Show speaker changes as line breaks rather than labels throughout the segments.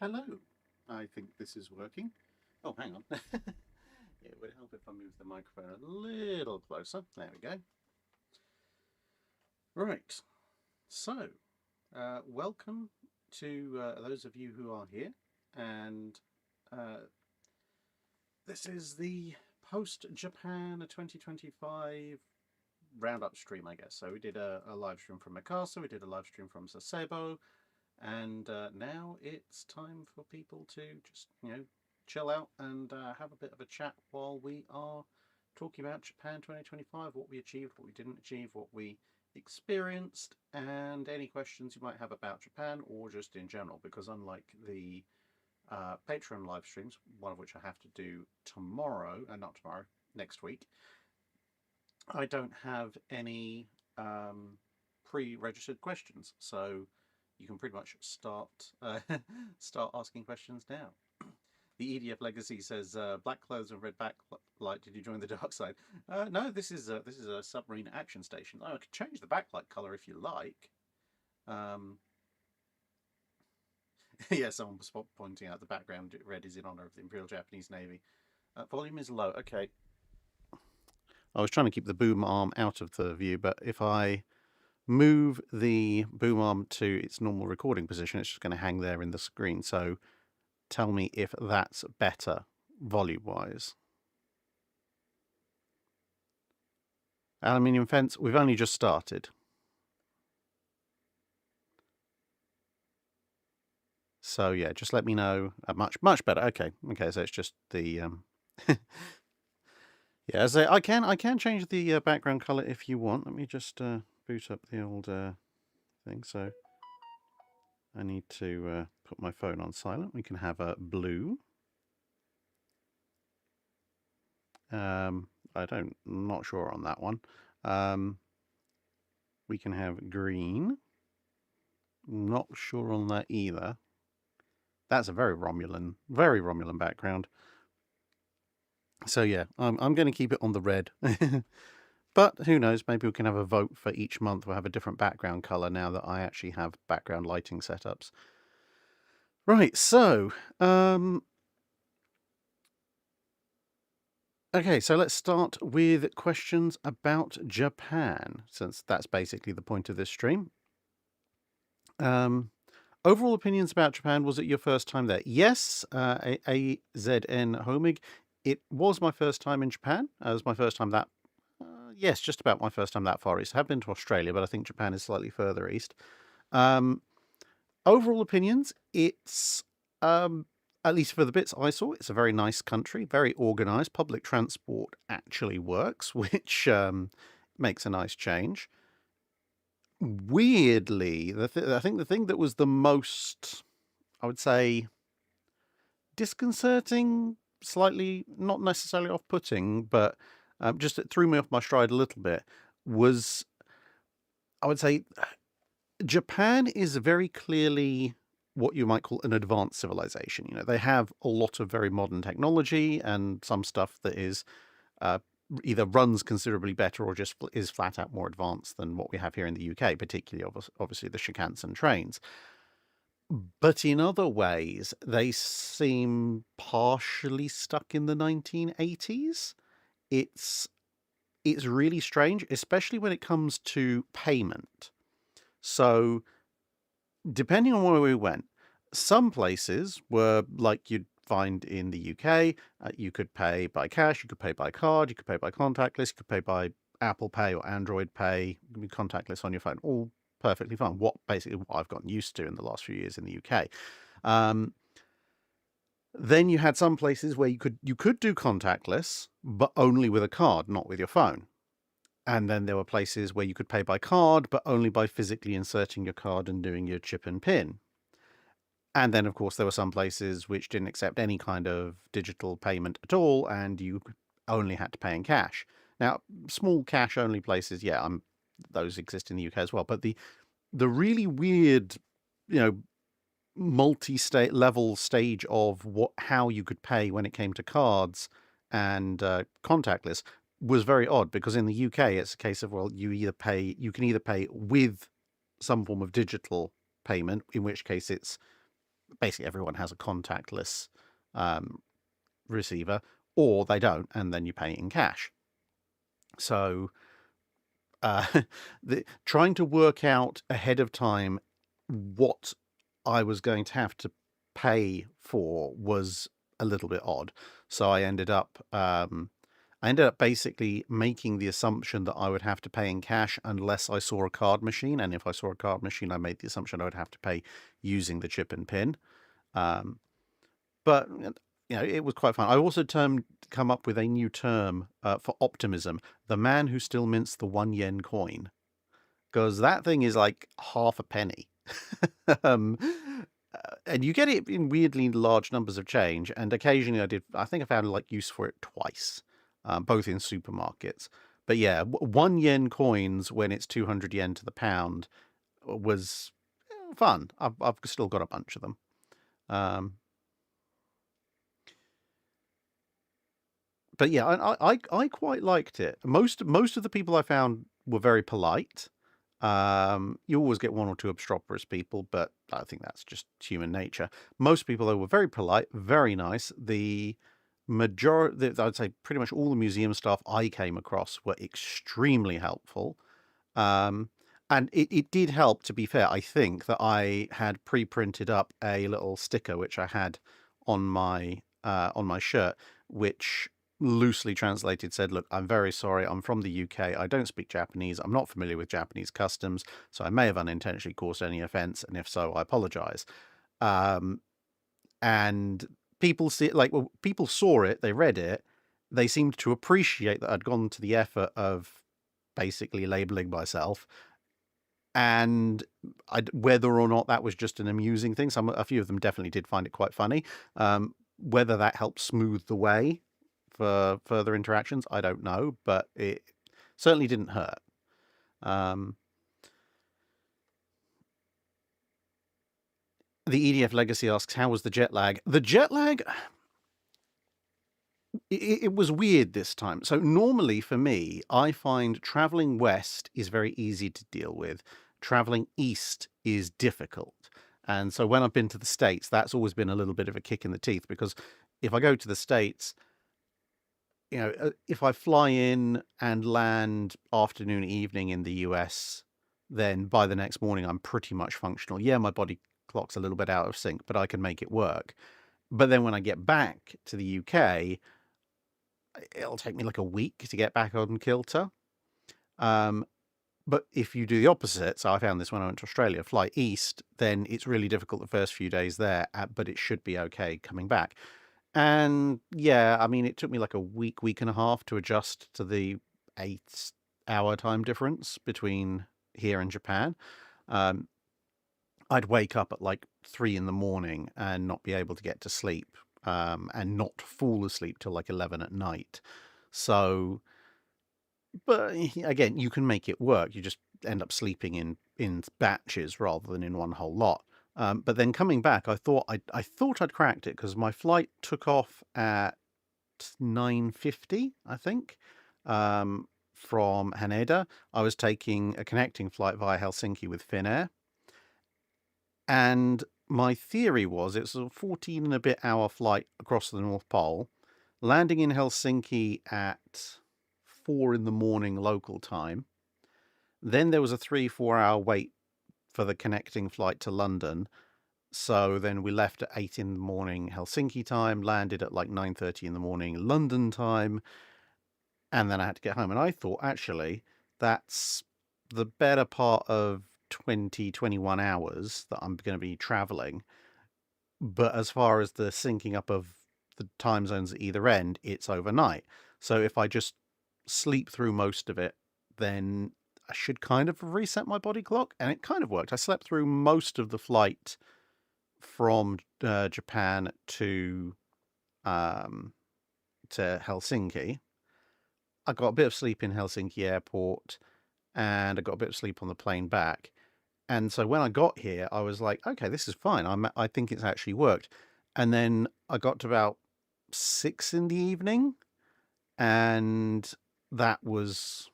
Hello. I think this is working. Oh, hang on. It would help if I move the microphone a little closer. There we go. Right. So, welcome to those of you who are here. And this is the post-Japan 2025 Roundup stream, I guess. So we did a live stream from Mikasa, we did a live stream from Sasebo, and now it's time for people to just, chill out and have a bit of a chat while we are talking about Japan 2025, what we achieved, what we didn't achieve, what we experienced, and any questions you might have about Japan or just in general, because unlike the Patreon live streams, one of which I have to do tomorrow, not tomorrow, next week, I don't have any pre-registered questions, so you can pretty much start start asking questions now. The EDF Legacy says, "Black clothes and red backlight. Did you join the dark side?" No, this is a submarine action station. I could change the backlight color if you like. Yeah, someone was pointing out the background red is in honor of the Imperial Japanese Navy. Volume is low. Okay. I was trying to keep the boom arm out of the view, but if I move the boom arm to its normal recording position, it's just going to hang there in the screen. So tell me if that's better volume-wise. Aluminium fence, we've only just started. So yeah, just let me know. Much better. Okay, so it's just the yeah, as I can change the background color if you want. Let me just boot up the old thing. So I need to put my phone on silent. We can have a blue. I'm not sure on that one. We can have green. Not sure on that either. That's a very Romulan background. So yeah, I'm going to keep it on the red. But who knows, maybe we can have a vote for each month. We'll have a different background color now that I actually have background lighting setups. Right, so okay, so let's start with questions about Japan, since that's basically the point of this stream. Overall opinions about Japan, was it your first time there? Yes, AZN Homig. It was my first time in Japan. It was my first time that, yes, just about my first time that far east. I have been to Australia, but I think Japan is slightly further east. Overall opinions, it's at least for the bits I saw, it's a very nice country, very organised. Public transport actually works, which makes a nice change. Weirdly, I think the thing that was the most, I would say, disconcerting, slightly, not necessarily off-putting, but just it threw me off my stride a little bit, was, I would say, Japan is very clearly what you might call an advanced civilization. They have a lot of very modern technology and some stuff that is either runs considerably better or just is flat out more advanced than what we have here in the UK, particularly obviously the Shinkansen trains. But in other ways, they seem partially stuck in the 1980s. It's really strange, especially when it comes to payment. So depending on where we went, some places were like you'd find in the UK. You could pay by cash, you could pay by card, you could pay by contactless, you could pay by Apple Pay or Android Pay, you can be contactless on your phone, all perfectly fine. Basically what I've gotten used to in the last few years in the UK. Then you had some places where you could do contactless, but only with a card, not with your phone. And then there were places where you could pay by card, but only by physically inserting your card and doing your chip and pin. And then, of course, there were some places which didn't accept any kind of digital payment at all, and you only had to pay in cash. Now, small cash-only places, yeah, those exist in the UK as well. But the really weird, multi-state level stage of how you could pay when it came to cards and contactless was very odd, because in the UK it's a case of, well, you can either pay with some form of digital payment, in which case it's basically everyone has a contactless receiver, or they don't, and then you pay in cash. So uh, trying to work out ahead of time what I was going to have to pay for was a little bit odd. So I ended up basically making the assumption that I would have to pay in cash unless I saw a card machine, and if I saw a card machine, I made the assumption I would have to pay using the chip and pin. Um, but it was quite fun. I also come up with a new term for optimism: the man who still mints the 1 yen coin, because that thing is like half a penny. um, and you get it in weirdly large numbers of change. And occasionally I think I found like use for it twice, both in supermarkets. But yeah, 1 yen coins when it's 200 yen to the pound was fun. I've still got a bunch of them. Um, but yeah, I quite liked it. Most of the people I found were very polite. You always get one or two obstreperous people, but I think that's just human nature. Most people, though, were very polite, very nice. The majority, I'd say pretty much all the museum staff I came across were extremely helpful. Um, and it did help, to be fair. I think that I had pre-printed up a little sticker which I had on my shirt, which loosely translated said, "Look, I'm very sorry. I'm from the UK. I don't speak Japanese. I'm not familiar with Japanese customs, so I may have unintentionally caused any offense, and if so, I apologize." Um, and people saw it, they read it, they seemed to appreciate that I'd gone to the effort of basically labeling myself, and whether or not that was just an amusing thing, a few of them definitely did find it quite funny. Whether that helped smooth the way for further interactions, I don't know, but it certainly didn't hurt. Um, the EDF Legacy asks, how was the jet lag? The jet lag, it was weird this time. So normally for me, I find traveling west is very easy to deal with. Traveling east is difficult. And so when I've been to the States, that's always been a little bit of a kick in the teeth, because if I go to the States, if I fly in and land afternoon, evening in the US, then by the next morning, I'm pretty much functional. Yeah, my body clock's a little bit out of sync, but I can make it work. But then when I get back to the UK, it'll take me like a week to get back on kilter. Um, but if you do the opposite, so I found this when I went to Australia, fly east, then it's really difficult the first few days there, but it should be okay coming back. And yeah, I mean, it took me like a week and a half to adjust to the 8-hour time difference between here and Japan. Um, I'd wake up at like 3 in the morning and not be able to get to sleep, and not fall asleep till like 11 at night. So, but again, you can make it work. You just end up sleeping in batches rather than in one whole lot. But then coming back, I thought I'd cracked it, because my flight took off at 9:50, I think, from Haneda. I was taking a connecting flight via Helsinki with Finnair, and my theory was it's a 14 and a bit hour flight across the North Pole, landing in Helsinki at 4 in the morning local time. Then there was a 3-4 hour wait for the connecting flight to London. So then we left at 8 in the morning Helsinki time, landed at like 9:30 in the morning London time, and then I had to get home. And I thought, actually, that's the better part of 21 hours that I'm going to be traveling. But as far as the syncing up of the time zones at either end, it's overnight. So if I just sleep through most of it, then I should kind of reset my body clock. And it kind of worked. I slept through most of the flight from Japan um, to Helsinki. I got a bit of sleep in Helsinki airport, and I got a bit of sleep on the plane back. And so when I got here, I was like, okay, this is fine. I think it's actually worked. And then I got to about 6 in the evening, and that was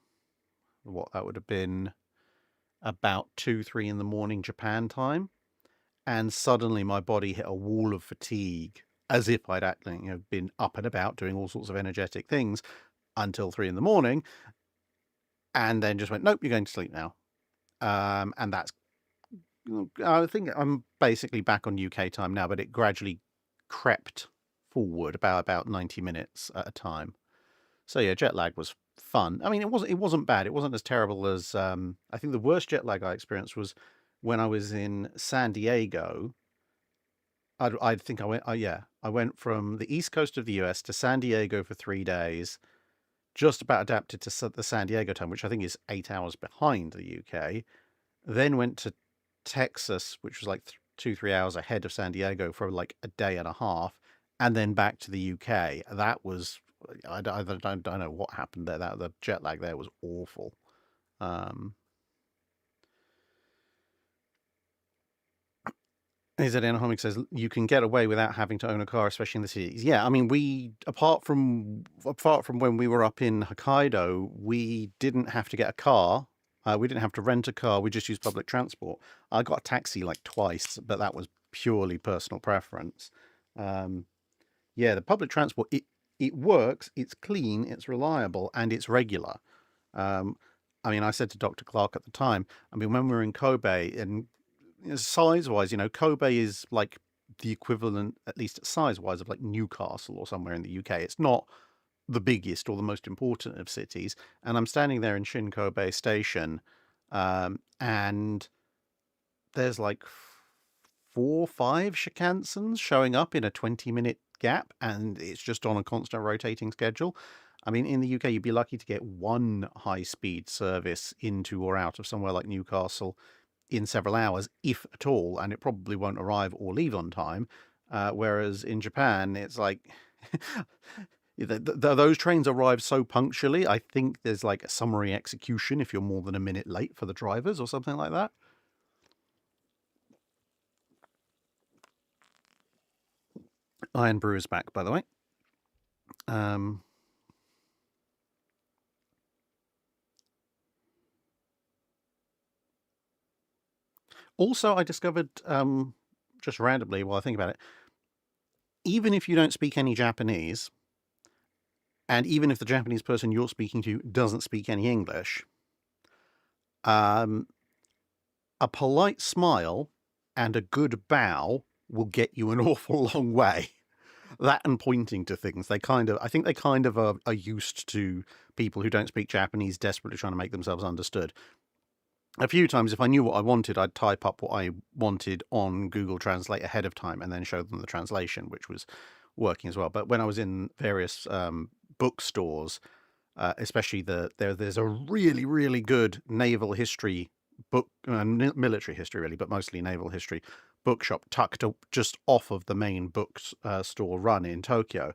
what that would have been about 2, 3 in the morning Japan time. and suddenly my body hit a wall of fatigue, as if I'd actually, been up and about doing all sorts of energetic things until 3 in the morning, and then just went, nope, you're going to sleep now. And that's, I think I'm basically back on UK time now, but it gradually crept forward about 90 minutes at a time. So yeah, jet lag was fun. I mean, it wasn't bad. It wasn't as terrible as I think the worst jet lag I experienced was when I was in San Diego. I think I went. Yeah, I went from the east coast of the US to San Diego for 3 days, just about adapted to the San Diego time, which I think is 8 hours behind the UK. Then went to Texas, which was like 2-3 hours ahead of San Diego for like a day and a half, and then back to the UK. That was I don't know what happened there. That the jet lag there was awful. Um, Homing says you can get away without having to own a car, especially in the cities. Yeah, I mean, we apart from when we were up in Hokkaido, we didn't have to get a car. We didn't have to rent a car. We just used public transport. I got a taxi like twice, but that was purely personal preference. Um, yeah, the public transport it works. It's clean. It's reliable, and it's regular. Um, I mean, I said to Dr. Clark at the time. I mean, when we were in Kobe, and size-wise, Kobe is like the equivalent, at least size-wise, of like Newcastle or somewhere in the UK. It's not the biggest or the most important of cities. And I'm standing there in Shin Kobe Station, and there's like 4 or 5 Shinkansens showing up in a 20-minute gap, and it's just on a constant rotating schedule. I mean, in the UK, you'd be lucky to get one high-speed service into or out of somewhere like Newcastle in several hours, if at all, and it probably won't arrive or leave on time. Whereas in Japan, it's like those trains arrive so punctually. I think there's like a summary execution if you're more than a minute late for the drivers or something like that. Iron Brew is back, by the way. Also, I discovered, just randomly while I think about it, even if you don't speak any Japanese, and even if the Japanese person you're speaking to doesn't speak any English, a polite smile and a good bow will get you an awful long way. That and pointing to things. I think they kind of are used to people who don't speak Japanese desperately trying to make themselves understood. A few times, if I knew what I wanted, I'd type up what I wanted on Google Translate ahead of time and then show them the translation, which was working as well. But when I was in various bookstores, especially there's a really, really good naval history book, military history really, but mostly naval history bookshop tucked just off of the main store run in Tokyo.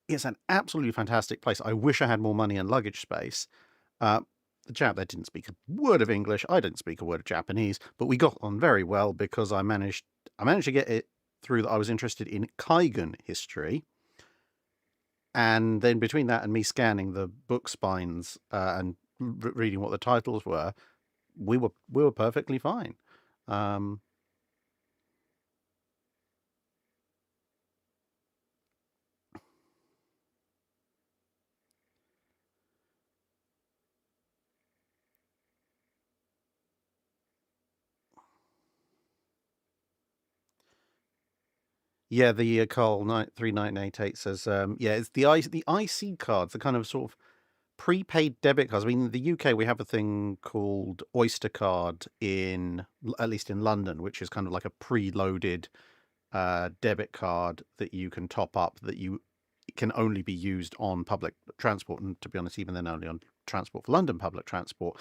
It's an absolutely fantastic place. I wish I had more money and luggage space. The chap there didn't speak a word of English. I didn't speak a word of Japanese, but we got on very well because I managed to get it through that I was interested in Kaigan history. And then between that and me scanning the book spines and reading what the titles were, we were perfectly fine. Yeah, the Carl 3988 says, yeah, it's the IC cards, the kind of sort of prepaid debit cards. I mean, in the UK, we have a thing called Oyster Card at least in London, which is kind of like a preloaded debit card that you can top up that it can only be used on public transport. And to be honest, even then, only on Transport for London public transport.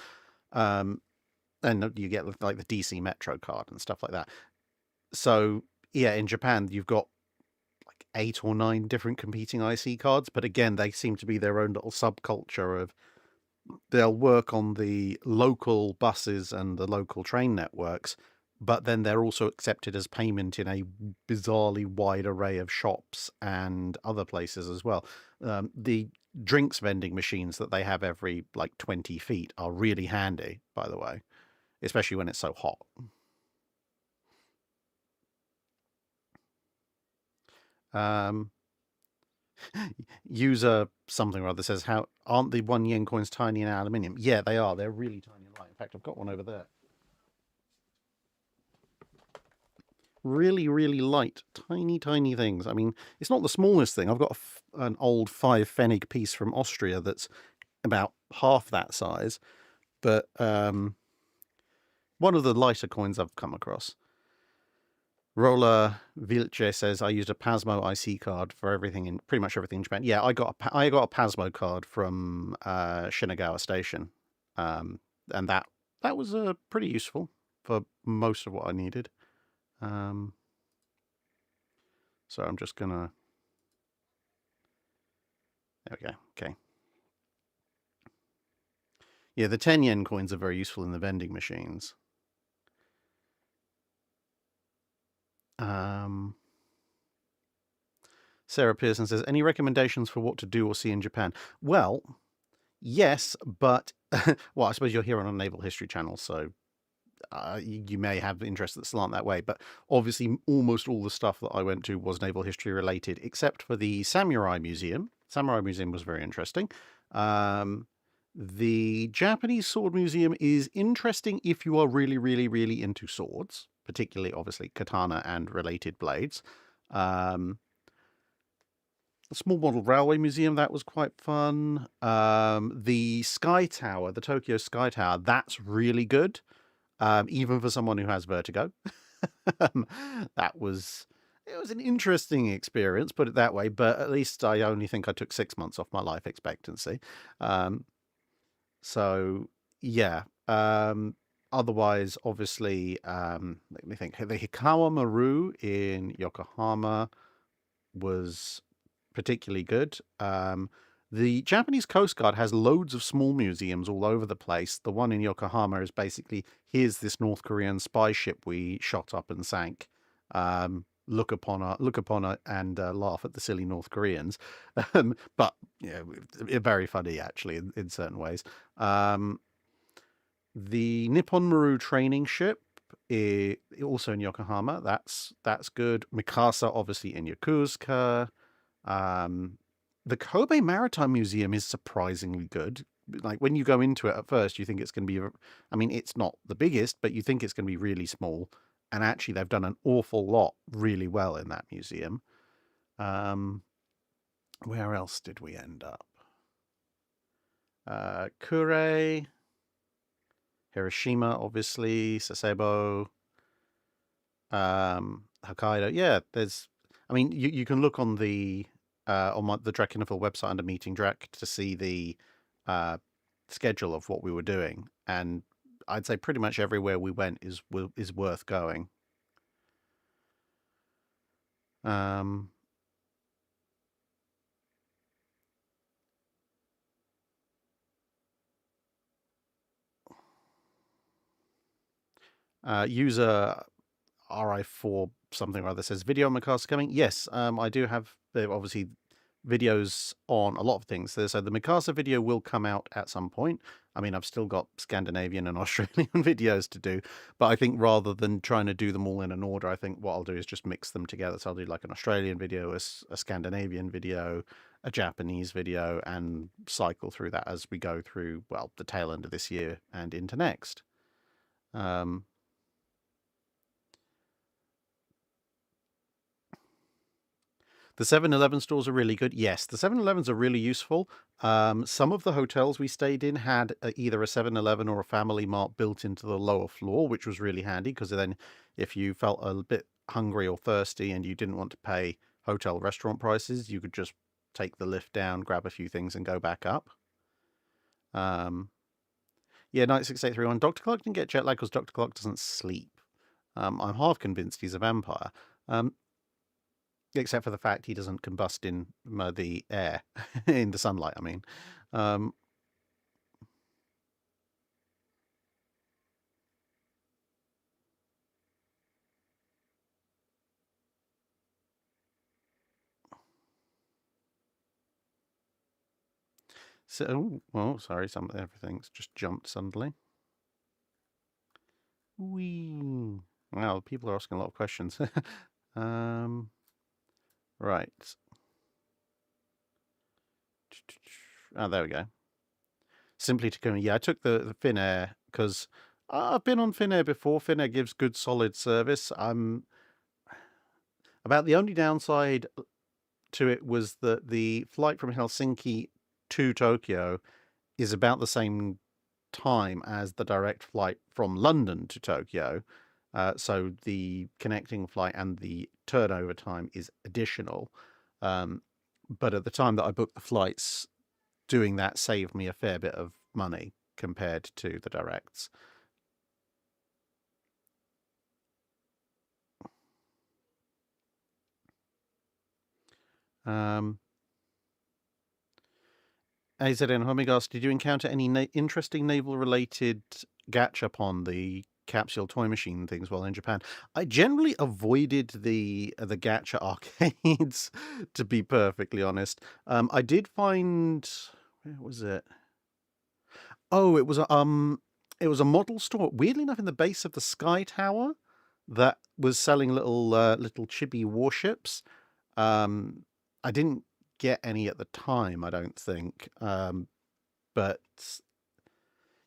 And you get like the DC Metro card and stuff like that. So yeah, in Japan, you've got like 8 or 9 different competing IC cards, but again, they seem to be their own little subculture of they'll work on the local buses and the local train networks, but then they're also accepted as payment in a bizarrely wide array of shops and other places as well. The drinks vending machines that they have every like 20 feet are really handy, by the way, especially when it's so hot. User something or other says, "How aren't the 1 yen coins tiny in aluminium?" Yeah, they are. They're really tiny and light. In fact, I've got one over there. Really, really light, tiny, tiny things. I mean, it's not the smallest thing. I've got an old 5 Pfennig piece from Austria that's about half that size, but one of the lighter coins I've come across. Roller Vilce says, I used a Pasmo IC card for everything in pretty much everything in Japan. Yeah, I got a Pasmo card from Shinagawa Station, and that was pretty useful for most of what I needed. So I'm just gonna. There we go. Okay. Yeah, the 10 yen coins are very useful in the vending machines. Sarah Pearson says, any recommendations for what to do or see in Japan? Well, yes, but well, I suppose you're here on a naval history channel, so you may have interests that slant that way. But obviously, almost all the stuff that I went to was naval history related, except for the Samurai Museum. Samurai Museum was very interesting. The Japanese Sword Museum is interesting if you are really, really, really into swords, particularly, obviously, katana and related blades. The Small Model Railway Museum, that was quite fun. The Sky Tower, the Tokyo Sky Tower, that's really good, even for someone who has vertigo. That was it was an interesting experience, put it that way. But at least I only think I took 6 months off my life expectancy. So yeah. Otherwise, obviously, let me think. The Hikawa Maru in Yokohama was particularly good. The Japanese Coast Guard has loads of small museums all over the place. The one in Yokohama is basically, here's this North Korean spy ship we shot up and sank. Look upon it, and laugh at the silly North Koreans. But yeah, very funny actually in certain ways. The Nippon Maru training ship, also in Yokohama. That's good. Mikasa, obviously in Yokosuka. The Kobe Maritime Museum is surprisingly good. Like when you go into it at first, you think it's going to be, I mean, it's not the biggest, but you think it's going to be really small. And actually, they've done an awful lot really well in that museum. Where else did we end up? Kure, Hiroshima, obviously, Sasebo, Hokkaido. Yeah, I mean, you can look on the the Drakenfell website under Meeting Drak to see the uh, schedule of what we were doing, and I'd say pretty much everywhere we went is worth going. Um, User RI4 something or other says video Mikasa coming. Yes, I do have obviously videos on a lot of things. So the Mikasa video will come out at some point. I mean, I've still got Scandinavian and Australian videos to do, but I think rather than trying to do them all in an order, I think what I'll do is just mix them together. So I'll do like an Australian video, a Scandinavian video, a Japanese video, and cycle through that as we go through, well, the tail end of this year and into next. The 7-Eleven stores are really good. Yes, the 7-Elevens are really useful. Some of the hotels we stayed in had either a 7-Eleven or a Family Mart built into the lower floor, which was really handy because then if you felt a bit hungry or thirsty and you didn't want to pay hotel restaurant prices, you could just take the lift down, grab a few things, and go back up. Yeah, Night 6831. Dr. Clark didn't get jet lag because Dr. Clark doesn't sleep. I'm half convinced he's a vampire. Except for the fact he doesn't combust in the air, in the sunlight, I mean. So, oh, sorry, everything's just jumped suddenly. Whee! Wow, people are asking a lot of questions. Right. Oh, there we go. Simply to go, yeah, I took the Finnair because I've been on Finnair before. Finnair gives good, solid service. About the only downside to it was that the flight from Helsinki to Tokyo is about the same time as the direct flight from London to Tokyo. So the connecting flight and the turnover time is additional. Um, but at the time that I booked the flights, doing that saved me a fair bit of money compared to the directs. Um, AZN Homigas, did you encounter any interesting naval-related gachapon, the capsule toy machine things, while in Japan? I generally avoided the gacha arcades, to be perfectly honest. I did find, where was it? Oh, it was a model store. Weirdly enough, in the base of the Sky Tower, that was selling little chibi warships. Um, I didn't get any at the time, I don't think. But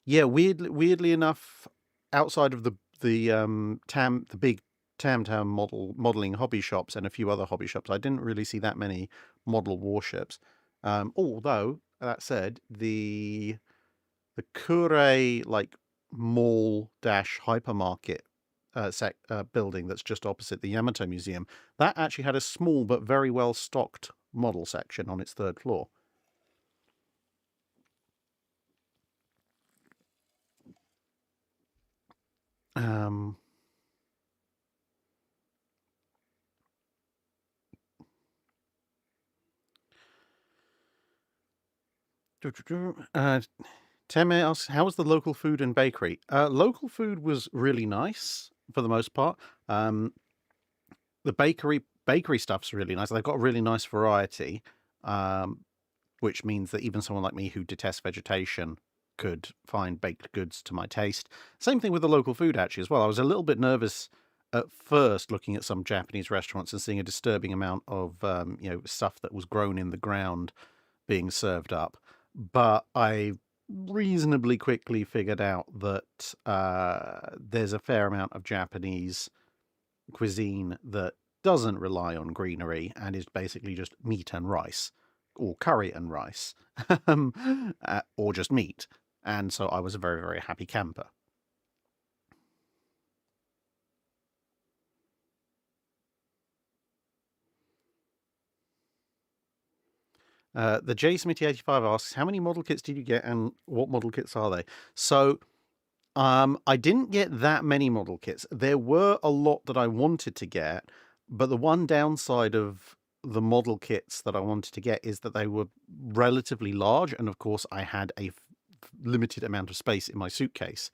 yeah, weirdly enough, outside of the big Tam modeling hobby shops and a few other hobby shops, I didn't really see that many model warships. Although that said, the Kure like mall dash hypermarket building that's just opposite the Yamato Museum, that actually had a small but very well stocked model section on its third floor. Um, uh, Teme asks, how was the local food and bakery? Local food was really nice for the most part. The bakery stuff's really nice. They've got a really nice variety, um, which means that even someone like me who detests vegetation could find baked goods to my taste. Same thing with the local food actually as well. I was a little bit nervous at first looking at some Japanese restaurants and seeing a disturbing amount of stuff that was grown in the ground being served up, but I reasonably quickly figured out that there's a fair amount of Japanese cuisine that doesn't rely on greenery and is basically just meat and rice, or curry and rice, or just meat. And so I was a very, very happy camper. The J Smitty 85 asks, how many model kits did you get and what model kits are they? So I didn't get that many model kits. There were a lot that I wanted to get, but the one downside of the model kits that I wanted to get is that they were relatively large, and of course I had a limited amount of space in my suitcase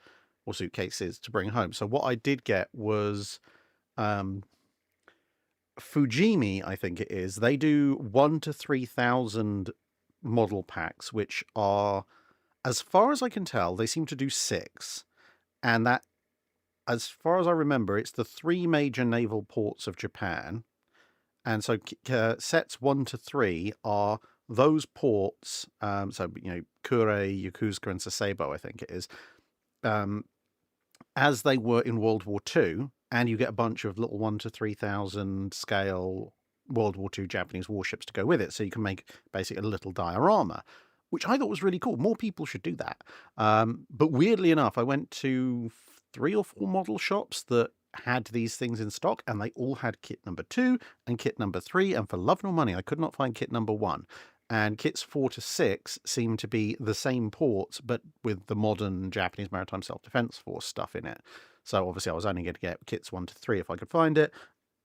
or suitcases to bring home. So what I did get was um, Fujimi, I think it is. They do 1 to 3,000 model packs, which are, as far as I can tell, they seem to do six. And that, as far as I remember, it's the three major naval ports of Japan. And so sets 1 to 3 are those ports. Kure, Yokosuka, and Sasebo, I think it is, um, as they were in World War II. And you get a bunch of little 1 to 3,000 scale World War II Japanese warships to go with it. So you can make basically a little diorama, which I thought was really cool. More people should do that. But weirdly enough, I went to 3 or 4 model shops that had these things in stock, and they all had kit number 2 and kit number 3. And for love nor money, I could not find kit number 1. And kits 4 to 6 seem to be the same ports, but with the modern Japanese Maritime Self-Defense Force stuff in it. So obviously I was only going to get kits 1 to 3 if I could find it.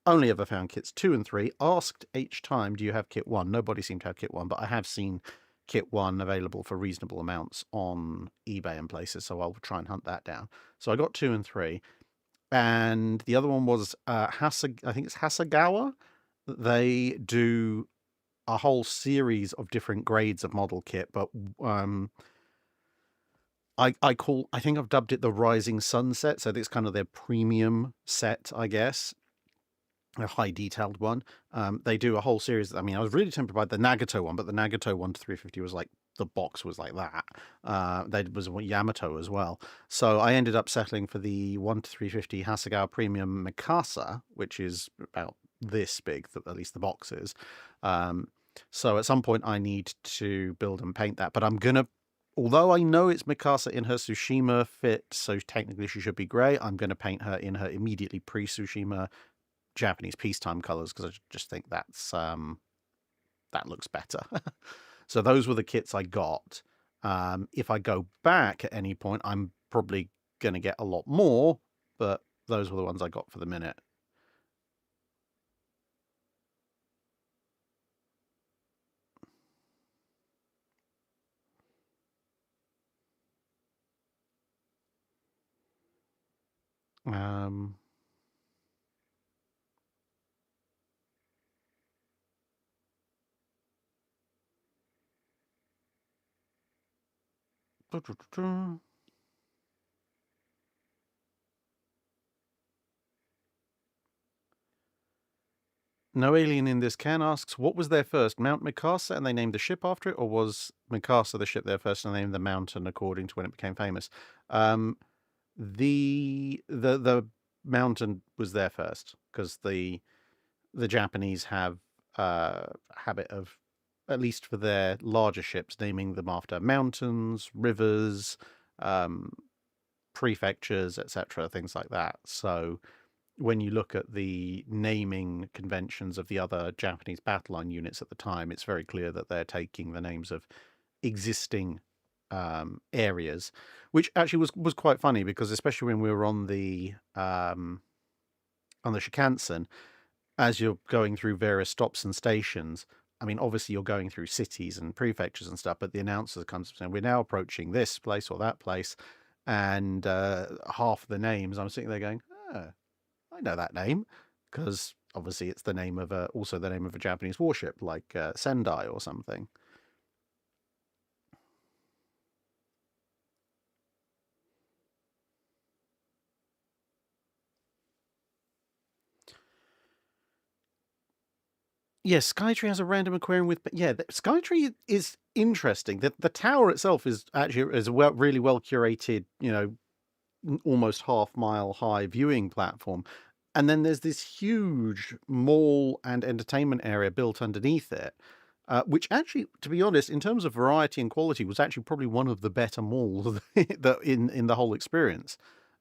Only ever found kits 2 and 3. Asked each time, do you have kit 1? Nobody seemed to have kit 1, but I have seen kit 1 available for reasonable amounts on eBay and places, so I'll try and hunt that down. So I got 2 and 3. And the other one was I think it's Hasagawa. They do a whole series of different grades of model kit, but I think I've dubbed it the Rising Sunset, so it's kind of their premium set, I guess. a high detailed one. They do a whole series. I mean, I was really tempted by the Nagato one, but the Nagato 1 to 350 was like, the box was like that. There was Yamato as well. So I ended up settling for the 1 to 350 Hasegawa Premium Mikasa, which is about this big, at least the box is. So at some point I need to build and paint that, but I'm gonna, although I know it's Mikasa in her Tsushima fit, so technically she should be grey, I'm going to paint her in her immediately pre-Tsushima Japanese peacetime colors because I just think that looks better. So those were the kits I got. If I go back at any point, I'm probably going to get a lot more, but those were the ones I got for the minute. Um, No Alien in This Can asks, what was there first, Mount Mikasa and they named the ship after it, or was Mikasa the ship there first and they named the mountain according to when it became famous? The mountain was there first because the Japanese have a habit of, at least for their larger ships, naming them after mountains, rivers, prefectures, etc., things like that. So when you look at the naming conventions of the other Japanese battle line units at the time, it's very clear that they're taking the names of existing areas, which actually was quite funny because especially when we were on the Shinkansen, as you're going through various stops and stations, I mean, obviously you're going through cities and prefectures and stuff, but the announcer comes saying, we're now approaching this place or that place. And half the names, I'm sitting there going, oh, I know that name. Because obviously it's the name of also the name of a Japanese warship, like Sendai or something. Yes, Skytree has a random aquarium with, but yeah, Skytree is interesting. The tower itself is actually is a really well curated, almost half-mile high viewing platform. And then there's this huge mall and entertainment area built underneath it, which actually, to be honest, in terms of variety and quality, was actually probably one of the better malls that in the whole experience.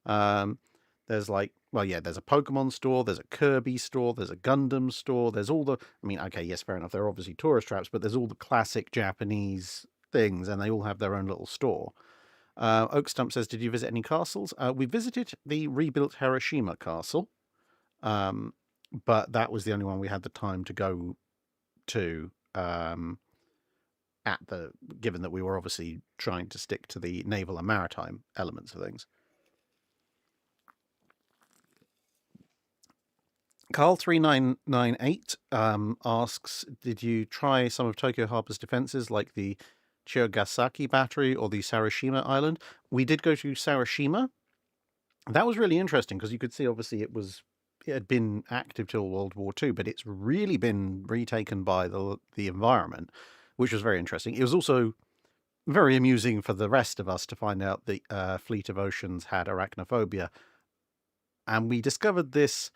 Um, there's like, well, yeah, there's a Pokemon store, there's a Kirby store, there's a Gundam store, there's all the, I mean, okay, yes, fair enough, there are obviously tourist traps, but there's all the classic Japanese things, and they all have their own little store. Oak Stump says, did you visit any castles? We visited the rebuilt Hiroshima castle, um, but that was the only one we had the time to go to. At the Given that we were obviously trying to stick to the naval and maritime elements of things. Carl3998 asks, did you try some of Tokyo Harbor's defenses like the Chiyogasaki battery or the Sarashima Island? We did go to Sarashima. That was really interesting because you could see obviously it had been active till World War II, but it's really been retaken by the environment, which was very interesting. It was also very amusing for the rest of us to find out the Fleet of Oceans had arachnophobia. And we discovered this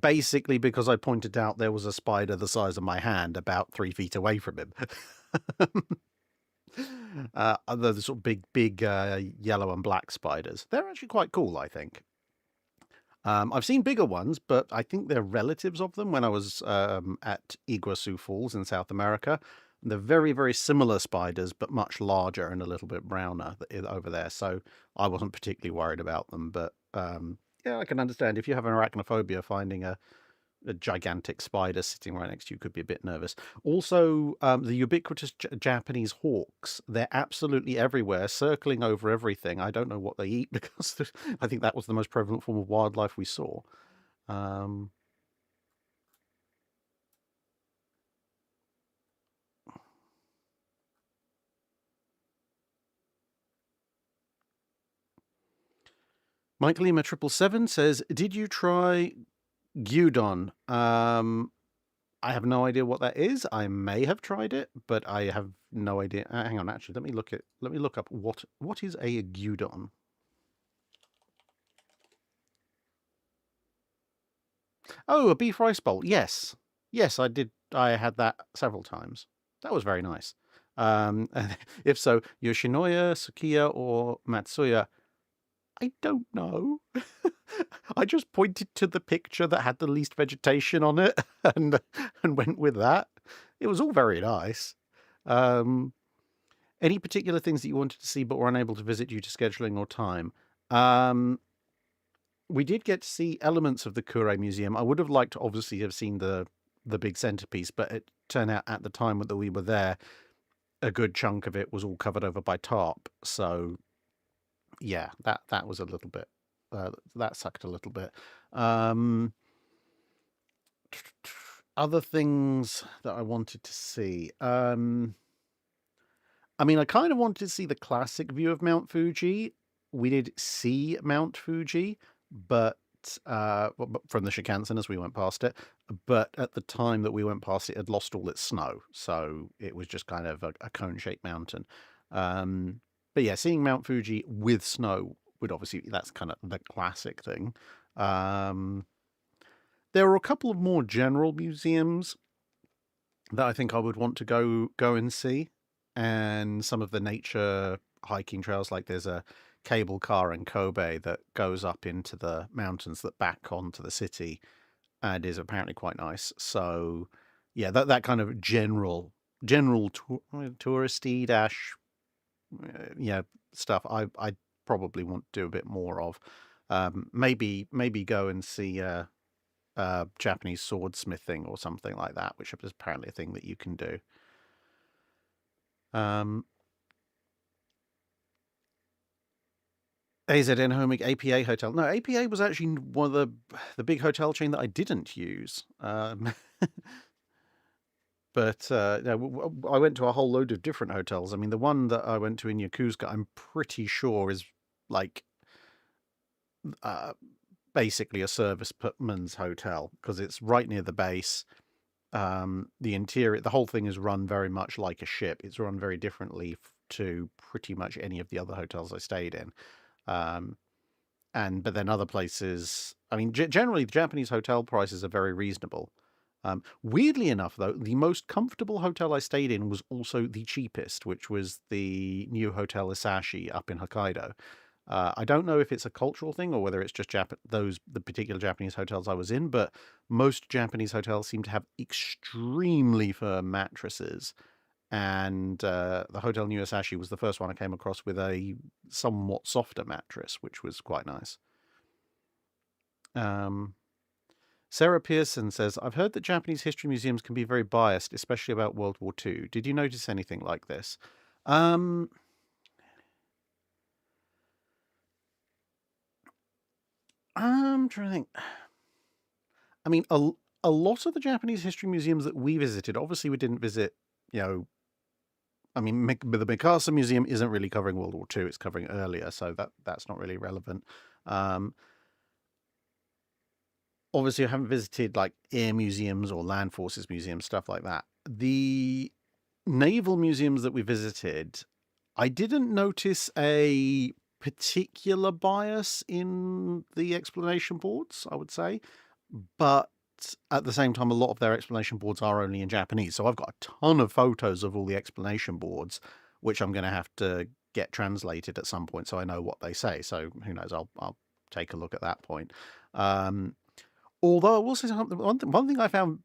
basically because I pointed out there was a spider the size of my hand about 3 feet away from him. The sort of big yellow and black spiders. They're actually quite cool, I think. I've seen bigger ones, but I think they're relatives of them when I was at Iguazu Falls in South America. They're very, very similar spiders, but much larger and a little bit browner over there. So I wasn't particularly worried about them. But yeah, I can understand if you have an arachnophobia, finding a gigantic spider sitting right next to you could be a bit nervous. Also, the ubiquitous Japanese hawks, they're absolutely everywhere, circling over everything. I don't know what they eat because I think that was the most prevalent form of wildlife we saw. Um, Mike Lima 777 says, did you try Gyudon. I have no idea what that is. I may have tried it, but I have no idea. Hang on, actually, let me look up what is a gyudon. Oh, a beef rice bowl. Yes. Yes, I did. I had that several times. That was very nice. If so, Yoshinoya, Sukiya, or Matsuya, I don't know. I just pointed to the picture that had the least vegetation on it and went with that. It was all very nice. Um, any particular things that you wanted to see but were unable to visit due to scheduling or time? We did get to see elements of the Kure Museum. I would have liked to obviously have seen the big centerpiece, but it turned out at the time that we were there, a good chunk of it was all covered over by tarp. So yeah, that was a little bit that sucked a little bit. Other things that I wanted to see. I mean, I kind of wanted to see the classic view of Mount Fuji. We did see Mount Fuji, but from the Shinkansen as we went past it. But at the time that we went past it, had lost all its snow, so it was just kind of a cone-shaped mountain. But yeah, seeing Mount Fuji with snow would obviously, that's kind of the classic thing. There were a couple of more general museums that I think I would want to go and see, and some of the nature hiking trails. Like there's a cable car in Kobe that goes up into the mountains that back onto the city, and is apparently quite nice. So yeah, that kind of general touristy dash yeah stuff. I probably want to do a bit more of. Maybe go and see Japanese swordsmithing or something like that, which is apparently a thing that you can do. AZN Homing APA Hotel. No, APA was actually one of the big hotel chain that I didn't use. But no, I went to a whole load of different hotels. I mean, the one that I went to in Yokosuka, I'm pretty sure is like basically a serviceman's hotel because it's right near the base. The interior, the whole thing is run very much like a ship. It's run very differently to pretty much any of the other hotels I stayed in. But then other places, I mean, generally the Japanese hotel prices are very reasonable. Weirdly enough, though, the most comfortable hotel I stayed in was also the cheapest, which was the new Hotel Isashi up in Hokkaido. I don't know if it's a cultural thing or whether it's just the particular Japanese hotels I was in, but most Japanese hotels seem to have extremely firm mattresses. And the Hotel New Isashi was the first one I came across with a somewhat softer mattress, which was quite nice. Sarah Pearson says, I've heard that Japanese history museums can be very biased, especially about World War II. Did you notice anything like this? I'm trying to think. I mean, a lot of the Japanese history museums that we visited, obviously we didn't visit, I mean, the Mikasa Museum isn't really covering World War II, it's covering earlier, so that's not really relevant. Obviously, I haven't visited like air museums or land forces museums, stuff like that. The naval museums that we visited, I didn't notice a particular bias in the explanation boards, I would say. But at the same time, a lot of their explanation boards are only in Japanese. So I've got a ton of photos of all the explanation boards, which I'm going to have to get translated at some point so I know what they say. So who knows? I'll take a look at that point. Although I will say something, one thing I found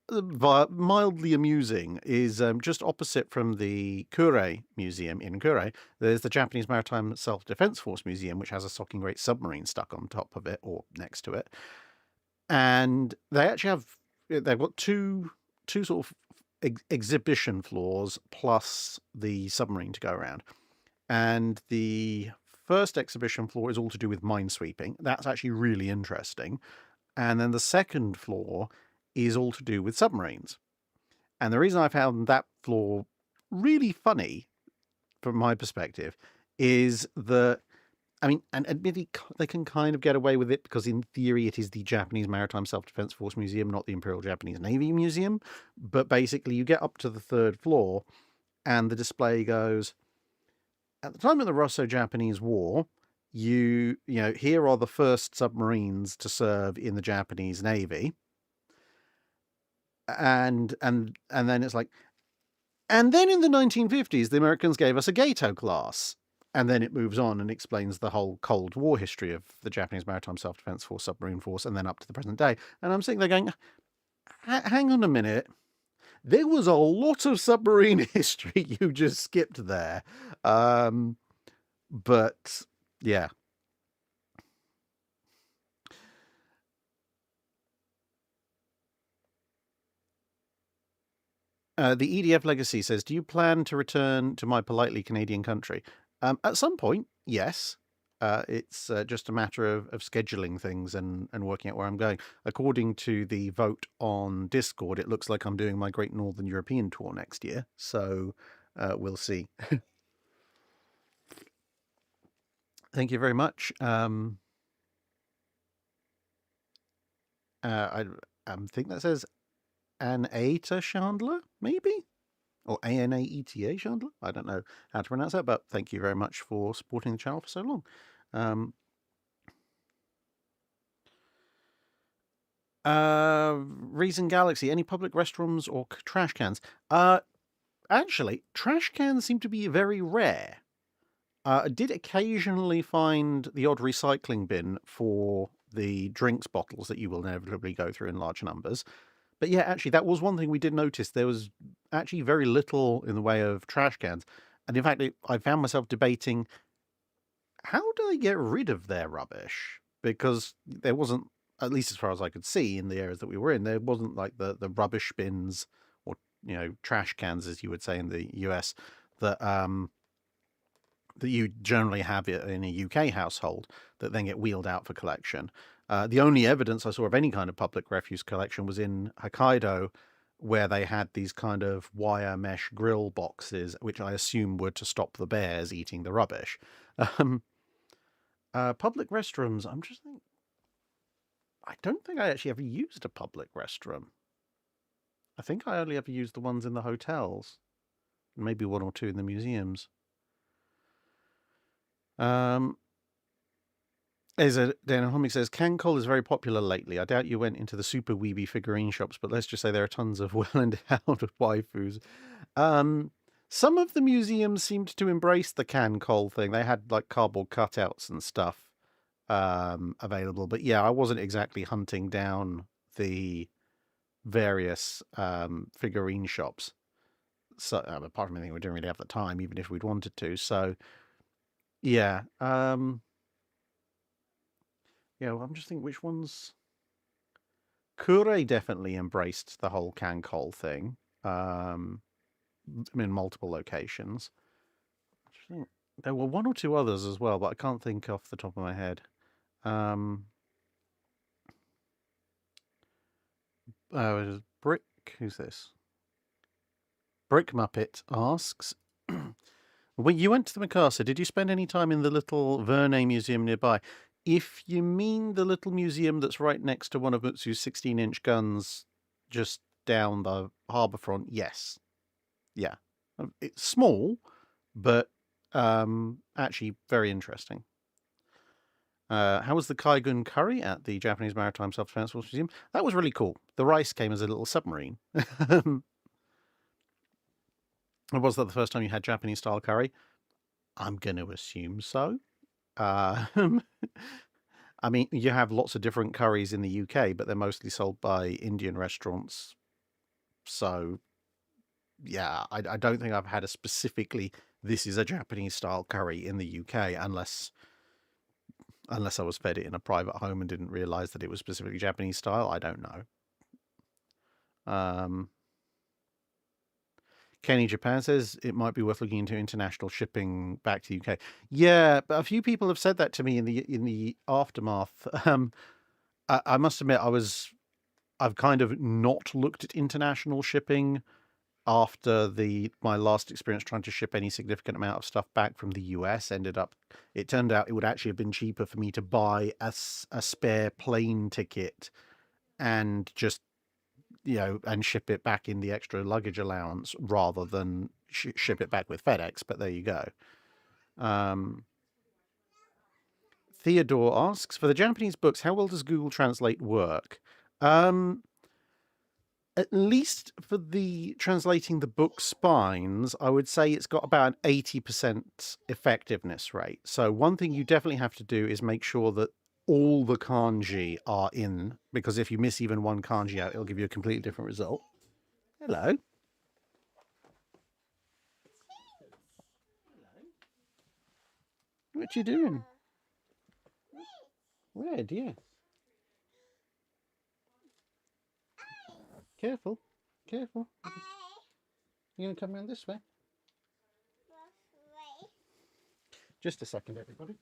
mildly amusing is just opposite from the Kure Museum in Kure, there's the Japanese Maritime Self-Defense Force Museum, which has a Socking Great submarine stuck on top of it or next to it. And they actually they've got two sort of exhibition floors plus the submarine to go around. And the first exhibition floor is all to do with minesweeping. That's actually really interesting. And then the second floor is all to do with submarines. And the reason I found that floor really funny, from my perspective, is that I mean, and admittedly, they can kind of get away with it because, in theory, it is the Japanese Maritime Self-Defense Force Museum, not the Imperial Japanese Navy Museum. But basically, you get up to the third floor, and the display goes, at the time of the Russo-Japanese War, you know, here are the first submarines to serve in the Japanese Navy, and then it's like, and then in the 1950s, the Americans gave us a Gato class. And then it moves on and explains the whole Cold War history of the Japanese Maritime Self-Defense Force, submarine force, and then up to the present day. And I'm sitting there going, hang on a minute. There was a lot of submarine history you just skipped there. But yeah. The EDF Legacy says, do you plan to return to my politely Canadian country? At some point, yes. It's just a matter of scheduling things and working out where I'm going. According to the vote on Discord, it looks like I'm doing my Great Northern European tour next year. So we'll see. Thank you very much. I think that says Anaeta Chandler, maybe? Or Anaeta Chandler? I don't know how to pronounce that, but thank you very much for supporting the channel for so long. Reason Galaxy, any public restrooms or trash cans? Actually, trash cans seem to be very rare. I did occasionally find the odd recycling bin for the drinks bottles that you will inevitably go through in large numbers. But yeah, actually, that was one thing we did notice. There was actually very little in the way of trash cans. And in fact, I found myself debating, how do they get rid of their rubbish? Because there wasn't, at least as far as I could see in the areas that we were in, there wasn't like the rubbish bins or, you know, trash cans, as you would say in the US, that that you generally have in a UK household that then get wheeled out for collection. The only evidence I saw of any kind of public refuse collection was in Hokkaido, where they had these kind of wire mesh grill boxes, which I assume were to stop the bears eating the rubbish. Public restrooms, I'm just thinking, I don't think I actually ever used a public restroom. I think I only ever used the ones in the hotels, maybe one or two in the museums. Daniel Homick says, Can Cole is very popular lately. I doubt you went into the super weeby figurine shops, but let's just say there are tons of well-endowed waifus. Some of the museums seemed to embrace the Can Cole thing. They had like cardboard cutouts and stuff available. But yeah, I wasn't exactly hunting down the various figurine shops. So apart from anything we didn't really have the time, even if we'd wanted to. So yeah. Yeah, well, I'm just thinking which ones. Kure definitely embraced the whole Cancol thing. In multiple locations. I think there were one or two others as well, but I can't think off the top of my head. Brick. Who's this? Brick Muppet asks, when you went to the Mikasa, did you spend any time in the little Vernay Museum nearby? If you mean the little museum that's right next to one of Mutsu's 16-inch guns just down the harbour front, yes. Yeah. It's small, but actually very interesting. How was the Kaigun curry at the Japanese Maritime Self-Defense Force Museum? That was really cool. The rice came as a little submarine. Was that the first time you had Japanese-style curry? I'm going to assume so. I mean, you have lots of different curries in the UK, but they're mostly sold by Indian restaurants. So, yeah, I don't think I've had a specifically, this is a Japanese-style curry in the UK, unless I was fed it in a private home and didn't realise that it was specifically Japanese style. I don't know. Kenny Japan says it might be worth looking into international shipping back to the UK. Yeah, but a few people have said that to me in the aftermath. I must admit, I've kind of not looked at international shipping after my last experience trying to ship any significant amount of stuff back from the US, it turned out it would actually have been cheaper for me to buy a spare plane ticket and just, and ship it back in the extra luggage allowance rather than ship it back with FedEx. But there you go. Theodore asks, for the Japanese books, how well does Google Translate work? At least for the translating the book spines, I would say it's got about an 80% effectiveness rate. So one thing you definitely have to do is make sure that all the kanji are in, because if you miss even one kanji out, it'll give you a completely different result. Hello. What you doing? Red, yeah. Careful. Careful. You're going to come around this way? Just a second, everybody.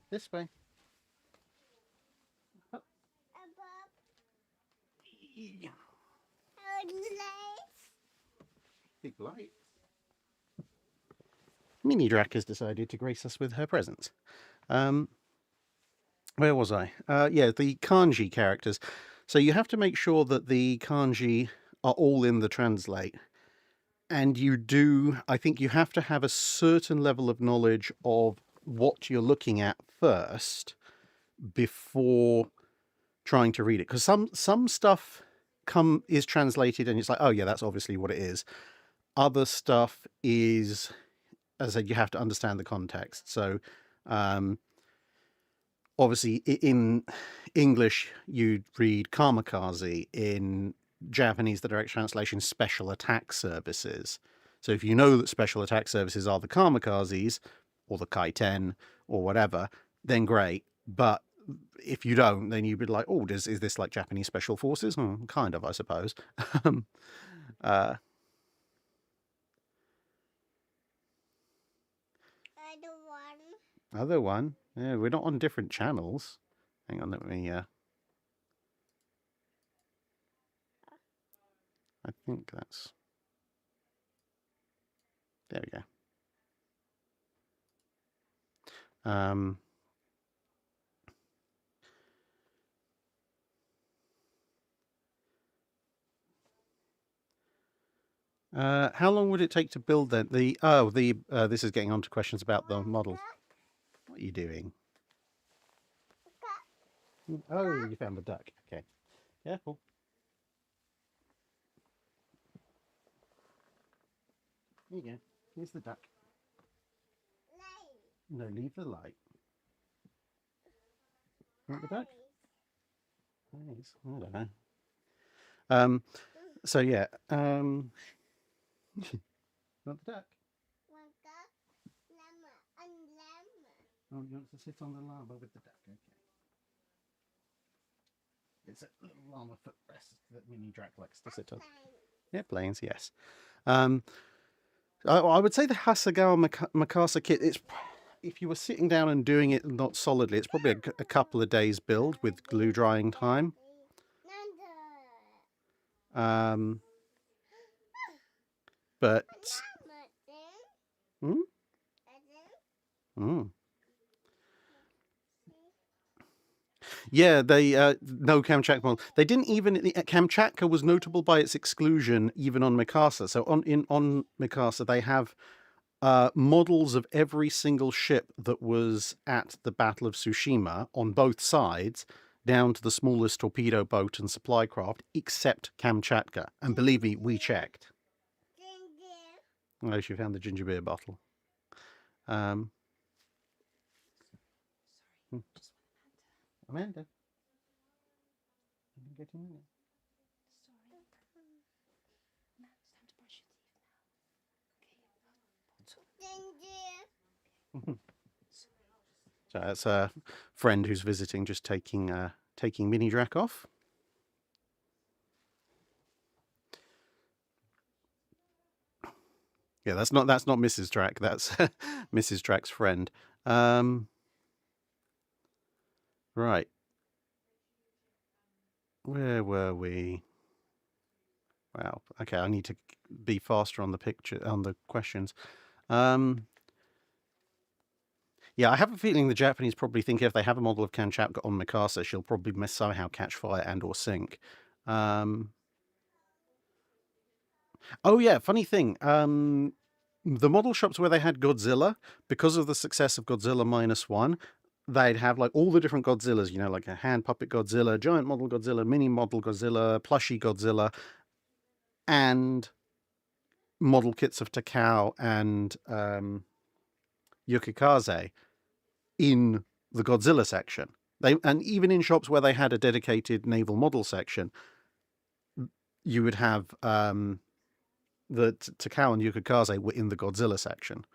This way. Up. Big light. Mini Drac has decided to grace us with her presence. Where was I? Yeah, the kanji characters. So you have to make sure that the kanji are all in the translate. And I think you have to have a certain level of knowledge of what you're looking at first before trying to read it. Because some stuff is translated and it's like, oh yeah, that's obviously what it is. Other stuff is, as I said, you have to understand the context. So obviously in English you'd read kamikaze. In Japanese, the direct translation, special attack services. So if you know that special attack services are the kamikazes or the kaiten or whatever, then great. But if you don't, then you'd be like, oh, is this like Japanese special forces? Kind of, I suppose. Other one. Yeah, we're not on different channels. Hang on, let me... I think that's... There we go. How long would it take to build then? This is getting on to questions about the models. What are you doing? Oh, you found the duck. Okay. Careful. Here you go. Here's the duck. No, leave the light. Want the duck? Nice. I don't know. So yeah. Want the duck? Oh, you want to sit on the llama with the duck? Okay. It's a little llama footrest that Mini Drac likes to sit on. Yeah, planes, yes. I would say the Hasegawa Mikasa kit, if you were sitting down and doing it not solidly, it's probably a couple of days build with glue drying time. But... Yeah, they no Kamchatka model. They didn't even... Kamchatka was notable by its exclusion even on Mikasa. So on Mikasa they have models of every single ship that was at the Battle of Tsushima on both sides, down to the smallest torpedo boat and supply craft, except Kamchatka. And believe me, we checked. Oh, she found the ginger beer bottle. Amanda. I'm getting in it. So that's a friend who's visiting, just taking Mini Drac off. Yeah, that's not Mrs. Drac. That's Mrs. Drac's friend. Right. Where were we? Wow. Okay, I need to be faster on the questions. Yeah, I have a feeling the Japanese probably think if they have a model of Kamchatka on Mikasa, she'll probably somehow catch fire and or sink. Oh yeah, funny thing. The model shops where they had Godzilla, because of the success of Godzilla -1, they'd have like all the different Godzillas, like a hand puppet Godzilla, giant model Godzilla, mini model Godzilla, plushie Godzilla, and model kits of Takao and Yukikaze in the Godzilla section. And even in shops where they had a dedicated naval model section, you would have the Takao and Yukikaze were in the Godzilla section.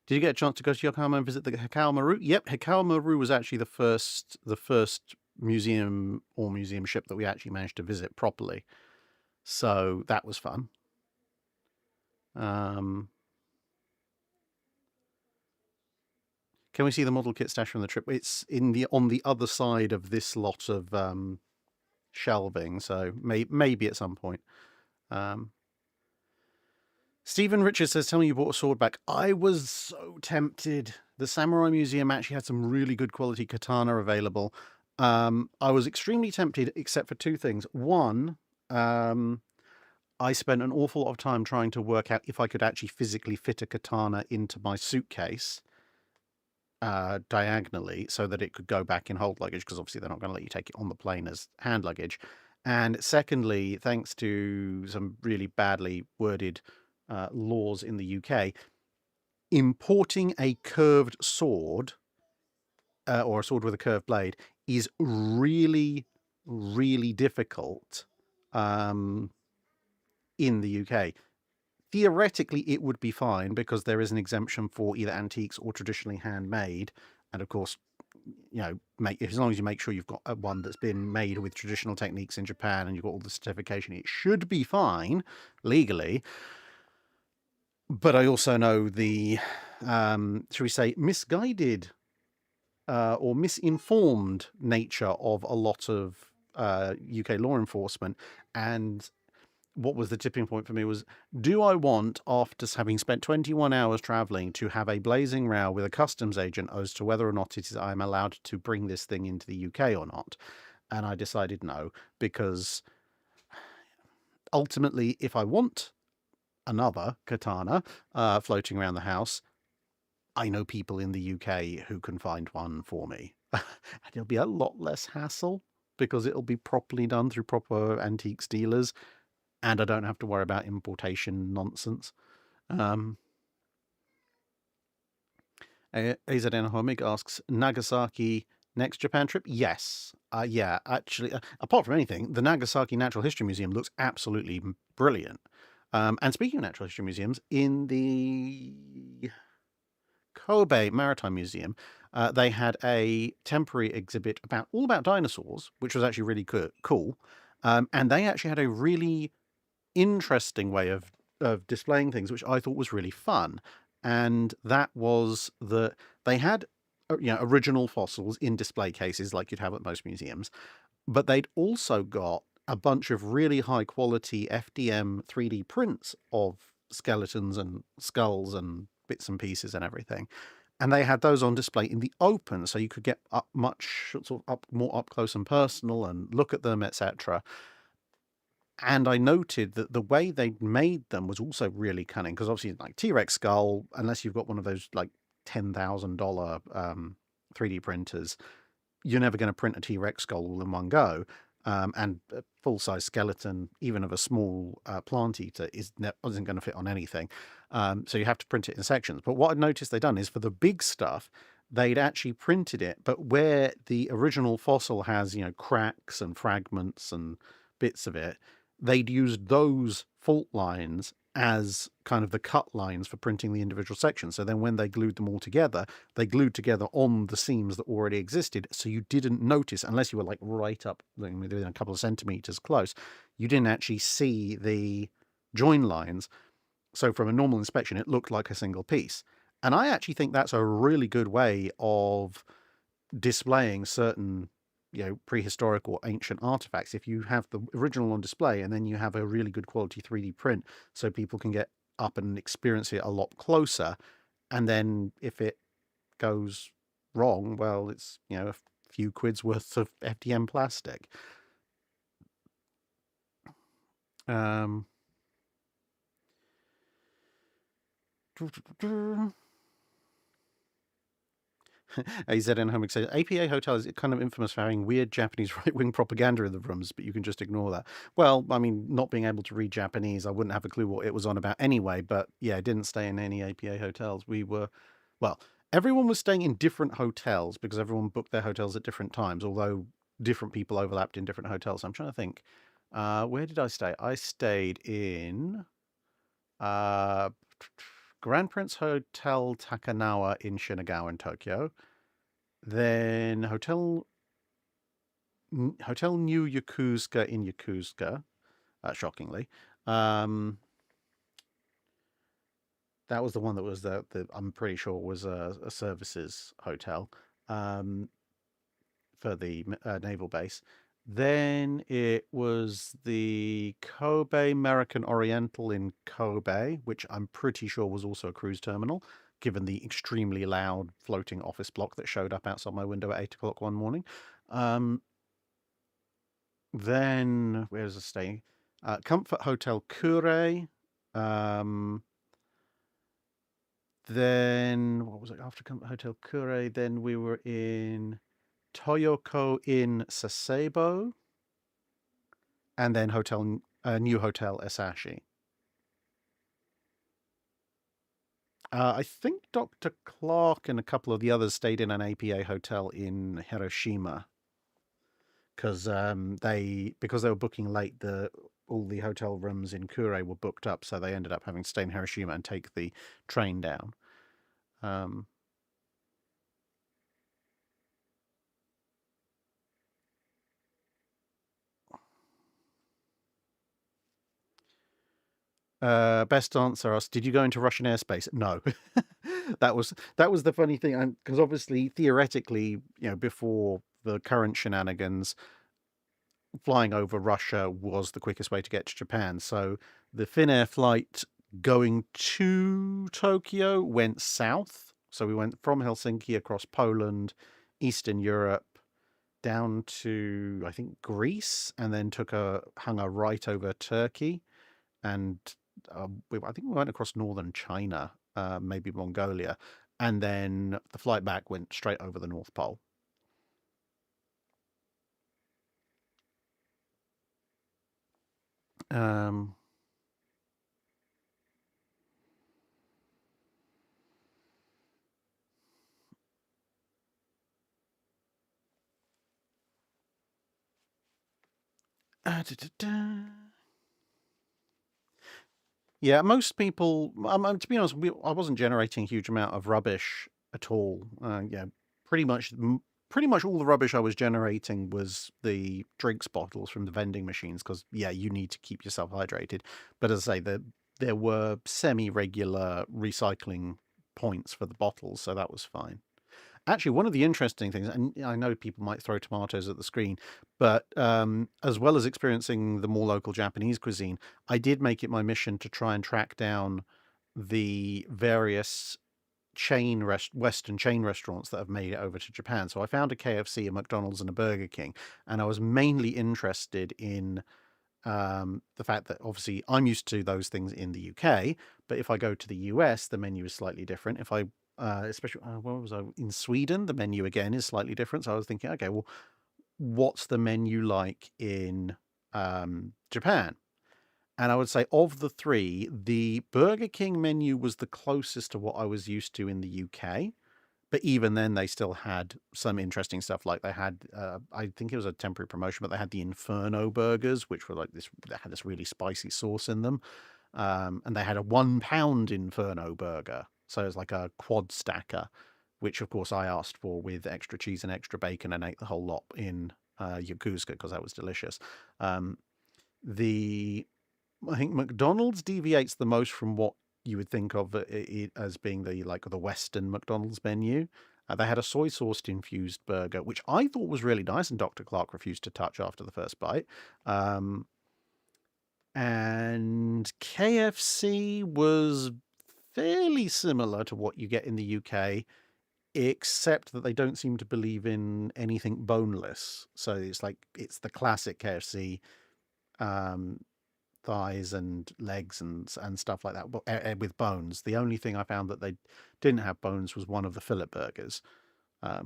Did you get a chance to go to Yokohama and visit the Hikao Maru? Yep, Hikao Maru was actually the first museum or museum ship that we actually managed to visit properly. So that was fun. Can we see the model kit stash from the trip? It's on the other side of this lot of shelving, so maybe at some point. Stephen Richards says, tell me you bought a sword back. I was so tempted. The Samurai Museum actually had some really good quality katana available. I was extremely tempted, except for two things. One, I spent an awful lot of time trying to work out if I could actually physically fit a katana into my suitcase diagonally so that it could go back in hold luggage, because obviously they're not going to let you take it on the plane as hand luggage. And secondly, thanks to some really badly worded laws in the UK, importing a curved sword or a sword with a curved blade is really, really difficult in the UK. Theoretically, it would be fine because there is an exemption for either antiques or traditionally handmade. And of course, as long as you make sure you've got one that's been made with traditional techniques in Japan and you've got all the certification, it should be fine legally. But I also know the, shall we say, misguided or misinformed nature of a lot of UK law enforcement. And what was the tipping point for me was, do I want, after having spent 21 hours traveling, to have a blazing row with a customs agent as to whether or not I'm allowed to bring this thing into the UK or not? And I decided no, because ultimately, if I want another katana floating around the house, I know people in the UK who can find one for me. And it'll be a lot less hassle because it'll be properly done through proper antiques dealers, and I don't have to worry about importation nonsense. AZN Homig asks, Nagasaki next Japan trip? Yes. Yeah, actually, apart from anything, the Nagasaki Natural History Museum looks absolutely brilliant. And speaking of natural history museums, in the Kobe Maritime Museum, they had a temporary exhibit all about dinosaurs, which was actually really cool. And they actually had a really interesting way of displaying things, which I thought was really fun. And that was that they had original fossils in display cases like you'd have at most museums, but they'd also got a bunch of really high quality FDM 3D prints of skeletons and skulls and bits and pieces and everything. And they had those on display in the open, so you could get more up close and personal and look at them, etc. And I noted that the way they made them was also really cunning, because obviously, like T-Rex skull, unless you've got one of those like $10,000 3D printers, you're never going to print a T-Rex skull all in one go. And a full-size skeleton, even of a small plant eater, isn't going to fit on anything. So you have to print it in sections. But what I noticed they'd done is, for the big stuff, they'd actually printed it, but where the original fossil has, cracks and fragments and bits of it, they'd used those fault lines as kind of the cut lines for printing the individual sections. So then when they glued them all together, they glued together on the seams that already existed. So you didn't notice, unless you were like right up within a couple of centimeters close, you didn't actually see the join lines. So from a normal inspection, it looked like a single piece. And I actually think that's a really good way of displaying certain, prehistoric or ancient artifacts, if you have the original on display and then you have a really good quality 3D print so people can get up and experience it a lot closer, and then if it goes wrong, well, it's, a few quid's worth of FDM plastic. Um, AZN Homing says APA Hotel is kind of infamous for having weird Japanese right-wing propaganda in the rooms, but you can just ignore that. Well, I mean, not being able to read Japanese, I wouldn't have a clue what it was on about anyway, but yeah, I didn't stay in any APA hotels. Well, everyone was staying in different hotels because everyone booked their hotels at different times, although different people overlapped in different hotels. I'm trying to think. Where did I stay? I stayed in uh, Grand Prince Hotel Takanawa in Shinagawa in Tokyo. Then Hotel New Yokosuka in Yokosuka, shockingly. That was the one that was I'm pretty sure was a services hotel for the naval base. Then it was the Kobe American Oriental in Kobe, which I'm pretty sure was also a cruise terminal, given the extremely loud floating office block that showed up outside my window at 8 o'clock one morning. Then where's the stay? Comfort Hotel Kure. Then what was it after Comfort Hotel Kure? Then we were in Toyoko in Sasebo, and then New Hotel Esashi. I think Dr. Clark and a couple of the others stayed in an APA hotel in Hiroshima because because they were booking late, all the hotel rooms in Kure were booked up, so they ended up having to stay in Hiroshima and take the train down.
Mm.
Best answer asked, did you go into Russian airspace? No. that was the funny thing, because obviously theoretically, before the current shenanigans, flying over Russia was the quickest way to get to Japan. So the Finnair flight going to Tokyo went south. So we went from Helsinki across Poland, Eastern Europe, down to, I think, Greece, and then hung a right over Turkey. And I think we went across northern China, maybe Mongolia. And then the flight back went straight over the North Pole. Um, da, da, da. Yeah, most people. To be honest, I wasn't generating a huge amount of rubbish at all. Yeah, pretty much, pretty much all the rubbish I was generating was the drinks bottles from the vending machines. Because yeah, you need to keep yourself hydrated. But as I say, there were semi-regular recycling points for the bottles, so that was fine. Actually, one of the interesting things, and I know people might throw tomatoes at the screen, but as well as experiencing the more local Japanese cuisine, I did make it my mission to try and track down the various Western chain restaurants that have made it over to Japan. So I found a KFC, a McDonald's, and a Burger King, and I was mainly interested in the fact that obviously I'm used to those things in the UK, but if I go to the US, the menu is slightly different. If I especially where was I in Sweden, the menu again is slightly different. So I was thinking, okay, well, what's the menu like in Japan? And I would say of the three, the Burger King menu was the closest to what I was used to in the UK. But even then, they still had some interesting stuff. Like they had, I think it was a temporary promotion, but they had the Inferno burgers, which were like this. They had this really spicy sauce in them, and they had a £1 Inferno burger, so it's like a quad stacker, which of course I asked for with extra cheese and extra bacon, and ate the whole lot in Yokosuka because that was delicious. The I think McDonald's deviates the most from what you would think of it as being the Western McDonald's menu. They had a soy sauce infused burger, which I thought was really nice, and Dr. Clark refused to touch after the first bite. And KFC was fairly similar to what you get in the UK, except that they don't seem to believe in anything boneless. So it's the classic KFC, thighs and legs and stuff like that, with bones. The only thing I found that they didn't have bones was one of the fillet burgers,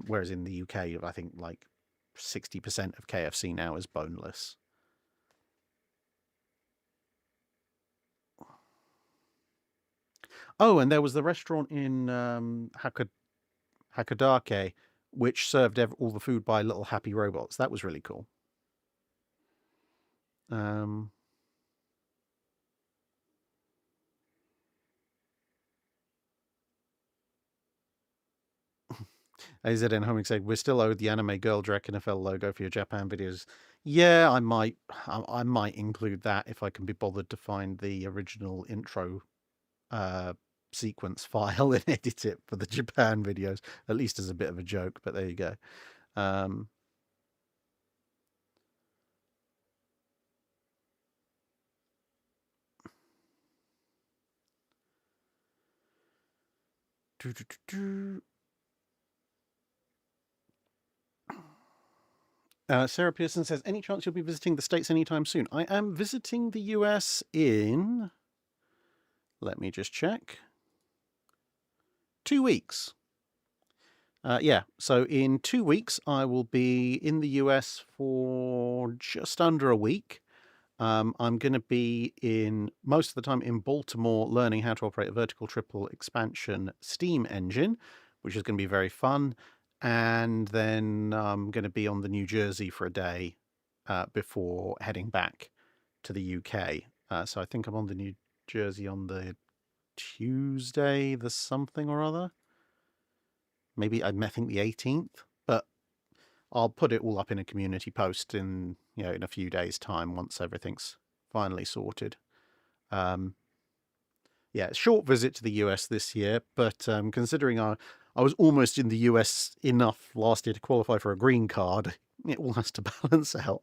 whereas in the UK, I think like 60% of KFC now is boneless. Oh, and there was the restaurant in Hakodake, which served all the food by little happy robots. That was really cool. Um, AZN Homing said, "We're still owed the anime girl Drek NFL logo for your Japan videos." Yeah, I might include that if I can be bothered to find the original intro sequence file and edit it for the Japan videos, at least as a bit of a joke. But there you go. Um, doo, doo, doo, doo. Sarah Pearson says, "Any chance you'll be visiting the States anytime soon?" I am visiting the US in, let me just check, 2 weeks. Yeah, so in 2 weeks, I will be in the US for just under a week. I'm going to be in most of the time in Baltimore learning how to operate a vertical triple expansion steam engine, which is going to be very fun. And then I'm going to be on the New Jersey for a day before heading back to the UK. So I think I'm on the New Jersey on the Tuesday, the something or other. Maybe I think the 18th, but I'll put it all up in a community post in a few days' time once everything's finally sorted. Yeah, short visit to the US this year, but considering I was almost in the US enough last year to qualify for a green card, it all has to balance out.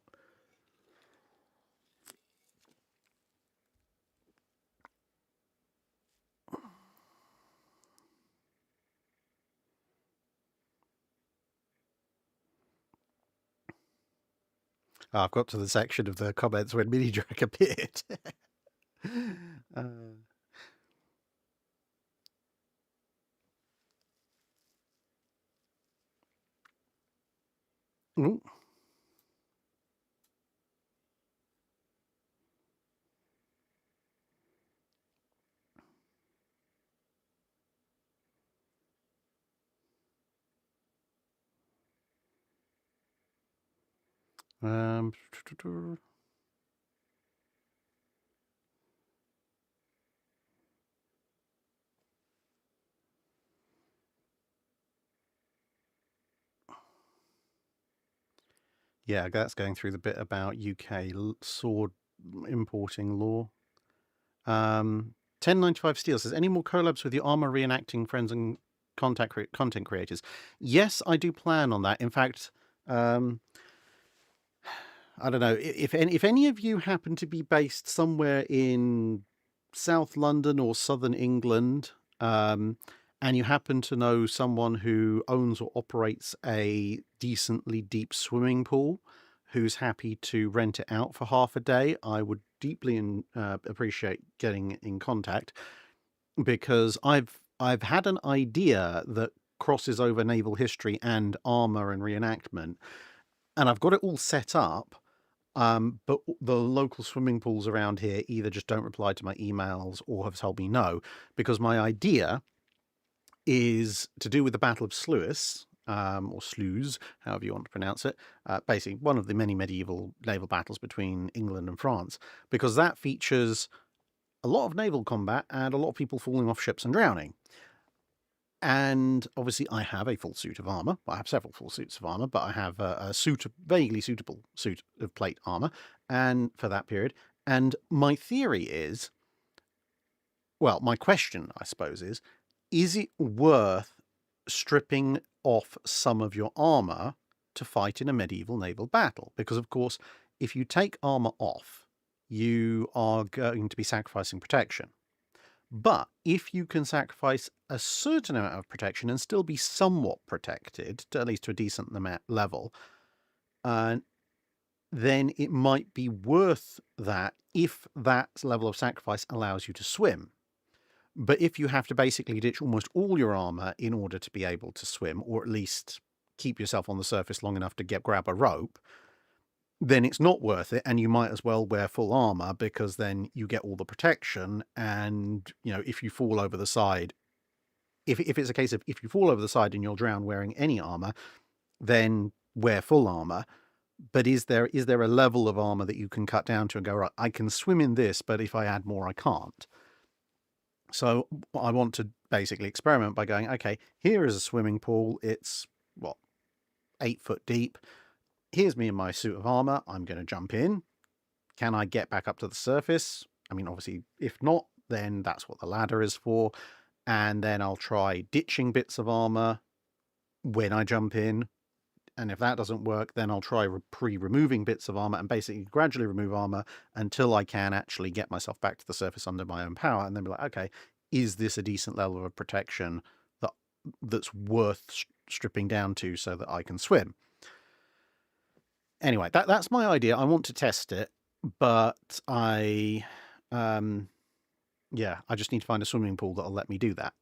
I've got to the section of the comments when Mini Drag appeared. uh, ooh, um, yeah, that's going through the bit about UK sword importing law. 1095 Steel says, "Any more collabs with your armor reenacting friends and content creators?" Yes, I do plan on that. In fact, I don't know if any of you happen to be based somewhere in South London or Southern England, and you happen to know someone who owns or operates a decently deep swimming pool, who's happy to rent it out for half a day, I would deeply appreciate getting in contact, because I've had an idea that crosses over naval history and armor and reenactment, and I've got it all set up. But the local swimming pools around here either just don't reply to my emails or have told me no, because my idea is to do with the Battle of Sluis, or Sluys, however you want to pronounce it, basically one of the many medieval naval battles between England and France, because that features a lot of naval combat and a lot of people falling off ships and drowning. And obviously, I have a full suit of armor. I have several full suits of armor, but I have a vaguely suitable suit of plate armor, and for that period. And my theory is, well, my question, I suppose, is it worth stripping off some of your armor to fight in a medieval naval battle. Because, of course, if you take armor off, you are going to be sacrificing protection. But if you can sacrifice a certain amount of protection and still be somewhat protected, at least to a decent level, then it might be worth that if that level of sacrifice allows you to swim. But if you have to basically ditch almost all your armor in order to be able to swim, or at least keep yourself on the surface long enough to grab a rope, then it's not worth it, and you might as well wear full armor, because then you get all the protection, and, if you fall over the side, if it's a case of if you fall over the side and you'll drown wearing any armor, then wear full armor. But is there a level of armor that you can cut down to and go, right, I can swim in this, but if I add more, I can't? So I want to basically experiment by going, okay, here is a swimming pool. It's, 8 foot deep. Here's me in my suit of armor. I'm going to jump in. Can I get back up to the surface? I mean, obviously, if not, then that's what the ladder is for. And then I'll try ditching bits of armor when I jump in. And if that doesn't work, then I'll try removing bits of armor and basically gradually remove armor until I can actually get myself back to the surface under my own power, and then be like, okay, is this a decent level of protection that's worth stripping down to so that I can swim? Anyway, that's my idea. I want to test it, but I just need to find a swimming pool that'll let me do that.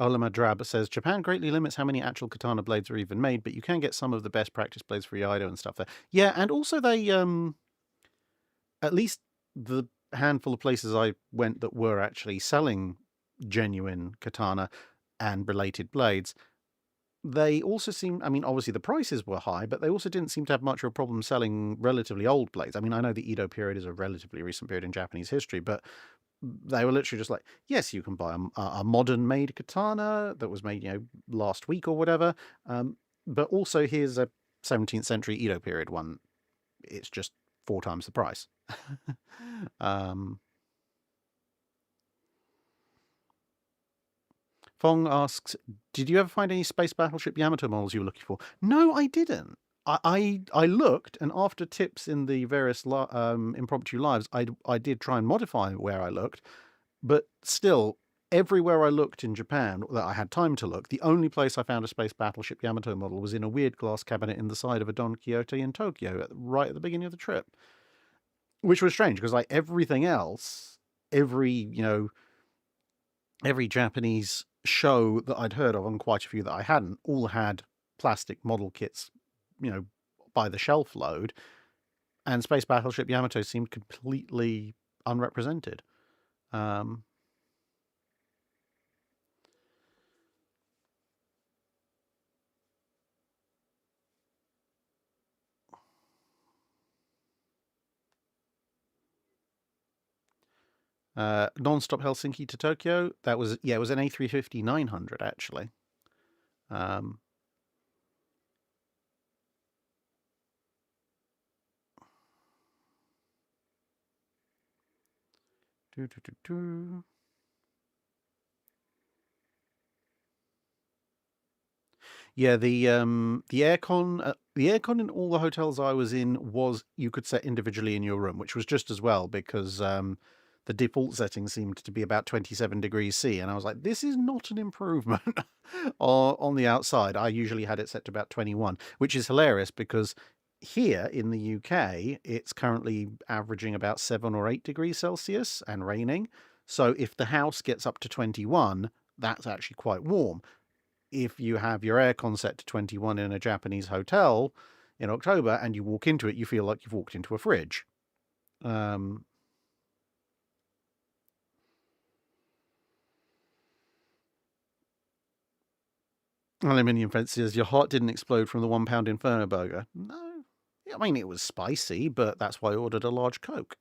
Olama Drab says, Japan greatly limits how many actual katana blades are even made, but you can get some of the best practice blades for Iaido and stuff there. Yeah, and also they, at least the handful of places I went that were actually selling genuine katana and related blades, they also seem, I mean, obviously the prices were high, but they also didn't seem to have much of a problem selling relatively old blades. I mean, I know the Edo period is a relatively recent period in Japanese history, but they were literally just like, yes, you can buy a modern made katana that was made, last week or whatever. But also here's a 17th century Edo period one. It's just 4 times the price. Fong asks, did you ever find any space battleship Yamato models you were looking for? No, I didn't. I looked, and after tips in the various impromptu lives, I did try and modify where I looked, but still, everywhere I looked in Japan that I had time to look, the only place I found a space battleship Yamato model was in a weird glass cabinet in the side of a Don Quixote in Tokyo, right at the beginning of the trip, which was strange because like everything else, every Japanese show that I'd heard of, and quite a few that I hadn't, all had plastic model kits, by the shelf load, and Space Battleship Yamato seemed completely unrepresented. Non-stop Helsinki to Tokyo. That was, it was an A350-900 actually. Yeah, the aircon in all the hotels I was in was you could set individually in your room, which was just as well because the default setting seemed to be about 27 degrees C, and I was like, this is not an improvement on the outside. I usually had it set to about 21, which is hilarious because here in the UK, it's currently averaging about 7 or 8 degrees Celsius and raining. So if the house gets up to 21, that's actually quite warm. If you have your aircon set to 21 in a Japanese hotel in October and you walk into it, you feel like you've walked into a fridge. Aluminium Fence says, your heart didn't explode from the £1 Inferno burger. No. I mean, it was spicy, but that's why I ordered a large Coke.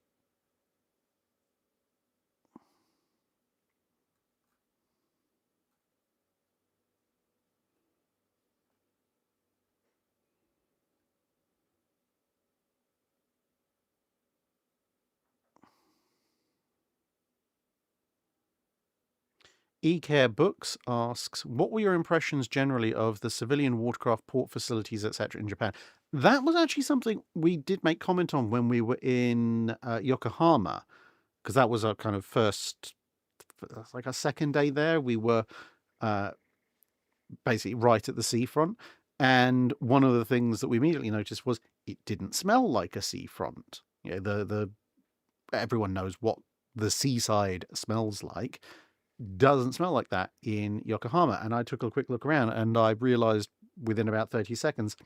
eCare Books asks, what were your impressions generally of the civilian watercraft port facilities, etc., in Japan? That was actually something we did make comment on when we were in Yokohama, because that was our kind of first, like our second day there. We were uh, basically right at the seafront. And one of the things that we immediately noticed was it didn't smell like a seafront. You know, the everyone knows what the seaside smells like. Doesn't smell like that in Yokohama. And I took a quick look around and I realized within about 30 seconds,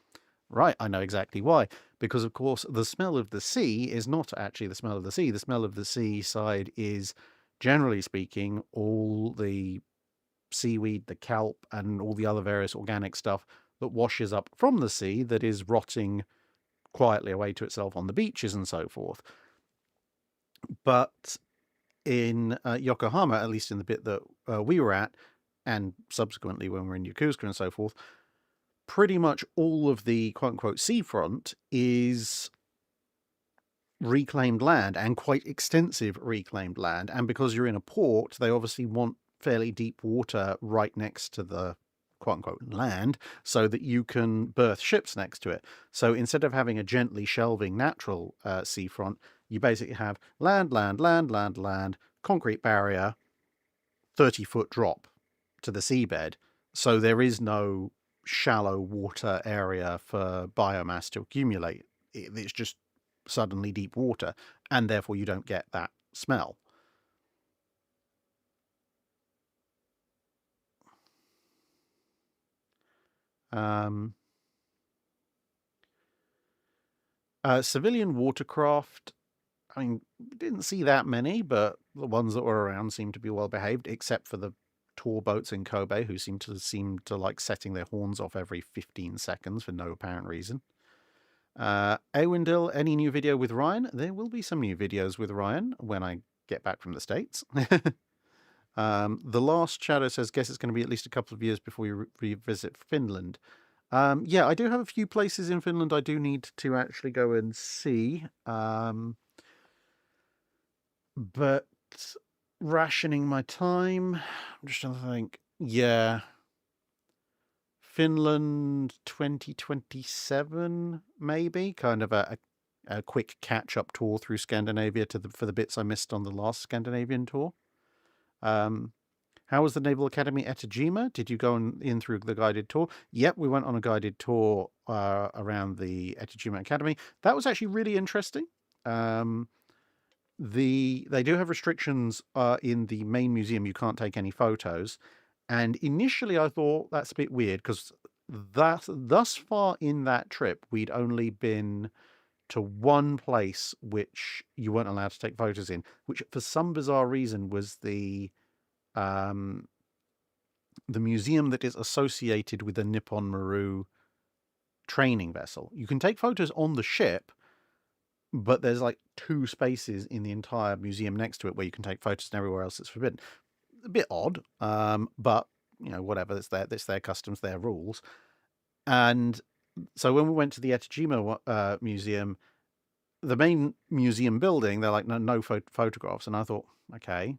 right, I know exactly why. Because, of course, the smell of the sea is not actually the smell of the sea. The smell of the seaside is, generally speaking, all the seaweed, the kelp, and all the other various organic stuff that washes up from the sea that is rotting quietly away to itself on the beaches and so forth. But in Yokohama, at least in the bit that we were at, and subsequently when we're in Yokosuka and so forth, pretty much all of the quote-unquote seafront is reclaimed land, and quite extensive reclaimed land. And because you're in a port, they obviously want fairly deep water right next to the quote-unquote land so that you can berth ships next to it. So instead of having a gently shelving natural seafront, you basically have land, concrete barrier, 30-foot drop to the seabed. So there is no shallow water area for biomass to accumulate. It's just suddenly deep water, and therefore you don't get that smell. Civilian watercraft, I mean, didn't see that many, but the ones that were around seemed to be well behaved, except for the tour boats in Kobe, who seem to like setting their horns off every 15 seconds for no apparent reason. Awindil, any new video with Ryan? There will be some new videos with Ryan when I get back from the States. The Last Shadow says, guess it's going to be at least a couple of years before you revisit Finland. Yeah, I do have a few places in Finland I do need to actually go and see. But rationing my time, I'm just trying to think. Yeah, Finland 2027, maybe, kind of a quick catch-up tour through Scandinavia for the bits I missed on the last Scandinavian tour. How was the Naval Academy at Etajima? Did you go in through the guided tour? Yep, we went on a guided tour around the Etajima Academy. That was actually really interesting. They do have restrictions in the main museum. You can't take any photos. And initially I thought that's a bit weird because thus far in that trip, we'd only been to one place which you weren't allowed to take photos in, which for some bizarre reason was the museum that is associated with the Nippon Maru training vessel. You can take photos on the ship, but there's like 2 spaces in the entire museum next to it where you can take photos, and everywhere else it's forbidden. A bit odd, but you know, whatever. It's their customs, their rules. And so when we went to the Etajima museum, the main museum building, they're like, no photographs. And I thought, okay,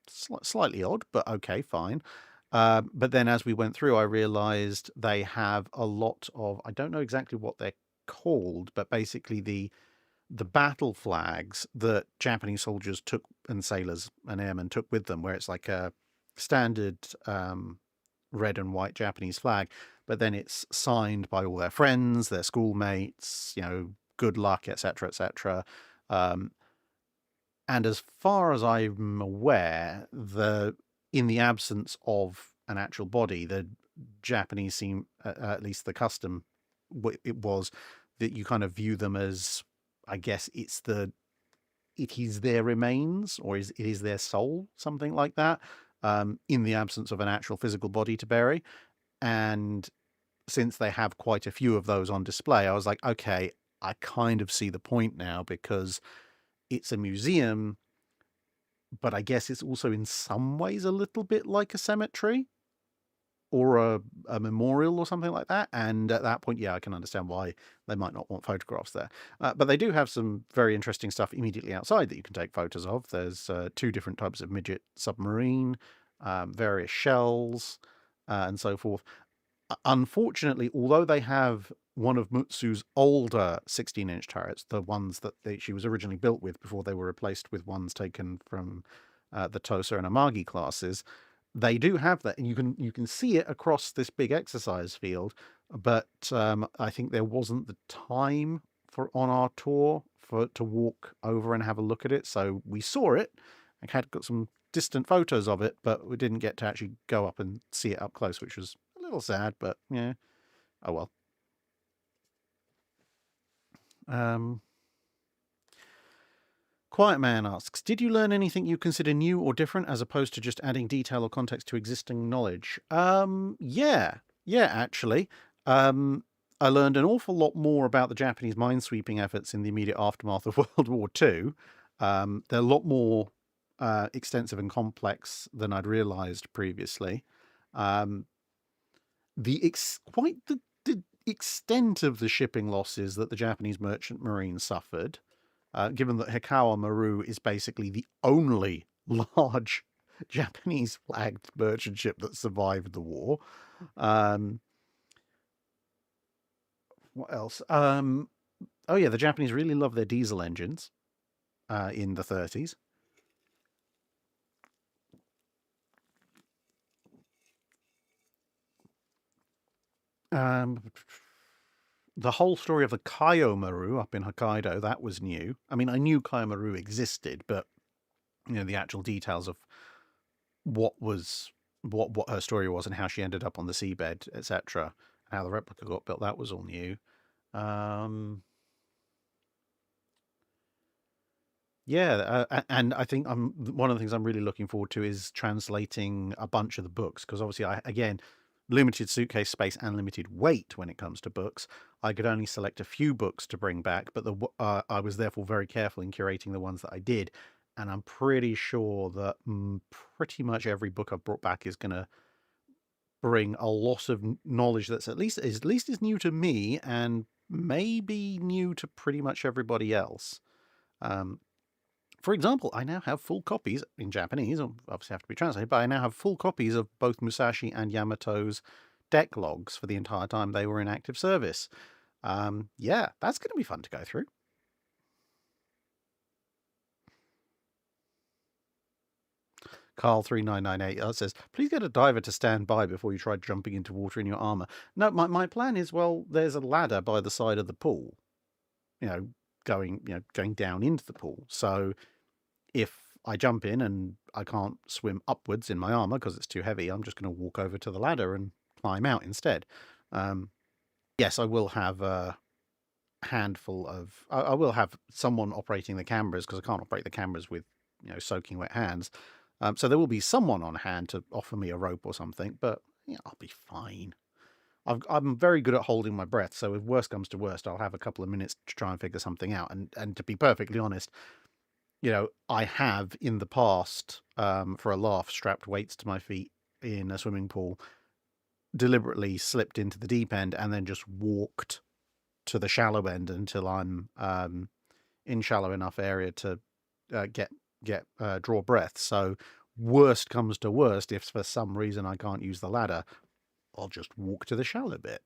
slightly odd, but okay, fine. But then as we went through, I realized they have a lot of, I don't know exactly what they're called, but basically the battle flags that Japanese soldiers took, and sailors and airmen took with them, where it's like a standard red and white Japanese flag, but then it's signed by all their friends, their schoolmates, you know, good luck, etc., etc. And as far as I'm aware, in the absence of an actual body, the Japanese seem, at least the custom, it was that you kind of view them as, I guess it is their remains, or it is their soul, something like that, in the absence of an actual physical body to bury. And since they have quite a few of those on display, I was like, okay, I kind of see the point now, because it's a museum, but I guess it's also in some ways a little bit like a cemetery or a memorial or something like that. And at that point, yeah, I can understand why they might not want photographs there. But they do have some very interesting stuff immediately outside that you can take photos of. There's 2 different types of midget submarine. various shells, and so forth. Unfortunately, although they have one of Mutsu's older 16-inch turrets, the ones that she was originally built with before they were replaced with ones taken from the Tosa and Amagi classes, they do have that, and you can see it across this big exercise field. But I think there wasn't the time for on our tour to walk over and have a look at it, so we saw it. I had got some distant photos of it, but we didn't get to actually go up and see it up close, which was a little sad, but yeah. Oh well. Um, Quiet Man asks, did you learn anything you consider new or different as opposed to just adding detail or context to existing knowledge? Yeah, actually. Um, I learned an awful lot more about the Japanese minesweeping efforts in the immediate aftermath of World War II. They're a lot more extensive and complex than I'd realized previously. Um, quite the extent of the shipping losses that the Japanese merchant marine suffered, given that Hikawa Maru is basically the only large Japanese flagged merchant ship that survived the war. What else? Oh yeah, the Japanese really love their diesel engines in the 30s. The whole story of the Kaio Maru up in Hokkaido, that was new. I mean, I knew Kaio Maru existed, but the actual details of what was what her story was and how she ended up on the seabed, etc., how the replica got built, that was all new. Yeah, and I think one of the things I'm really looking forward to is translating a bunch of the books, because obviously again, limited suitcase space and limited weight when it comes to books. I could only select a few books to bring back, but I was therefore very careful in curating the ones that I did, and I'm pretty sure that pretty much every book I've brought back is going to bring a lot of knowledge that's at least is new to me and maybe new to pretty much everybody else. For example, I now have full copies in Japanese, obviously have to be translated, but I now have full copies of both Musashi and Yamato's deck logs for the entire time they were in active service. Yeah, that's going to be fun to go through. Carl3998 says, please get a diver to stand by before you try jumping into water in your armor. No, my plan is, well, there's a ladder by the side of the pool, going down into the pool. So if I jump in and I can't swim upwards in my armor because it's too heavy, I'm just going to walk over to the ladder and climb out instead. Yes, I will have a handful of. I will have someone operating the cameras because I can't operate the cameras with soaking wet hands. So there will be someone on hand to offer me a rope or something, but I'll be fine. I'm very good at holding my breath, so if worst comes to worst, I'll have a couple of minutes to try and figure something out. And to be perfectly honest, I have in the past, for a laugh, strapped weights to my feet in a swimming pool, deliberately slipped into the deep end, and then just walked to the shallow end until I'm in shallow enough area to draw breath. So worst comes to worst, if for some reason I can't use the ladder, I'll just walk to the shallow bit.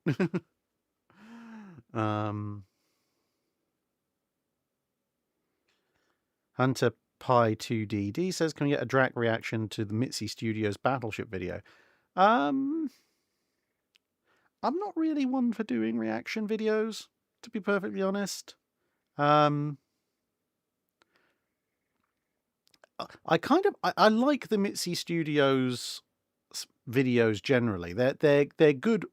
Hunter Pi 2DD says, can we get a Drac reaction to the Mitzi Studios Battleship video? I'm not really one for doing reaction videos, to be perfectly honest. I like the Mitzi Studios videos generally. They're good,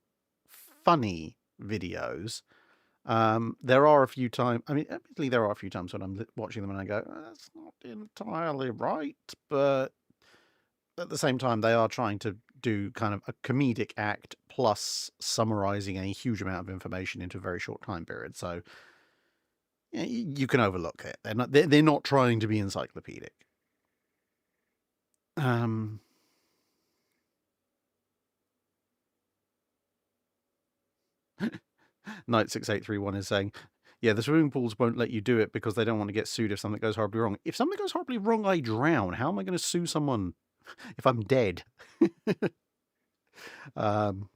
funny videos. There are a few times. I mean, admittedly, there are a few times when I'm watching them and I go, "That's not entirely right," but at the same time, they are trying to do kind of a comedic act plus summarizing a huge amount of information into a very short time period. So you can overlook it. They're not trying to be encyclopedic. Knight 6831 is saying, yeah, the swimming pools won't let you do it because they don't want to get sued if something goes horribly wrong. If something goes horribly wrong, I drown. How am I going to sue someone if I'm dead. um,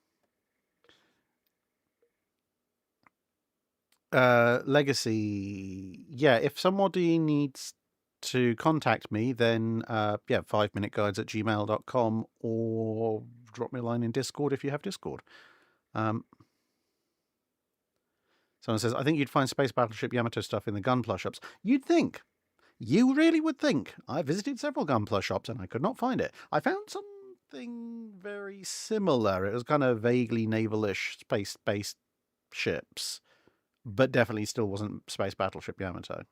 Legacy. Yeah, if somebody needs to contact me, then 5minuteguides@gmail.com, or drop me a line in Discord if you have Discord. Someone says, I think you'd find Space Battleship Yamato stuff in the Gunpla shops. You'd think. You really would think. I visited several Gunpla shops and I could not find it. I found something very similar. It was kind of vaguely naval-ish space-based ships, but definitely still wasn't Space Battleship Yamato.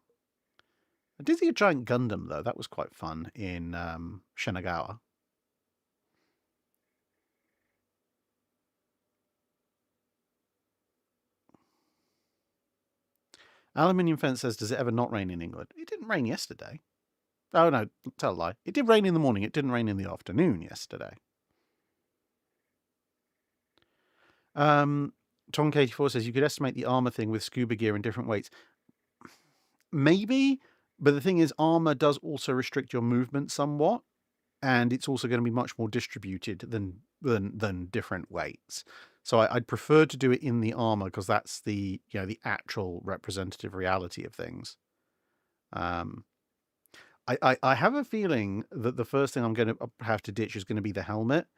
I did see a giant Gundam, though. That was quite fun in Shinagawa. Aluminium Fence says, does it ever not rain in England? It didn't rain yesterday. Oh, no, tell a lie. It did rain in the morning. It didn't rain in the afternoon yesterday. Tonk84 says, you could estimate the armor thing with scuba gear in different weights. Maybe, but the thing is, armor does also restrict your movement somewhat, and it's also going to be much more distributed than different weights. So I'd prefer to do it in the armor, because that's the the actual representative reality of things. I have a feeling that the first thing I'm going to have to ditch is going to be the helmet,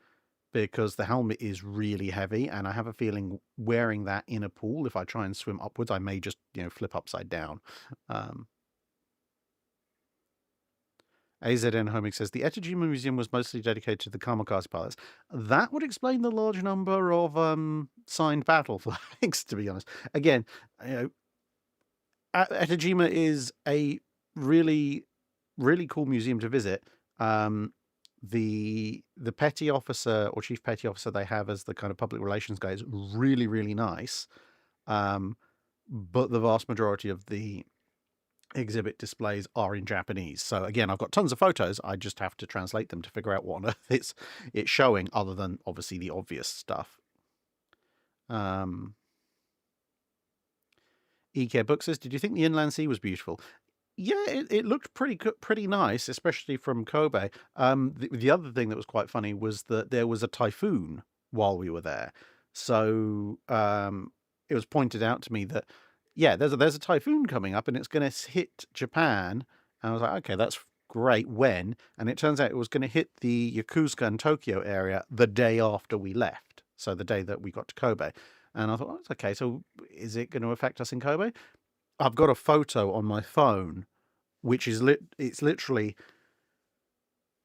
because the helmet is really heavy, and I have a feeling wearing that in a pool, if I try and swim upwards, I may just flip upside down. AZN Homing says, the Etojima Museum was mostly dedicated to the kamikaze pilots. That would explain the large number of signed battle flags, to be honest. Again, Etojima is a really, really cool museum to visit. The petty officer or chief petty officer they have as the kind of public relations guy is really, really nice. But the vast majority of the exhibit displays are in Japanese. So again, I've got tons of photos. I just have to translate them to figure out what on earth it's showing, other than obviously the obvious stuff. EK Book says, did you think the inland sea was beautiful? Yeah, it looked pretty nice, especially from Kobe. The other thing that was quite funny was that there was a typhoon while we were there. So it was pointed out to me that, yeah, there's a typhoon coming up and it's going to hit Japan. And I was like, okay, that's great. When? And it turns out it was going to hit the Yokosuka and Tokyo area the day after we left. So the day that we got to Kobe. And I thought, oh, it's okay. So is it going to affect us in Kobe? I've got a photo on my phone, which is it's literally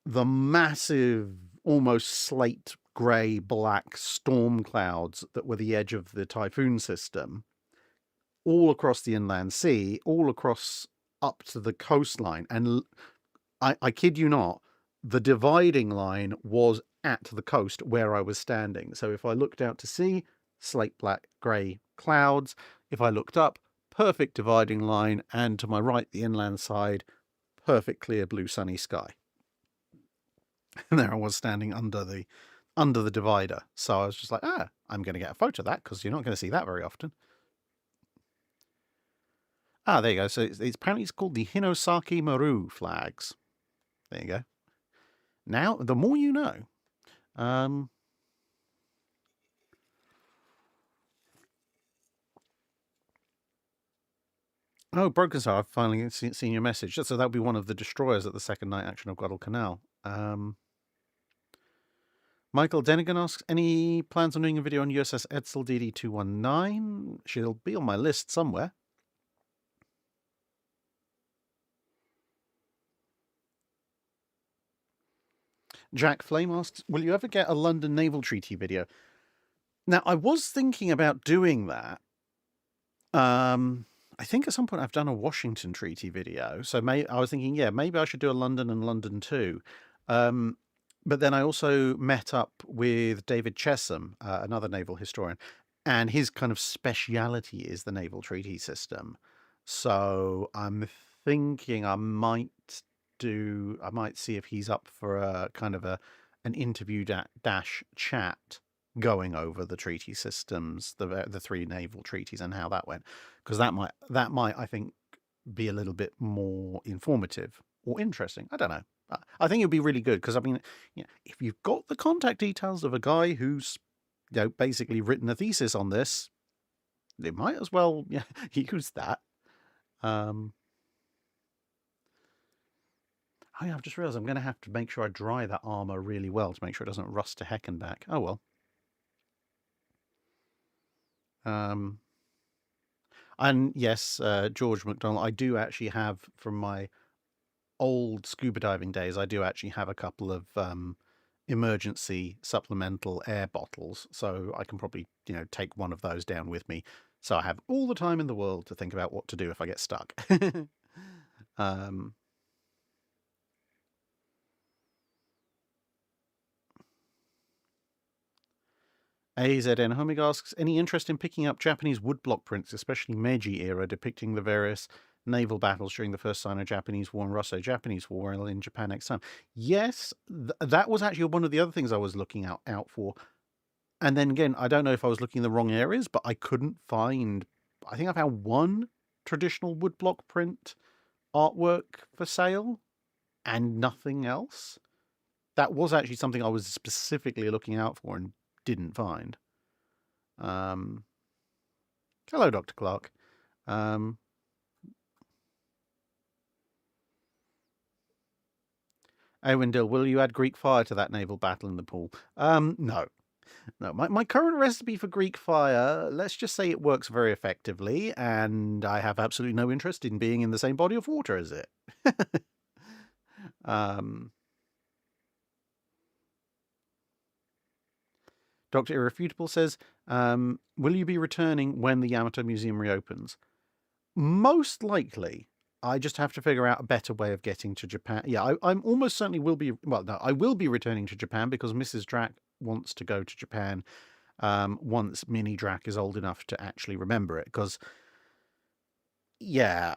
the massive, almost slate grey black storm clouds that were the edge of the typhoon system, all across the inland sea, all across up to the coastline. And I kid you not, the dividing line was at the coast where I was standing. So if I looked out to sea, slate black grey clouds. If I looked up, perfect dividing line, and to my right, the inland side, perfect clear blue sunny sky. And there I was standing under the divider. So I was just like, I'm going to get a photo of that, because you're not going to see that very often. There you go. So apparently it's called the Hinosaki Maru flags. There you go. Now, the more you know. Oh, Broken Star, I've finally seen your message. So that would be one of the destroyers at the second night action of Guadalcanal. Michael Denigan asks, any plans on doing a video on USS Edsel DD-219? She'll be on my list somewhere. Jack Flame asks, will you ever get a London Naval Treaty video? Now, I was thinking about doing that. I think at some point I've done a Washington Treaty video. So I was thinking, maybe I should do a London and London too. But then I also met up with David Chesham, another naval historian, and his kind of speciality is the naval treaty system. So I'm thinking I might see if he's up for a kind of an interview dash chat going over the treaty systems, the three naval treaties and how that went, because that might I think be a little bit more informative or interesting. I don't know. I think it'd be really good because I mean, if you've got the contact details of a guy who's basically written a thesis on this, they might as well use that. Oh yeah, I've just realised I'm going to have to make sure I dry that armour really well to make sure it doesn't rust to heck and back. Oh well. And yes, George McDonald, I do actually have from my old scuba diving days, I do actually have a couple of emergency supplemental air bottles, so I can probably take one of those down with me, so I have all the time in the world to think about what to do if I get stuck. um, AZN Homig asks, any interest in picking up Japanese woodblock prints, especially Meiji era, depicting the various naval battles during the first Sino-Japanese War and Russo-Japanese War in Japan next time? Yes, that was actually one of the other things I was looking out for. And then again, I don't know if I was looking in the wrong areas, but I couldn't find... I think I found one traditional woodblock print artwork for sale and nothing else. That was actually something I was specifically looking out for and didn't find. Hello, Dr. Clark. Dill, will you add Greek fire to that naval battle in the pool? No. No, my current recipe for Greek fire, let's just say it works very effectively, and I have absolutely no interest in being in the same body of water as it. Dr. Irrefutable says, will you be returning when the Yamato Museum reopens? Most likely. I just have to figure out a better way of getting to Japan. Yeah, I'm almost certainly will be... Well, no, I will be returning to Japan because Mrs. Drac wants to go to Japan once Mini Drac is old enough to actually remember it. Because, yeah,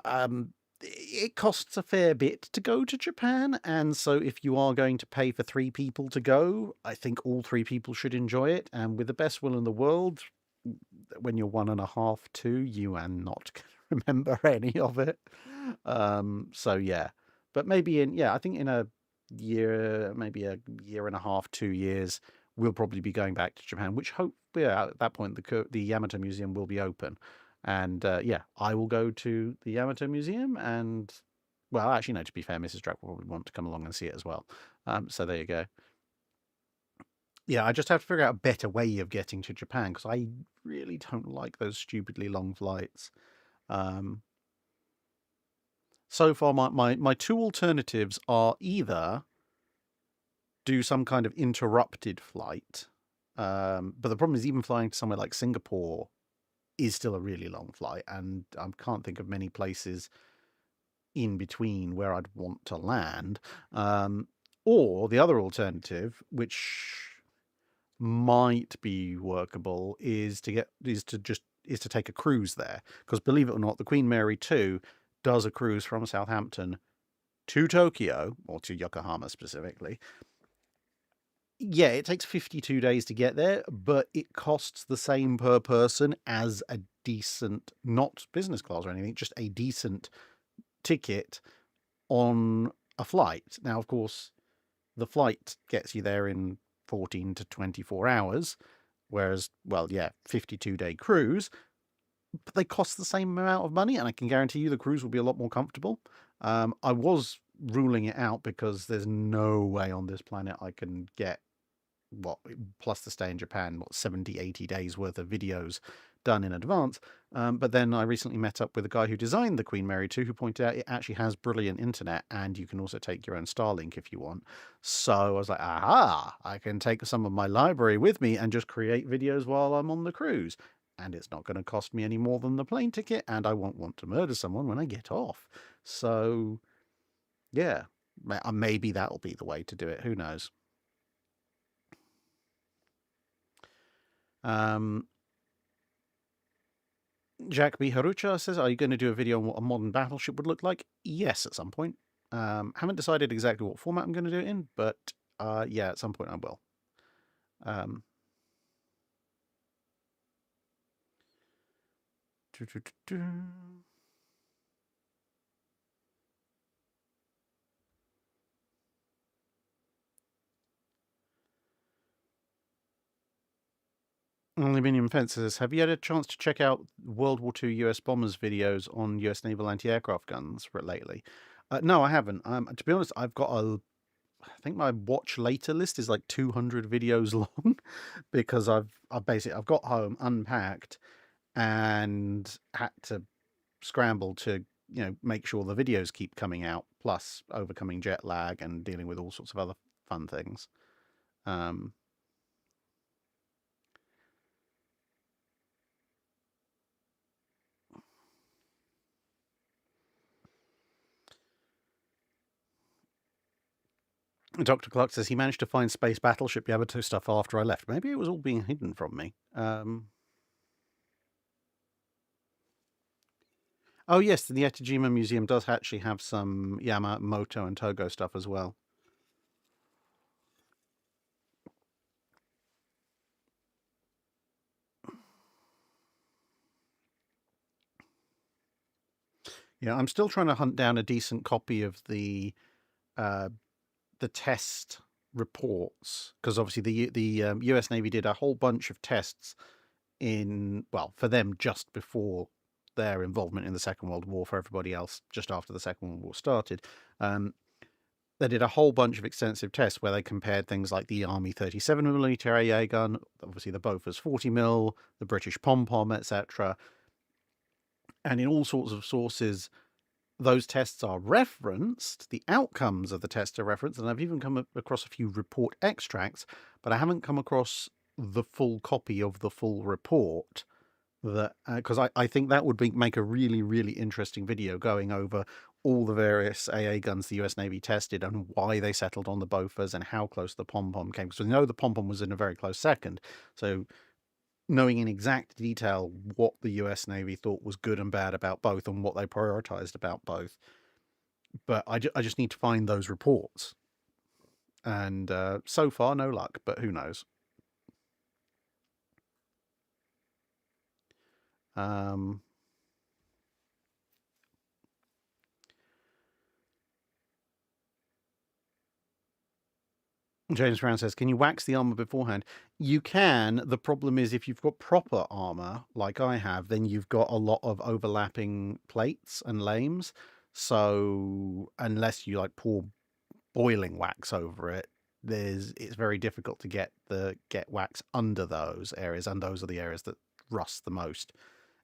it costs a fair bit to go to Japan. And so if you are going to pay for 3 people to go, I think all 3 people should enjoy it. And with the best will in the world, when you're 1.5, 2, you are not going to remember any of it. So yeah, but maybe I think in a year, maybe a year and a half, 2 years, we'll probably be going back to Japan, which at that point the Yamato Museum will be open. And I will go to the Yamato Museum and, well, actually, no, to be fair, Mrs. Drac will probably want to come along and see it as well. So there you go. Yeah, I just have to figure out a better way of getting to Japan because I really don't like those stupidly long flights. So far, my 2 alternatives are either do some kind of interrupted flight, but the problem is even flying to somewhere like Singapore is still a really long flight, and I can't think of many places in between where I'd want to land. Or the other alternative, which might be workable, is to take a cruise there, because believe it or not, the Queen Mary 2 does a cruise from Southampton to Tokyo, or to Yokohama specifically. Yeah, it takes 52 days to get there, but it costs the same per person as a decent, not business class or anything, just a decent ticket on a flight. Now, of course, the flight gets you there in 14 to 24 hours, whereas, 52-day cruise, but they cost the same amount of money, and I can guarantee you the cruise will be a lot more comfortable. I was ruling it out because there's no way on this planet I can get, plus the stay in Japan, 70, 80 days worth of videos done in advance. But then I recently met up with a guy who designed the Queen Mary 2, who pointed out it actually has brilliant internet, and you can also take your own Starlink if you want. So I was like, aha, I can take some of my library with me and just create videos while I'm on the cruise. And it's not going to cost me any more than the plane ticket, and I won't want to murder someone when I get off. So, yeah, maybe that'll be the way to do it. Who knows? Jack B. Harucha says, are you going to do a video on what a modern battleship would look like? Yes, at some point. Haven't decided exactly what format I'm going to do it in, but yeah, at some point I will. Aluminium fences. Have you had a chance to check out World War II US bombers videos on US naval anti-aircraft guns lately? No, I haven't. To be honest, I think my watch later list is like 200 videos long because I've got home, unpacked, and had to scramble to make sure the videos keep coming out, plus overcoming jet lag and dealing with all sorts of other fun things. Um, Dr. Clark says he managed to find Space Battleship Yamato stuff after I left. Maybe it was all being hidden from me. Oh, yes, the Etajima Museum does actually have some Yamamoto and Togo stuff as well. Yeah, I'm still trying to hunt down a decent copy of uh, the test reports, because obviously the U.S. Navy did a whole bunch of tests for them just before their involvement in the Second World War. For everybody else, just after the Second World War started. Um, they did a whole bunch of extensive tests where they compared things like the Army 37mm AA gun, obviously the Bofors 40mm, the British pom-pom, etc. And in all sorts of sources, those tests are referenced, the outcomes of the test are referenced, and I've even come across a few report extracts, but I haven't come across the full copy of the full report. That because I think that would make a really, really interesting video going over all the various AA guns the US Navy tested and why they settled on the Bofors and how close the pom-pom came. Because we know the pom-pom was in a very close second. So knowing in exact detail what the US Navy thought was good and bad about both and what they prioritized about both. But I just need to find those reports. And so far, no luck, but who knows? Um, James Brown says, can you wax the armor beforehand? You can. The problem is if you've got proper armor, like I have, then you've got a lot of overlapping plates and lames. So unless you like pour boiling wax over it, it's very difficult to get wax under those areas, and those are the areas that rust the most.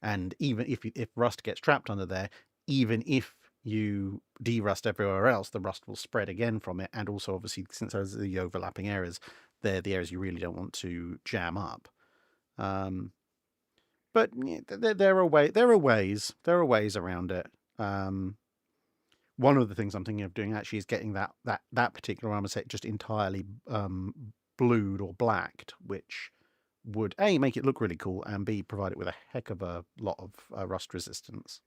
And even if rust gets trapped under there, even if you derust everywhere else, the rust will spread again from it. And also, obviously, since those are the overlapping areas, they're the areas you really don't want to jam up. Um, but there are ways around it. One of the things I'm thinking of doing actually is getting that particular armor set just entirely blued or blacked, which would A, make it look really cool, and B, provide it with a heck of a lot of rust resistance.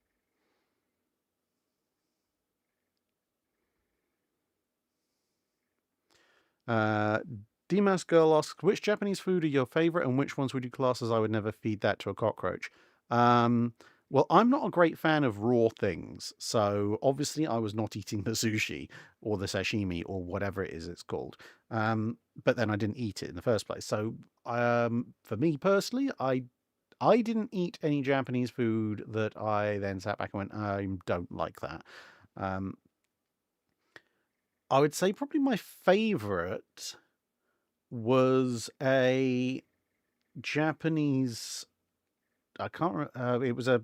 Dimas Girl asks, which Japanese food are your favorite and which ones would you class as I would never feed that to a cockroach? Well, I'm not a great fan of raw things, so obviously I was not eating the sushi or the sashimi or whatever it is it's called. But then I didn't eat it in the first place. So for me personally, I didn't eat any Japanese food that I then sat back and went, I don't like that. Um, I would say probably my favorite was a Japanese. I can't remember. It was a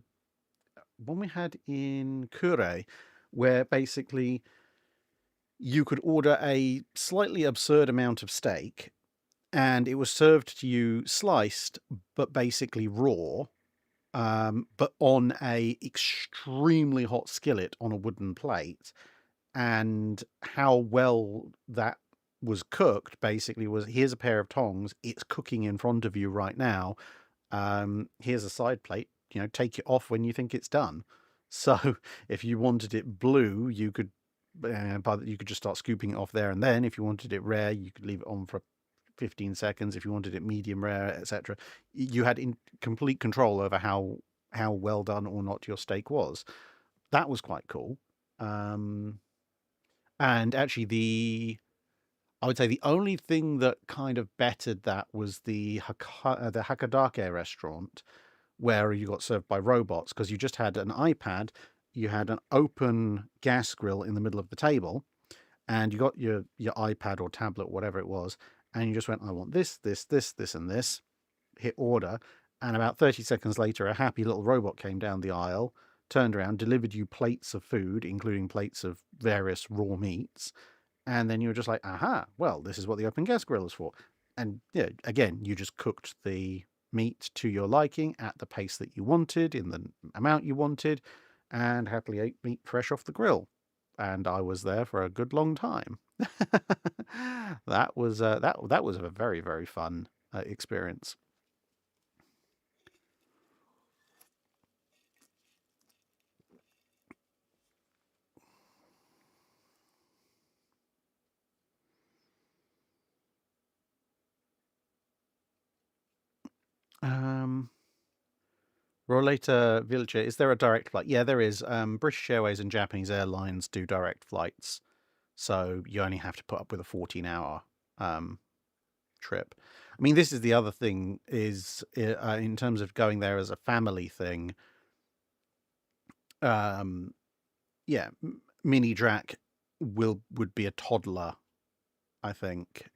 one we had in Kure, where basically you could order a slightly absurd amount of steak, and it was served to you sliced, but basically raw, but on a extremely hot skillet on a wooden plate. And how well that was cooked basically was, here's a pair of tongs, it's cooking in front of you right now. Here's a side plate, take it off when you think it's done. So if you wanted it blue, you could you could just start scooping it off there and then. If you wanted it rare, you could leave it on for 15 seconds. If you wanted it medium rare, etc., you had complete control over how well done or not your steak was. That was quite cool. And actually, I would say the only thing that kind of bettered that was the Hakadake restaurant, where you got served by robots, because you just had an iPad, you had an open gas grill in the middle of the table, and you got your iPad or tablet, whatever it was, and you just went, I want this, this, this, this, and this, hit order, and about 30 seconds later, a happy little robot came down the aisle, turned around, delivered you plates of food, including plates of various raw meats, and then you were just like, aha, well, this is what the open gas grill is for. And yeah, again, you just cooked the meat to your liking at the pace that you wanted, in the amount you wanted, and happily ate meat fresh off the grill. And I was there for a good long time. That was a very, very fun experience. Um, Roleta Vilce, is there a direct flight? Yeah, there is. British Airways and Japanese Airlines do direct flights, so you only have to put up with a 14-hour trip. I mean, this is the other thing is in terms of going there as a family thing. Um, yeah, Mini Drac would be a toddler, I think.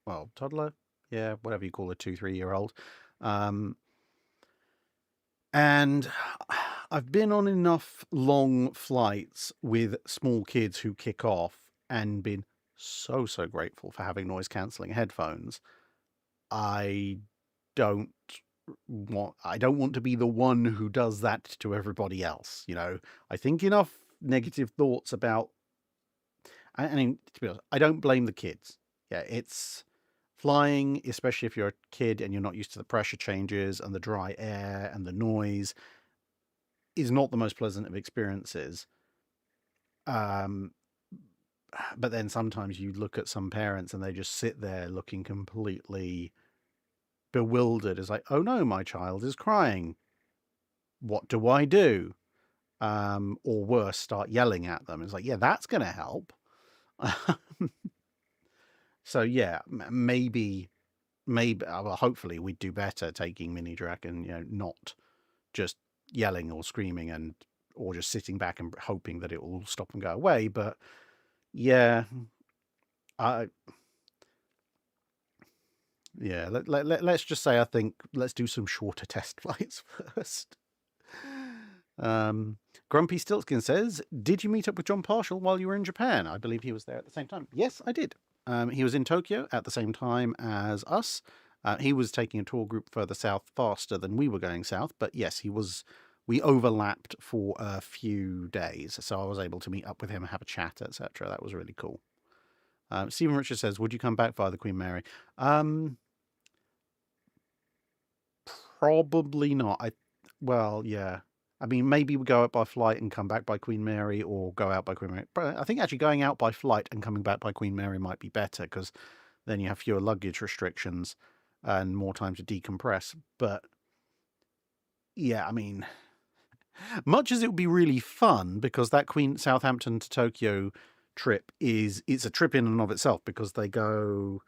Well, toddler, yeah, whatever you call a 2, 3 year old. Um, and I've been on enough long flights with small kids who kick off and been so grateful for having noise cancelling headphones. I don't I don't want to be the one who does that to everybody else. I think enough negative thoughts about. I mean, to be honest, I don't blame the kids. Yeah, it's flying, especially if you're a kid and you're not used to the pressure changes and the dry air and the noise, is not the most pleasant of experiences. Um, but then sometimes you look at some parents and they just sit there looking completely bewildered. It's like, oh no, my child is crying. What do I do? Or worse, start yelling at them. It's like, yeah, that's going to help. So yeah, maybe, well, hopefully we'd do better taking Mini Drac and not just yelling or screaming or just sitting back and hoping that it will stop and go away. But yeah, I yeah, let's just say I think let's do some shorter test flights first. Um, Grumpy Stiltskin says, did you meet up with John Marshall while you were in Japan? I believe he was there at the same time. Yes, I did. He was in Tokyo at the same time as us. He was taking a tour group further south faster than we were going south, but yes, he was. We overlapped for a few days, so I was able to meet up with him and have a chat, etc. That was really cool. Stephen Richard says, would you come back via the Queen Mary? Probably not. Well, yeah. I mean, maybe we go out by flight and come back by Queen Mary, or go out by Queen Mary. But I think actually going out by flight and coming back by Queen Mary might be better, because then you have fewer luggage restrictions and more time to decompress. But yeah, I mean, much as it would be really fun, because that Queen Southampton to Tokyo trip it's a trip in and of itself, because they go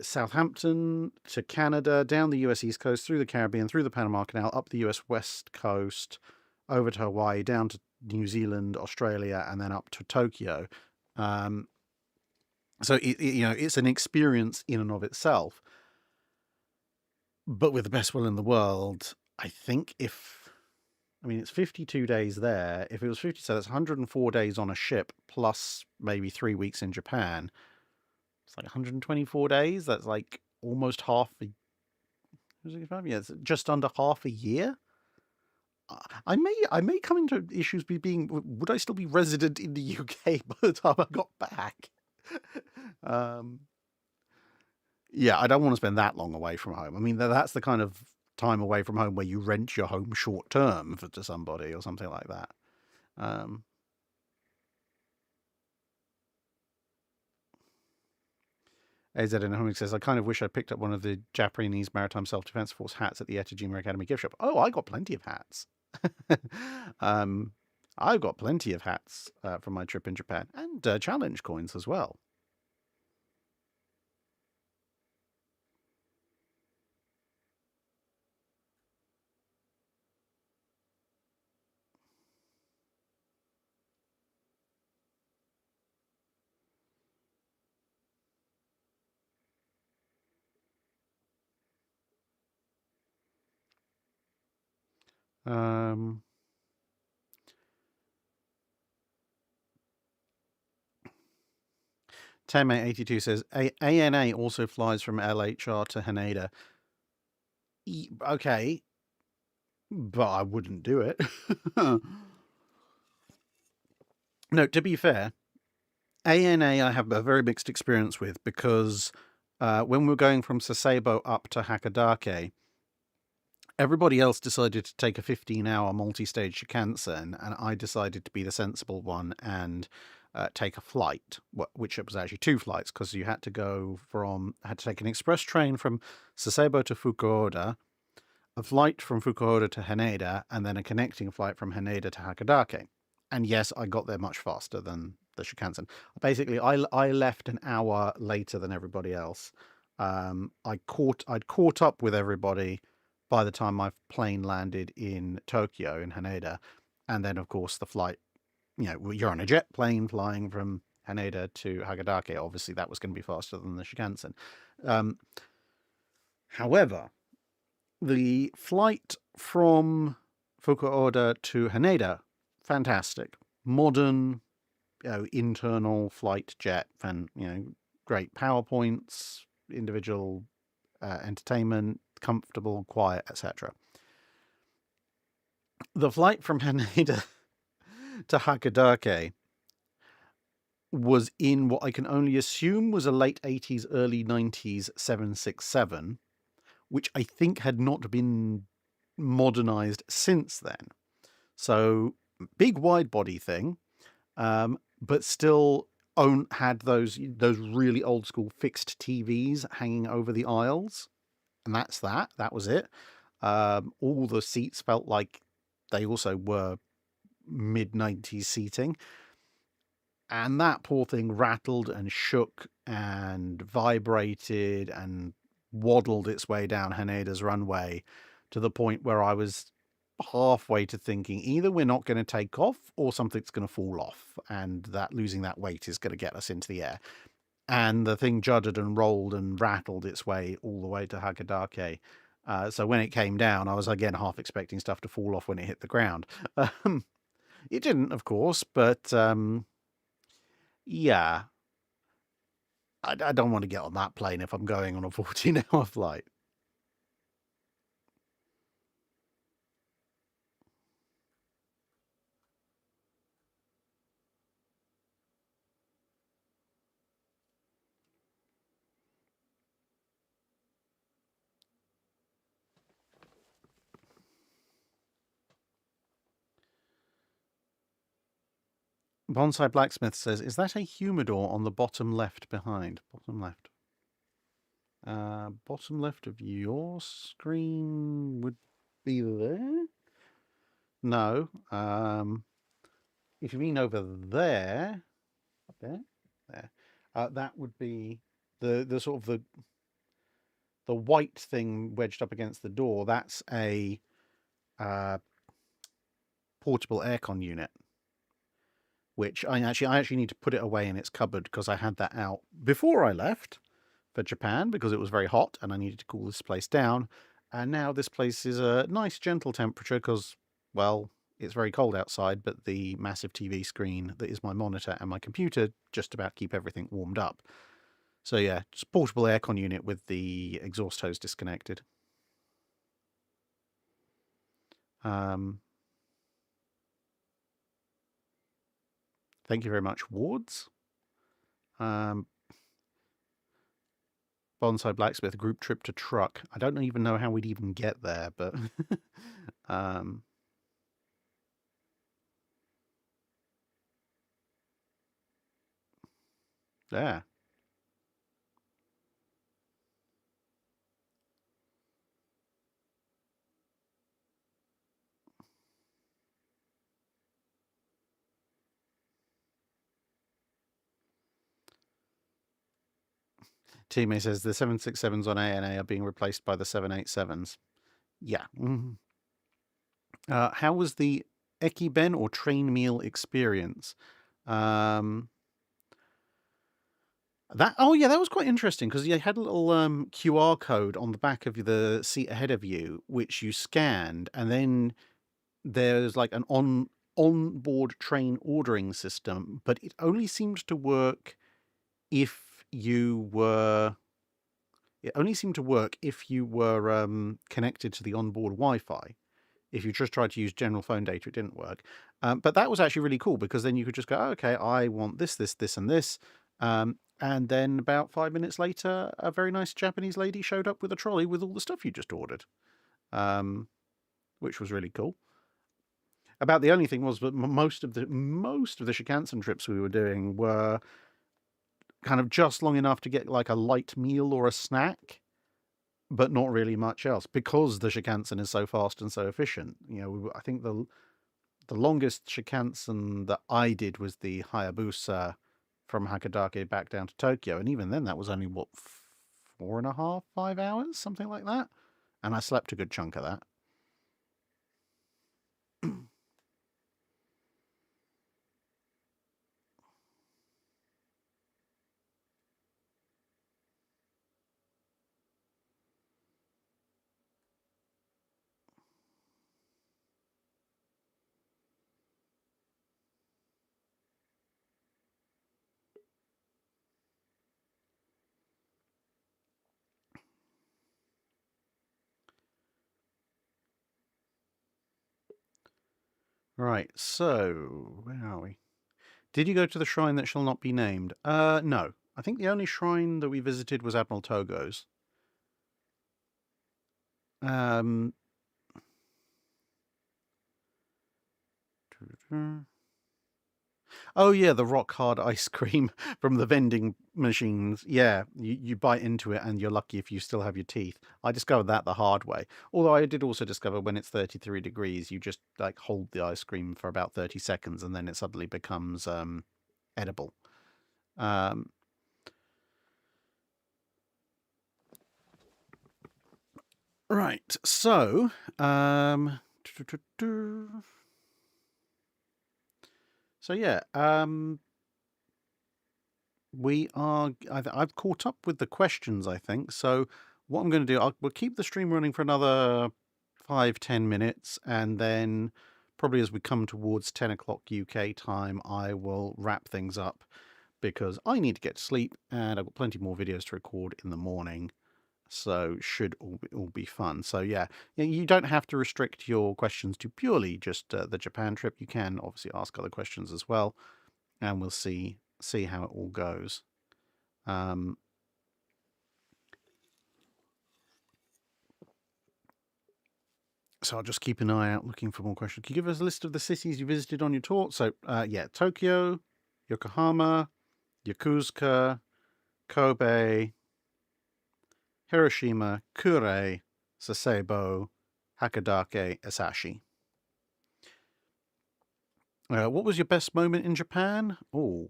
Southampton to Canada, down the US East Coast, through the Caribbean, through the Panama Canal, up the US West Coast, over to Hawaii, down to New Zealand, Australia, and then up to Tokyo. So it's an experience in and of itself. But with the best will in the world, I think it's 52 days there. If it was 50, so that's 104 days on a ship, plus maybe 3 weeks in Japan. It's like 124 days. That's like almost half a. Yeah, it's just under half a year. I may come into issues being. Would I still be resident in the UK by the time I got back? Yeah, I don't want to spend that long away from home. I mean, that's the kind of time away from home where you rent your home short term to somebody or something like that. Um, AZ in Home says, I kind of wish I picked up one of the Japanese Maritime Self-Defense Force hats at the Etajima Academy gift shop. Oh, I got plenty of hats. I've got plenty of hats from my trip in Japan, and challenge coins as well. Um, Tenmate82 says ANA also flies from LHR to Haneda. Okay, but I wouldn't do it. No, to be fair, ANA I have a very mixed experience with because when we were going from Sasebo up to Hakadake, everybody else decided to take a 15-hour multi-stage Shinkansen, and I decided to be the sensible one and take a flight, which was actually two flights because you had to take an express train from Sasebo to Fukuoka, a flight from Fukuoka to Haneda, and then a connecting flight from Haneda to Hakadake. And yes, I got there much faster than the Shinkansen. Basically, I left an hour later than everybody else. I'd caught up with everybody by the time my plane landed in Tokyo in Haneda, and then of course the flight. You're on a jet plane flying from Haneda to Hagadake. Obviously, that was going to be faster than the Shinkansen. However, the flight from Fukuoka to Haneda, fantastic, modern, internal flight jet, great PowerPoints, individual entertainment, comfortable, quiet, etc. The flight from Haneda to Hakadake was in what I can only assume was a late 80s, early 90s 767, which I think had not been modernized since then. So big wide body thing, but still had those really old school fixed TVs hanging over the aisles, and that was it. All the seats felt like they also were mid-90s seating, and that poor thing rattled and shook and vibrated and waddled its way down Haneda's runway to the point where I was halfway to thinking either we're not going to take off or something's going to fall off, and that losing that weight is going to get us into the air. And the thing juddered and rolled and rattled its way all the way to Hakadake. So when it came down, I was again half expecting stuff to fall off when it hit the ground. It didn't, of course, but yeah, I don't want to get on that plane if I'm going on a 14-hour flight. Bonsai Blacksmith says, is that a humidor on the bottom left behind? Bottom left. Bottom left of your screen would be there. No. If you mean over there, there, that would be the sort of the white thing wedged up against the door. That's a portable aircon unit, which I actually need to put it away in its cupboard because I had that out before I left for Japan because it was very hot and I needed to cool this place down. And now this place is a nice gentle temperature because, well, it's very cold outside, but the massive TV screen that is my monitor and my computer just about keep everything warmed up. So yeah, just portable aircon unit with the exhaust hose disconnected. Thank you very much, Wards. Bonsai Blacksmith group trip to Truck. I don't even know how we'd even get there, but yeah. Teammate says the 767s on ANA are being replaced by the 787s. Yeah. Mm-hmm. How was the Ekiben or train meal experience? That was quite interesting because you had a little QR code on the back of the seat ahead of you, which you scanned, and then there's like an onboard train ordering system, but it only seemed to work if you were connected to the onboard Wi-Fi. If you just tried to use general phone data, it didn't work. But that was actually really cool, because then you could just go, oh, okay, I want this, this, this, and this. And then about 5 minutes later, a very nice Japanese lady showed up with a trolley with all the stuff you just ordered, which was really cool. About the only thing was that most of the Shinkansen trips we were doing were kind of just long enough to get like a light meal or a snack, but not really much else, because the Shinkansen is so fast and so efficient. I think the longest Shinkansen that I did was the Hayabusa from Hakadake back down to Tokyo, and even then that was only 4.5, 5 hours, something like that, and I slept a good chunk of that. Right, so where are we? Did you go to the shrine that shall not be named? No. I think the only shrine that we visited was Admiral Togo's. Um, oh yeah, the rock hard ice cream from the vending machines. Yeah, you bite into it and you're lucky if you still have your teeth. I discovered that the hard way. Although I did also discover when it's 33 degrees, you just like hold the ice cream for about 30 seconds and then it suddenly becomes edible. Right, so yeah, I've caught up with the questions, I think. So what I'm going to do, we'll keep the stream running for another 5-10 minutes, and then probably as we come towards 10 o'clock UK time, I will wrap things up, because I need to get to sleep and I've got plenty more videos to record in the morning. So should all be fun. So yeah, you don't have to restrict your questions to purely just the Japan trip. You can obviously ask other questions as well, and we'll see how it all goes. So I'll just keep an eye out looking for more questions. Can you give us a list of the cities you visited on your tour? So yeah, Tokyo, Yokohama, Yokosuka, Kobe, Hiroshima, Kure, Sasebo, Hakadake, Asahi. What was your best moment in Japan? Ooh,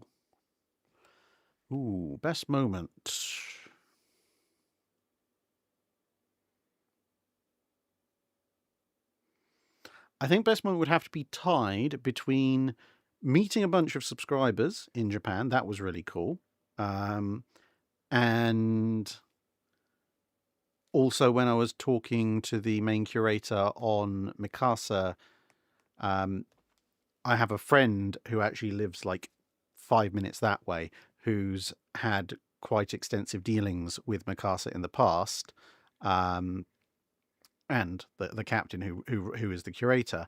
best moment. I think best moment would have to be tied between meeting a bunch of subscribers in Japan. That was really cool. And also when I was talking to the main curator on Mikasa, I have a friend who actually lives like 5 minutes that way, who's had quite extensive dealings with Mikasa in the past, and the captain who is the curator.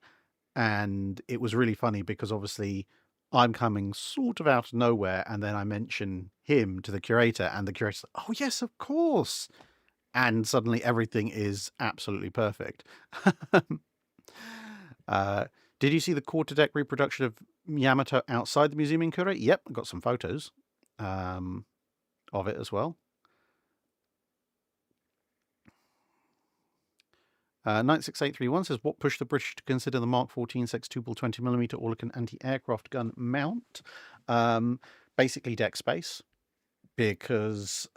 And it was really funny because obviously I'm coming sort of out of nowhere, and then I mention him to the curator, and the curator's like, oh yes, of course. And suddenly everything is absolutely perfect. Did you see the quarter-deck reproduction of Yamato outside the museum in Kure? Yep, I got some photos of it as well. 96831 says, what pushed the British to consider the Mark 14 sextuple 20mm Orlikon anti-aircraft gun mount? Basically deck space, because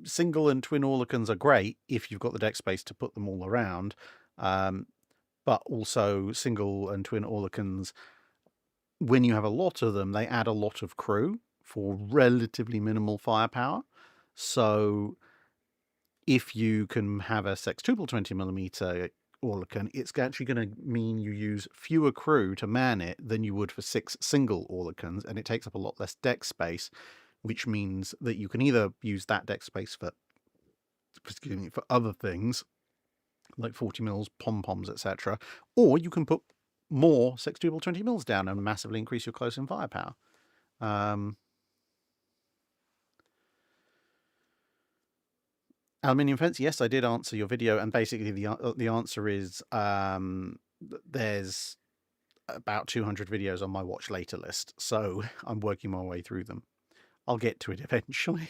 single and twin Orlikons are great if you've got the deck space to put them all around, but also single and twin Orlikons, when you have a lot of them, they add a lot of crew for relatively minimal firepower. So if you can have a sextuple 20mm Orlecan, it's actually going to mean you use fewer crew to man it than you would for 6 single Orlecans, and it takes up a lot less deck space, which means that you can either use that deck space for other things like 40 mils, pom-poms, etc., or you can put more sextuple 20 mils down and massively increase your close-in firepower. Aluminium fence, yes, I did answer your video, and basically the answer is there's about 200 videos on my watch later list, so I'm working my way through them. I'll get to it eventually.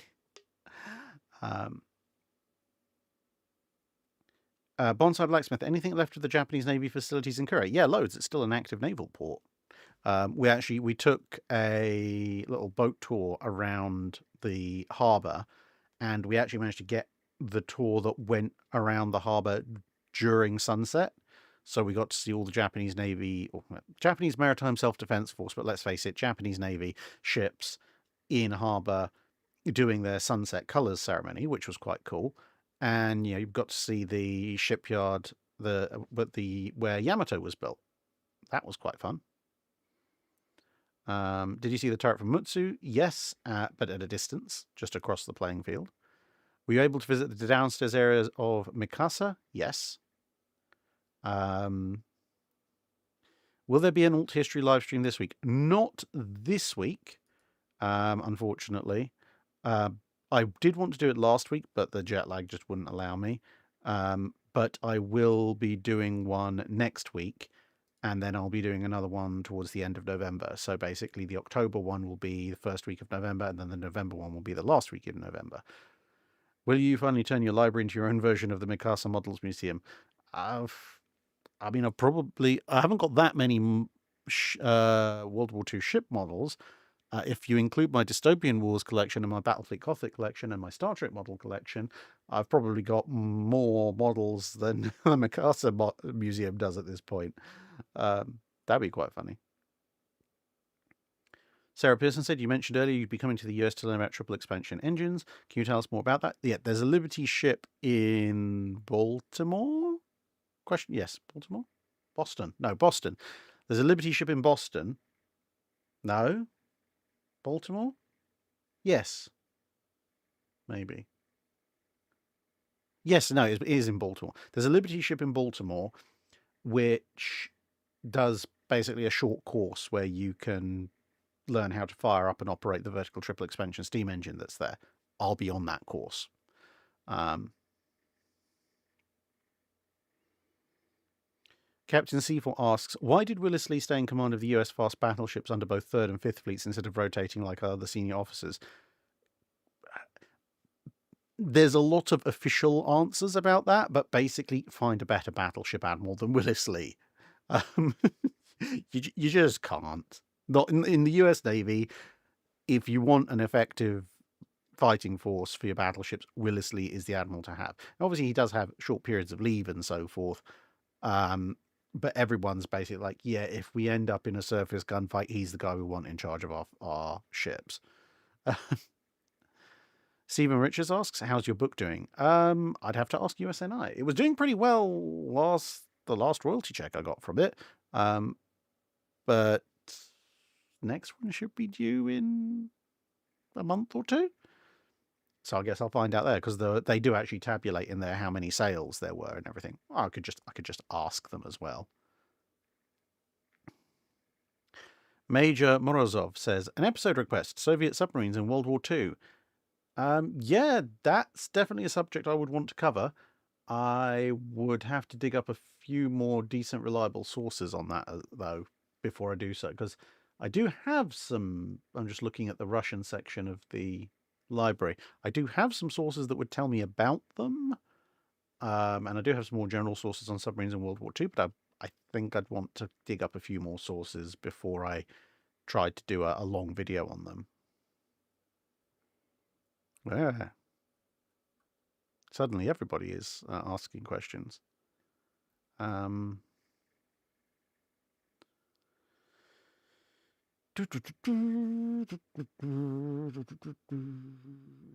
Bonsai Blacksmith, anything left of the Japanese Navy facilities in Korea? Yeah, loads. It's still an active naval port. We took a little boat tour around the harbour, and we actually managed to get the tour that went around the harbour during sunset. So we got to see all the Japanese Navy, or Japanese Maritime Self-Defense Force, but let's face it, Japanese Navy ships in harbour doing their sunset colours ceremony, which was quite cool. And you've got to see the shipyard, where Yamato was built. That was quite fun. Did you see the turret from Mutsu? Yes, but at a distance, just across the playing field. Were you able to visit the downstairs areas of Mikasa? Yes. Will there be an alt history live stream this week? Not this week, unfortunately. I did want to do it last week, but the jet lag just wouldn't allow me. But I will be doing one next week, and then I'll be doing another one towards the end of November. So basically, the October one will be the first week of November, and then the November one will be the last week in November. Will you finally turn your library into your own version of the Mikasa Models Museum? I haven't got that many World War II ship models. If you include my Dystopian Wars collection and my Battlefleet Gothic collection and my Star Trek model collection, I've probably got more models than the Mikasa Museum does at this point. That'd be quite funny. Sarah Pearson said, you mentioned earlier you'd be coming to the US to learn about triple expansion engines. Can you tell us more about that? Yeah, there's a Liberty ship in Baltimore? Question? Yes, Baltimore? Boston. No, Boston. There's a Liberty ship in Boston. No? Baltimore? Yes. Maybe. Yes, no, it is in Baltimore. There's a Liberty ship in Baltimore which does basically a short course where you can learn how to fire up and operate the vertical triple expansion steam engine that's there. I'll be on that course. Captain C4 asks, why did Willis Lee stay in command of the US fast battleships under both 3rd and 5th fleets instead of rotating like other senior officers? There's a lot of official answers about that, but basically find a better battleship admiral than Willis Lee. You just can't. Not in the US Navy. If you want an effective fighting force for your battleships, Willis Lee is the admiral to have. Obviously, he does have short periods of leave and so forth. But everyone's basically like, yeah, if we end up in a surface gunfight, he's the guy we want in charge of our ships. Stephen Richards asks, how's your book doing? I'd have to ask USNI. It was doing pretty well the last royalty check I got from it. But next one should be due in a month or two. So I guess I'll find out there, because they do actually tabulate in there how many sales there were and everything. I could just ask them as well. Major Morozov says, an episode request, Soviet submarines in World War II. Yeah, that's definitely a subject I would want to cover. I would have to dig up a few more decent, reliable sources on that, though, before I do so, because I do have some. I'm just looking at the Russian section of the library. I do have some sources that would tell me about them, and I do have some more general sources on submarines in World War II, but I think I'd want to dig up a few more sources before I tried to do a long video on them. Yeah. Suddenly everybody is asking questions.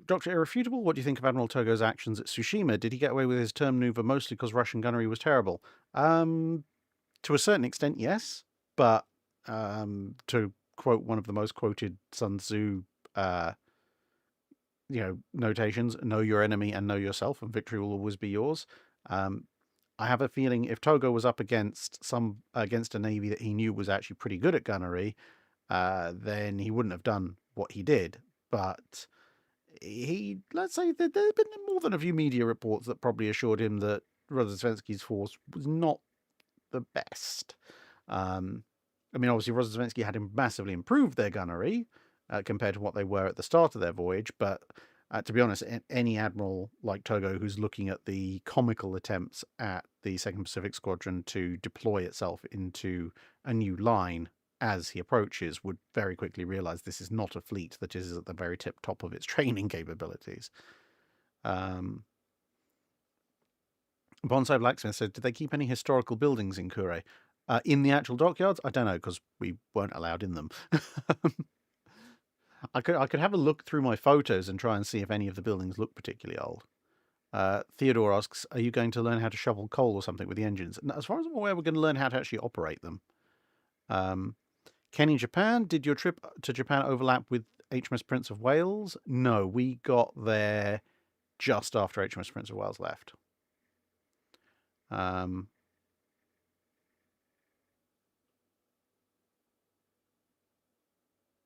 Dr. Irrefutable, what do you think of Admiral Togo's actions at Tsushima? Did he get away with his term maneuver mostly because Russian gunnery was terrible? To a certain extent, yes. But to quote one of the most quoted Sun Tzu notations, know your enemy and know yourself, and victory will always be yours. I have a feeling if Togo was up against a navy that he knew was actually pretty good at gunnery, then he wouldn't have done what he did. But let's say that there have been more than a few media reports that probably assured him that Rozhesvensky's force was not the best. Obviously, Rozhesvensky had massively improved their gunnery compared to what they were at the start of their voyage, but to be honest, any admiral like Togo who's looking at the comical attempts at the Second Pacific Squadron to deploy itself into a new line as he approaches would very quickly realize this is not a fleet that is at the very tip top of its training capabilities. Bonsai Blacksmith said, did they keep any historical buildings in Kure? In the actual dockyards? I don't know, because we weren't allowed in them. I could have a look through my photos and try and see if any of the buildings look particularly old. Theodore asks, are you going to learn how to shovel coal or something with the engines? As far as I'm aware, we're going to learn how to actually operate them. Kenny Japan, did your trip to Japan overlap with HMS Prince of Wales? No, we got there just after HMS Prince of Wales left.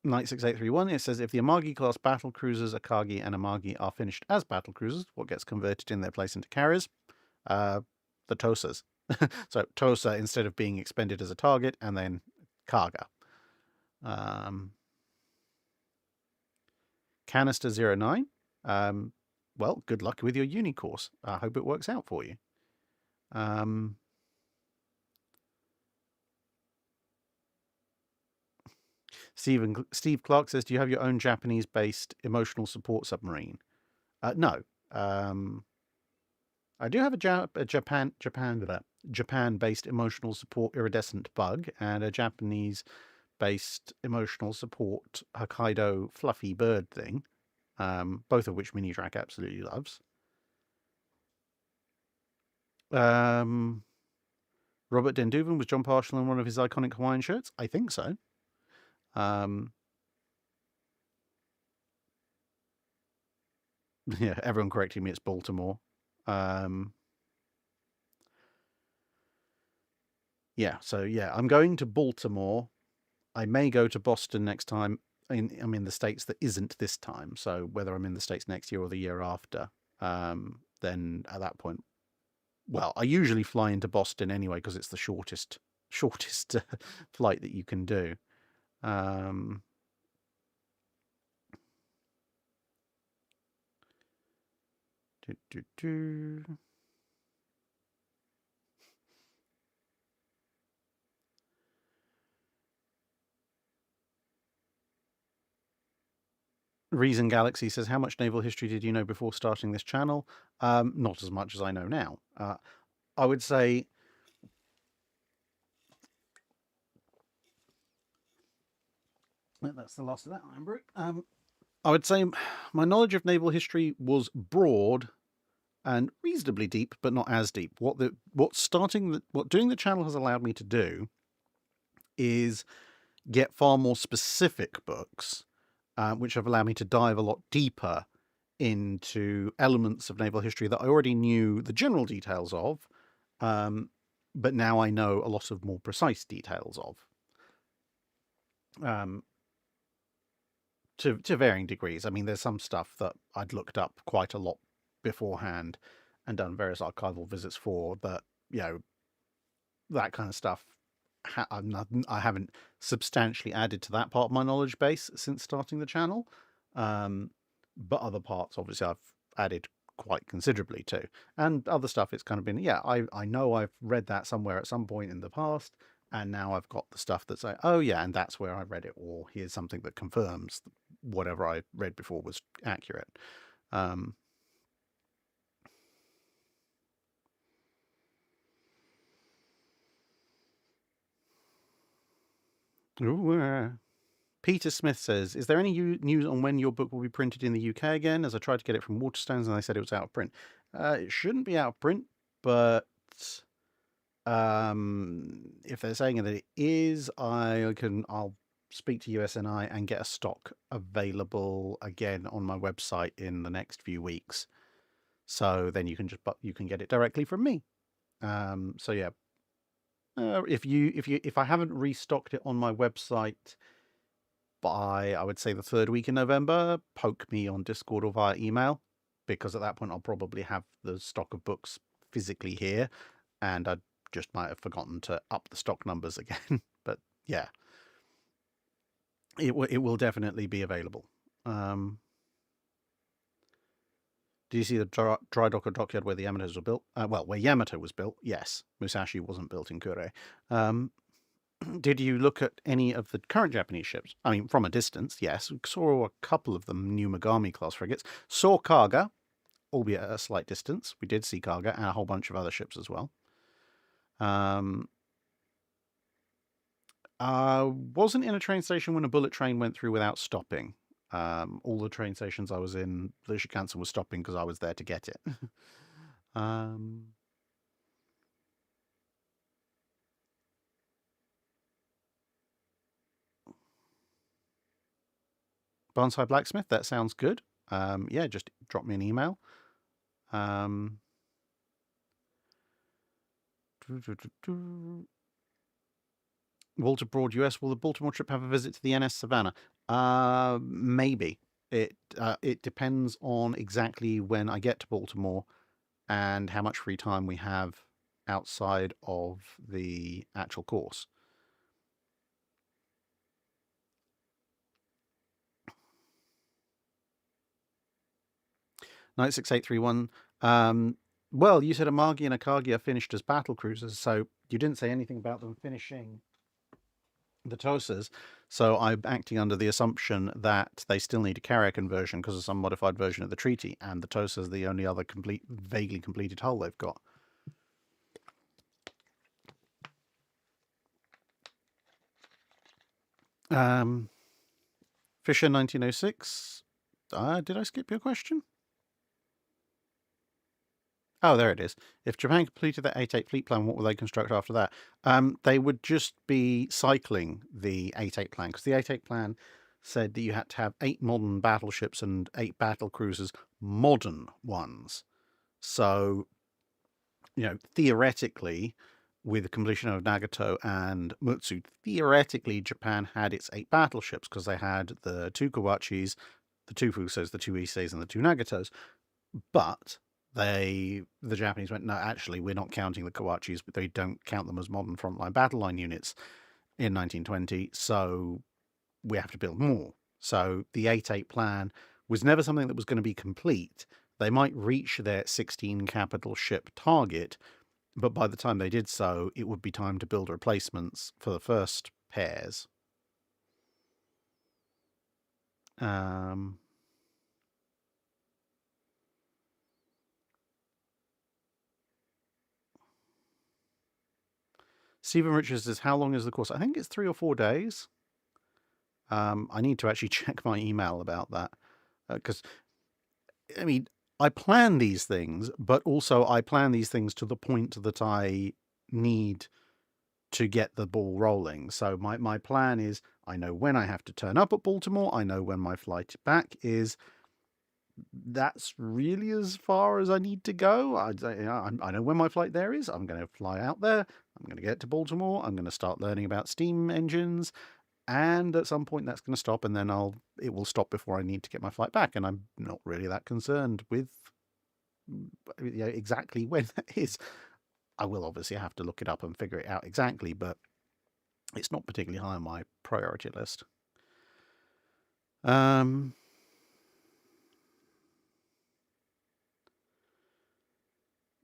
Knight 6831, it says, if the Amagi class battle cruisers, Akagi and Amagi are finished as battle cruisers, what gets converted in their place into carriers? The Tosas. So Tosa instead of being expended as a target, and then Kaga. Canister 09. Well, good luck with your uni course. I hope it works out for you. Steve Clark says, do you have your own Japanese-based emotional support submarine? No. I do have a Japan-based emotional support iridescent bug and a Japanese-based emotional support Hokkaido fluffy bird thing, both of which Minitrack absolutely loves. Robert Denduven, was John Partial in one of his iconic Hawaiian shirts? I think so. Yeah, everyone correcting me, it's Baltimore. Yeah, so yeah, I'm going to Baltimore. I may go to Boston next time. I'm in the States that isn't this time. So whether I'm in the States next year or the year after, then at that point, well, I usually fly into Boston anyway because it's the shortest flight that you can do. Reason Galaxy says, how much naval history did you know before starting this channel? Not as much as I know now. I would say that's the last of that iron brew. I would say my knowledge of naval history was broad and reasonably deep, but not as deep. What doing the channel has allowed me to do is get far more specific books, which have allowed me to dive a lot deeper into elements of naval history that I already knew the general details of, but now I know a lot of more precise details of. To varying degrees. I mean, there's some stuff that I'd looked up quite a lot beforehand and done various archival visits for that, that kind of stuff. I haven't substantially added to that part of my knowledge base since starting the channel. But other parts, obviously, I've added quite considerably too. And other stuff, it's kind of been, I know I've read that somewhere at some point in the past, and now I've got the stuff that's like, oh yeah, and that's where I read it, or here's something that confirms whatever I read before was accurate. Ooh, Peter Smith says, is there any news on when your book will be printed in the UK again? As I tried to get it from Waterstones and they said it was out of print. It shouldn't be out of print, but if they're saying that it is, I'll speak to USNI and get a stock available again on my website in the next few weeks. So then you can get it directly from me. So yeah, if I haven't restocked it on my website by, I would say, the third week in November, poke me on Discord or via email, because at that point I'll probably have the stock of books physically here, and I just might have forgotten to up the stock numbers again. But yeah, it will definitely be available. Do you see the dry dock or dockyard where the Yamatos were built? Well, where Yamato was built, yes. Musashi wasn't built in Kure. Did you look at any of the current Japanese ships? I mean, from a distance, yes. We saw a couple of them, new Megami-class frigates. Saw Kaga, albeit at a slight distance. We did see Kaga and a whole bunch of other ships as well. Wasn't in a train station when a bullet train went through without stopping. All the train stations I was in, the Shinkansen was stopping because I was there to get it. Bonsai Blacksmith, that sounds good. Yeah, just drop me an email. Walter Broad, US. Will the Baltimore trip have a visit to the NS Savannah? Maybe. It depends on exactly when I get to Baltimore and how much free time we have outside of the actual course. 96831. Well, you said Amagi and Akagi are finished as battle cruisers, so you didn't say anything about them finishing the TOSAs. So I'm acting under the assumption that they still need a carrier conversion because of some modified version of the treaty, and the TOSA is the only other vaguely completed hull they've got. Fisher 1906. Did I skip your question? Oh, there it is. If Japan completed the 8-8 fleet plan, what will they construct after that? They would just be cycling the 8-8 plan, because the 8-8 plan said that you had to have 8 modern battleships and 8 battle cruisers, modern ones. So, theoretically, with the completion of Nagato and Mutsu, theoretically Japan had its 8 battleships, because they had the 2 Kawachis, the 2 Fusos, the 2 Issei, and the 2 Nagatos. But the Japanese went, no, actually, we're not counting the Kawachis, but they don't count them as modern frontline battle line units in 1920, so we have to build more. So the 8-8 plan was never something that was going to be complete. They might reach their 16 capital ship target, but by the time they did so, it would be time to build replacements for the first pairs. Stephen Richards says, how long is the course? I think it's 3 or 4 days. I need to actually check my email about that. Because, I mean, I plan these things, but also I plan these things to the point that I need to get the ball rolling. So my plan is, I know when I have to turn up at Baltimore. I know when my flight back is. That's really as far as I need to go. I know when my flight there is. I'm going to fly out there. I'm going to get to Baltimore. I'm going to start learning about steam engines. And at some point that's going to stop, and then it will stop before I need to get my flight back. And I'm not really that concerned with exactly when that is. I will obviously have to look it up and figure it out exactly, but it's not particularly high on my priority list.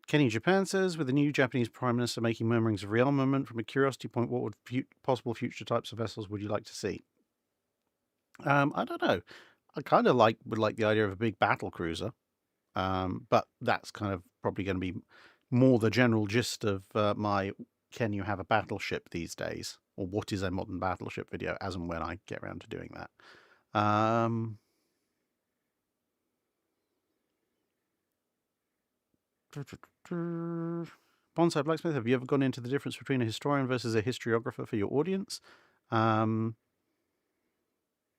Kenny Japan says, with the new Japanese Prime Minister making murmurings of rearmament, from a curiosity point, what would possible future types of vessels would you like to see? I don't know. I kind of would like the idea of a big battle cruiser, but that's kind of probably going to be more the general gist of my can you have a battleship these days? Or what is a modern battleship video, as and when I get around to doing that. Bonsai Blacksmith, have you ever gone into the difference between a historian versus a historiographer for your audience? No,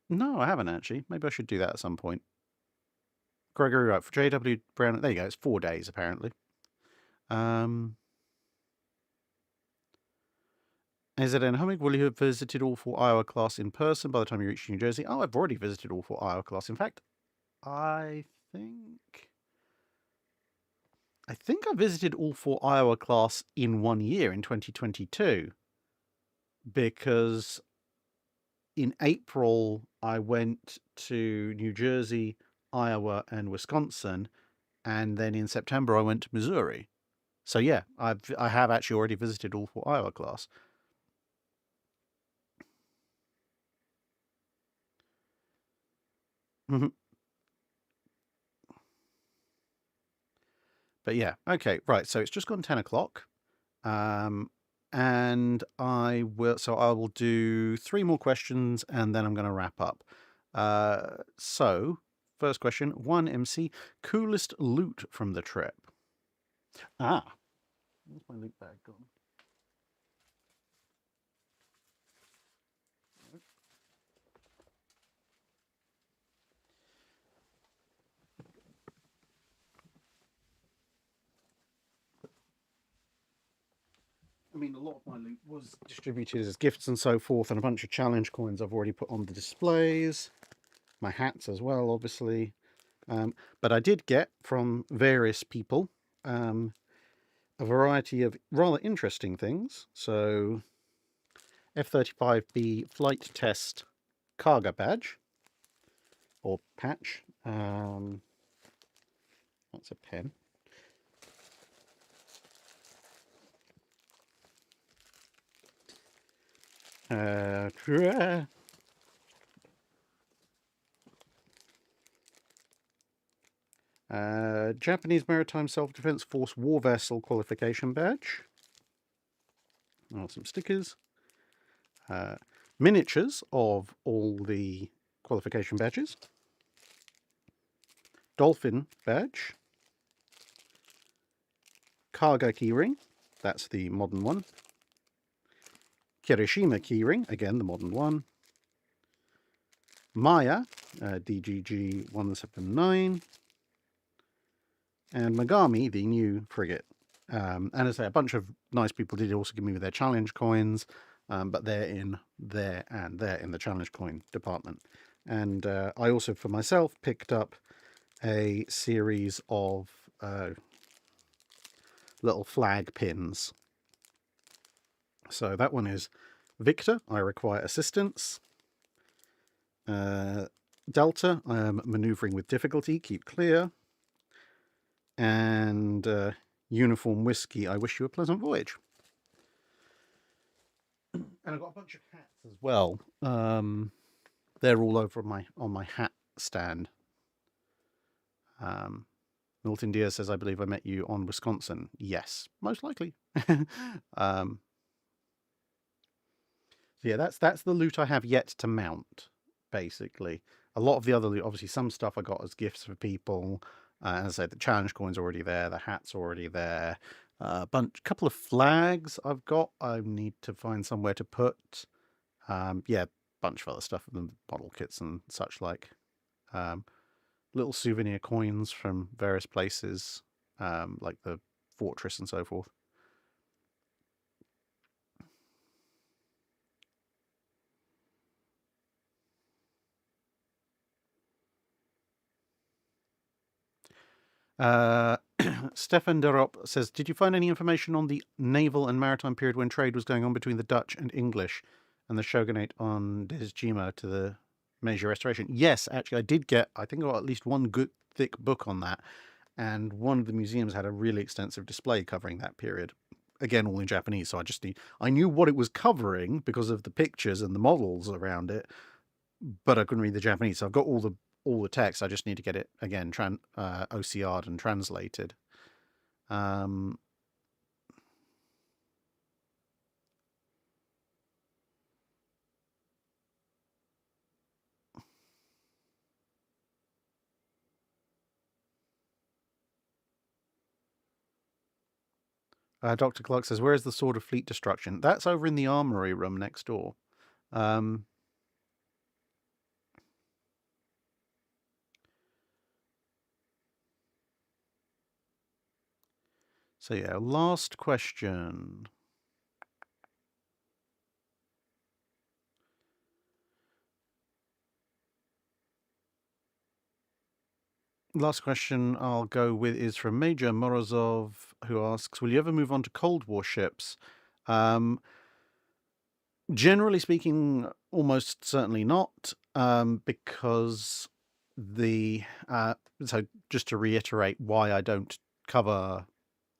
I haven't actually. Maybe I should do that at some point. Gregory Wright for J.W. Brown. There you go. It's 4 days apparently. AZN Humming, will you have visited all 4 Iowa class in person by the time you reach New Jersey? Oh, I've already visited all 4 Iowa class. In fact, I think I visited all 4 Iowa class in 1 year in 2022, because in April I went to New Jersey, Iowa, and Wisconsin, and then in September I went to Missouri. So yeah, I have actually already visited all 4 Iowa class. But yeah, okay, right. So it's just gone 10 o'clock. And I will do 3 more questions and then I'm going to wrap up. So first question, 1MC, coolest loot from the trip. Where's my loot bag gone? I mean, a lot of my loot was distributed as gifts and so forth, and a bunch of challenge coins I've already put on the displays. My hats as well, obviously. But I did get from various people a variety of rather interesting things. So, F-35B flight test cargo badge or patch. That's a pen. Japanese Maritime Self-Defense Force War Vessel Qualification Badge. Some stickers. Miniatures of all the qualification badges. Dolphin badge. Cargo keyring. That's the modern one. Kirishima keyring. Again, the modern one. Maya, DGG 179. And Megami, the new frigate. And as I say, a bunch of nice people did also give me their challenge coins, but they're in there and there in the challenge coin department. And I also, for myself, picked up a series of little flag pins. So that one is Victor, I require assistance. Delta, I am maneuvering with difficulty, keep clear. And Uniform Whiskey, I wish you a pleasant voyage. And I've got a bunch of hats as well. They're all over on my hat stand. Milton Diaz says, I believe I met you on Wisconsin. Yes, most likely. Yeah, that's the loot I have yet to mount, basically. A lot of the other loot, obviously some stuff I got as gifts for people. As I said, the challenge coin's already there, the hat's already there. Couple of flags I've got. I need to find somewhere to put. Yeah, bunch of other stuff, the model kits and such like. Little souvenir coins from various places, like the fortress and so forth. Stefan Derop says, did you find any information on the naval and maritime period when trade was going on between the Dutch and English and the shogunate on Desjima to the Meiji Restoration? Yes, actually, I think I got at least one good thick book on that. And one of the museums had a really extensive display covering that period. Again, all in Japanese. So I knew what it was covering because of the pictures and the models around it, but I couldn't read the Japanese. So I've got all the text. I just need to get it again OCR'd and translated. Dr. Clark says, where is the Sword of Fleet Destruction? That's over in the armory room next door. So yeah, last question. Last question I'll go with is from Major Morozov, who asks, will you ever move on to Cold War ships? Generally speaking, almost certainly not, because so just to reiterate why I don't cover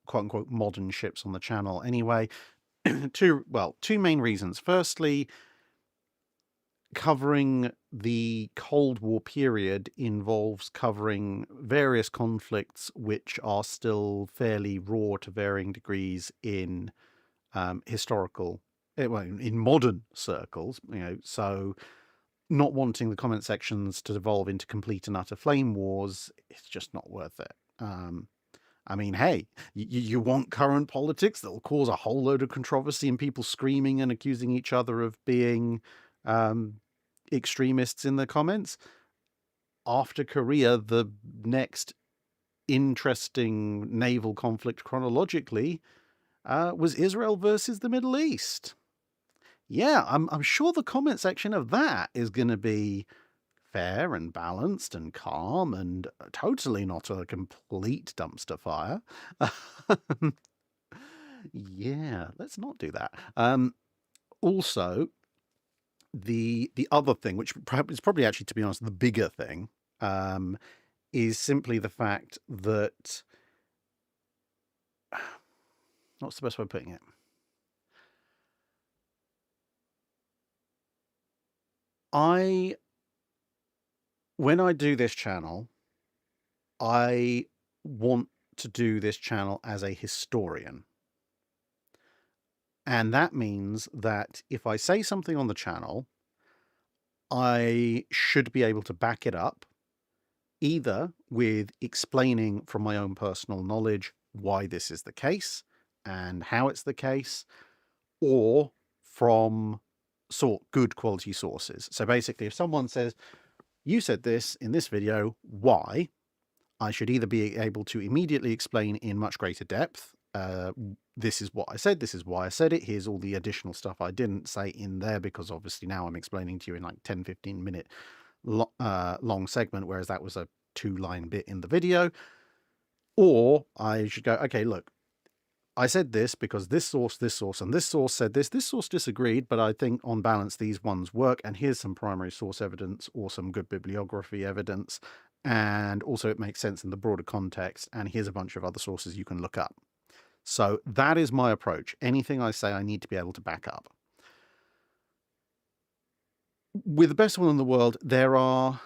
quote-unquote modern ships on the channel anyway, two main reasons. Firstly, covering the Cold War period involves covering various conflicts which are still fairly raw to varying degrees in in modern circles, so not wanting the comment sections to devolve into complete and utter flame wars, it's just not worth it. I mean, hey, you want current politics that'll cause a whole load of controversy and people screaming and accusing each other of being extremists in the comments? After Korea, the next interesting naval conflict chronologically was Israel versus the Middle East. Yeah, I'm sure the comment section of that is going to be fair and balanced and calm and totally not a complete dumpster fire. Yeah, let's not do that. Also, the other thing, which perhaps is probably actually, to be honest, the bigger thing, is simply the fact that what's the best way of putting it? When I do this channel, I want to do this channel as a historian. And that means that if I say something on the channel, I should be able to back it up, either with explaining from my own personal knowledge why this is the case and how it's the case, or from good quality sources. So basically, if someone says, you said this in this video, why? I should either be able to immediately explain in much greater depth, this is what I said, this is why I said it, here's all the additional stuff I didn't say in there, because obviously now I'm explaining to you in like 10-15 minute long segment, whereas that was a 2-line bit in the video. Or I should go, okay, look, I said this because this source, and this source said this source disagreed, but I think on balance these ones work, and here's some primary source evidence or some good bibliography evidence, and also it makes sense in the broader context, and here's a bunch of other sources you can look up. So that is my approach. Anything I say, I need to be able to back up. With the best will in the world, there are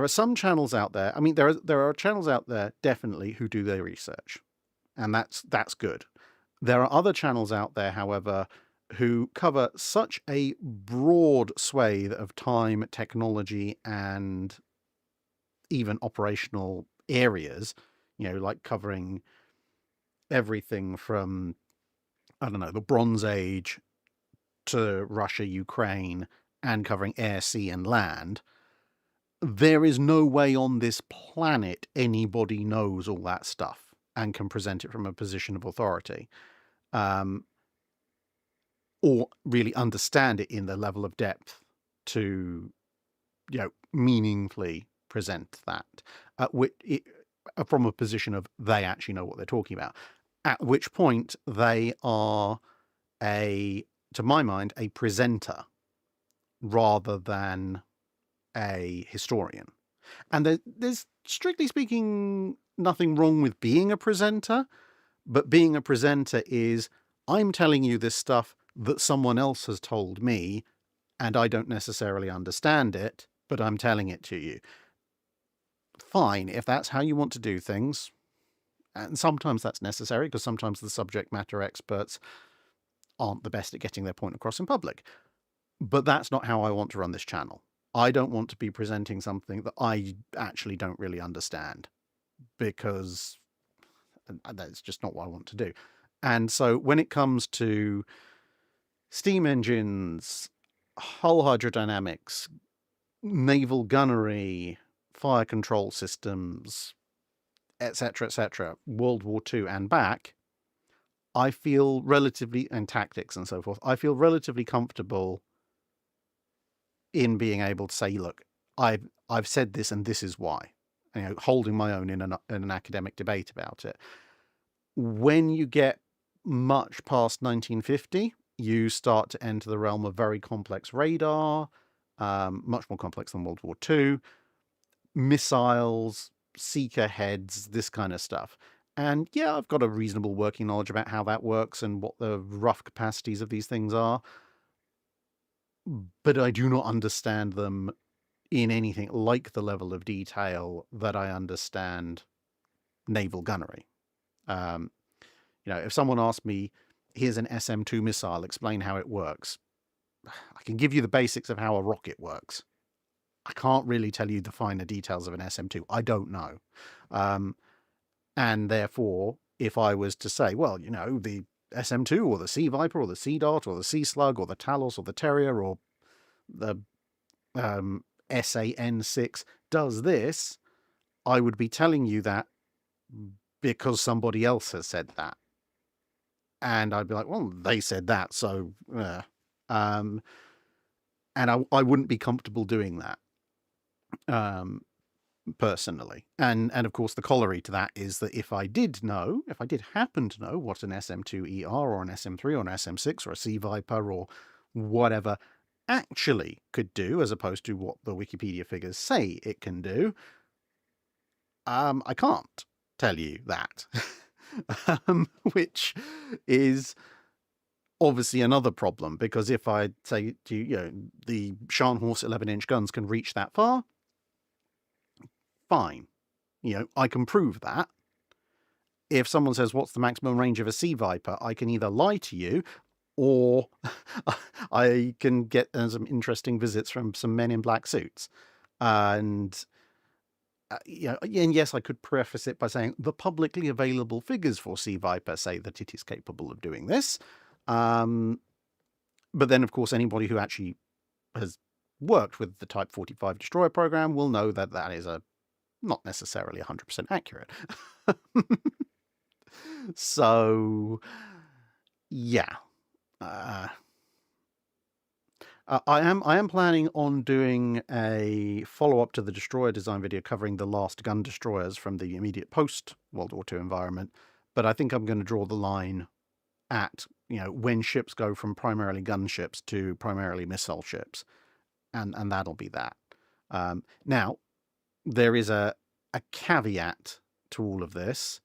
some channels out there. I mean, there are channels out there definitely who do their research, and that's good. There are other channels out there, however, who cover such a broad swathe of time, technology, and even operational areas, like covering everything from, I don't know, the Bronze Age to Russia, Ukraine, and covering air, sea, and land. There is no way on this planet anybody knows all that stuff and can present it from a position of authority. Or really understand it in the level of depth to, meaningfully present that, from a position of they actually know what they're talking about. At which point they are to my mind, a presenter rather than a historian. And there's strictly speaking nothing wrong with being a presenter, but being a presenter is, I'm telling you this stuff that someone else has told me, and I don't necessarily understand it, but I'm telling it to you. Fine, if that's how you want to do things, and sometimes that's necessary, because sometimes the subject matter experts aren't the best at getting their point across in public. But that's not how I want to run this channel. I don't want to be presenting something that I actually don't really understand, because that's just not what I want to do. And so when it comes to steam engines, hull hydrodynamics, naval gunnery, fire control systems, etc., World War II and back, I feel relatively, and tactics and so forth, I feel relatively comfortable in being able to say, look, I've said this and this is why, holding my own in an academic debate about it. When you get much past 1950, you start to enter the realm of very complex radar, much more complex than World War II, missiles, seeker heads, this kind of stuff. And yeah, I've got a reasonable working knowledge about how that works and what the rough capacities of these things are, but I do not understand them in anything like the level of detail that I understand naval gunnery. Um, if someone asked me, here's an SM-2 missile, explain how it works, I can give you the basics of how a rocket works. I can't really tell you the finer details of an SM-2. I don't know. And therefore, if I was to say, well, the SM-2 or the Sea Viper or the Sea Dart or the Sea Slug or the Talos or the Terrier or the SAN-6 does this, I would be telling you that because somebody else has said that. And I'd be like, well, they said that, so... and I wouldn't be comfortable doing that, personally. And of course, the corollary to that is that if I did happen to know what an SM-2ER or an SM-3 or an SM-6 or a Sea Viper or whatever actually could do, as opposed to what the Wikipedia figures say it can do, I can't tell you that. Which is obviously another problem, because if I say to you, the Scharnhorst 11-inch guns can reach that far, fine. I can prove that. If someone says, what's the maximum range of a Sea Viper, I can either lie to you, or I can get some interesting visits from some men in black suits. And and yes, I could preface it by saying the publicly available figures for Sea Viper say that it is capable of doing this. But then, of course, anybody who actually has worked with the Type 45 destroyer program will know that that is not necessarily 100% accurate. So, yeah. I am planning on doing a follow-up to the destroyer design video covering the last gun destroyers from the immediate post-World War II environment, but I think I'm going to draw the line at, when ships go from primarily gunships to primarily missile ships, and that'll be that. Now, there is a caveat to all of this,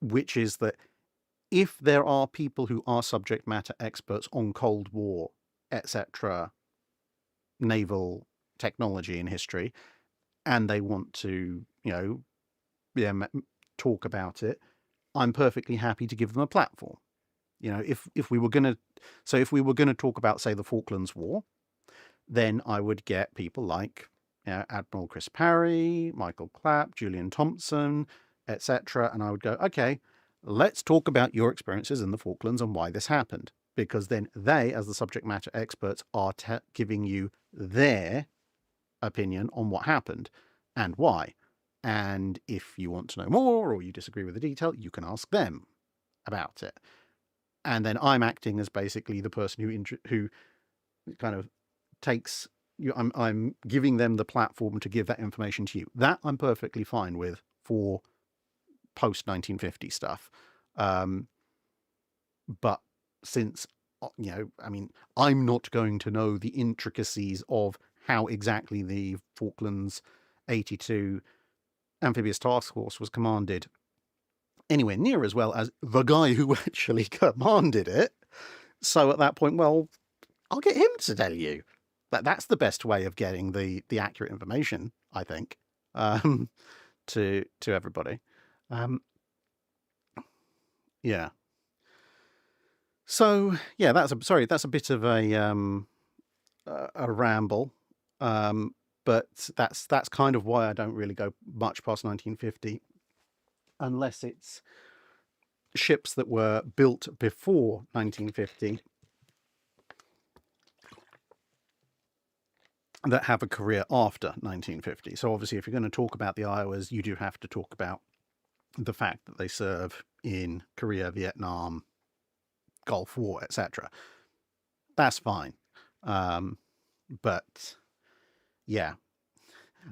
which is that if there are people who are subject matter experts on Cold War, etc., naval technology and history, and they want to, talk about it, I'm perfectly happy to give them a platform. If we were going to talk about, say, the Falklands War, then I would get people like Admiral Chris Parry, Michael Clapp, Julian Thompson, etc., and I would go, okay, let's talk about your experiences in the Falklands and why this happened, because then they, as the subject matter experts, are giving you their opinion on what happened and why. And if you want to know more or you disagree with the detail, you can ask them about it. And then I'm acting as basically the person who kind of takes you. I'm giving them the platform to give that information to you. That I'm perfectly fine with for post 1950 stuff. But since I'm not going to know the intricacies of how exactly the Falklands 82 Amphibious Task Force was commanded anywhere near as well as the guy who actually commanded it. So at that point, well, I'll get him to tell you. That's the best way of getting the accurate information, I think, to everybody. Yeah. So yeah, that's a bit of a ramble, but that's kind of why I don't really go much past 1950. unless it's ships that were built before 1950 that have a career after 1950. So obviously, if you're going to talk about the Iowas, you do have to talk about the fact that they serve in Korea, Vietnam, Gulf War, etc. That's fine. But yeah,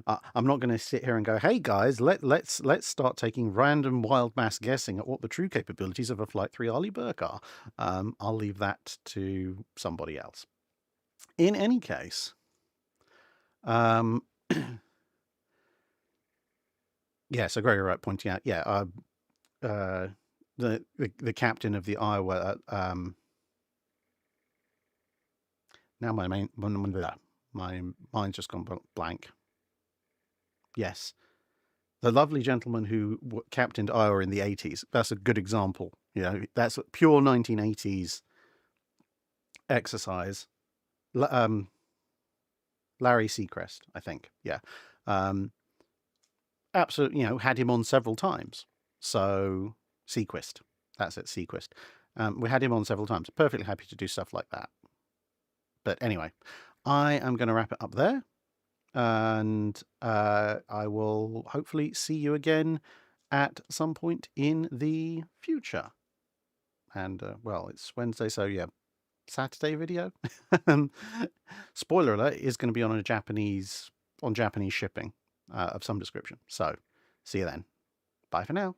I'm not going to sit here and go, "Hey guys, let's start taking random wild mass guessing at what the true capabilities of a Flight 3 Arleigh Burke are." I'll leave that to somebody else. In any case, yeah. So Gregor Wright pointing out, yeah, the captain of the Iowa. Now my mind's just gone blank. Yes, the lovely gentleman who captained Iowa in the 80s. That's a good example. You know, that's a pure 1980s exercise. Larry Seacrest, I think. Yeah. Absolutely, you know, had him on several times. So Sequist. That's it, Sequist. We had him on several times. Perfectly happy to do stuff like that. But anyway, I am going to wrap it up there. And I will hopefully see you again at some point in the future. And well, it's Wednesday, so yeah, Saturday video. Spoiler alert, is going to be on Japanese shipping of some description. So see you then. Bye for now.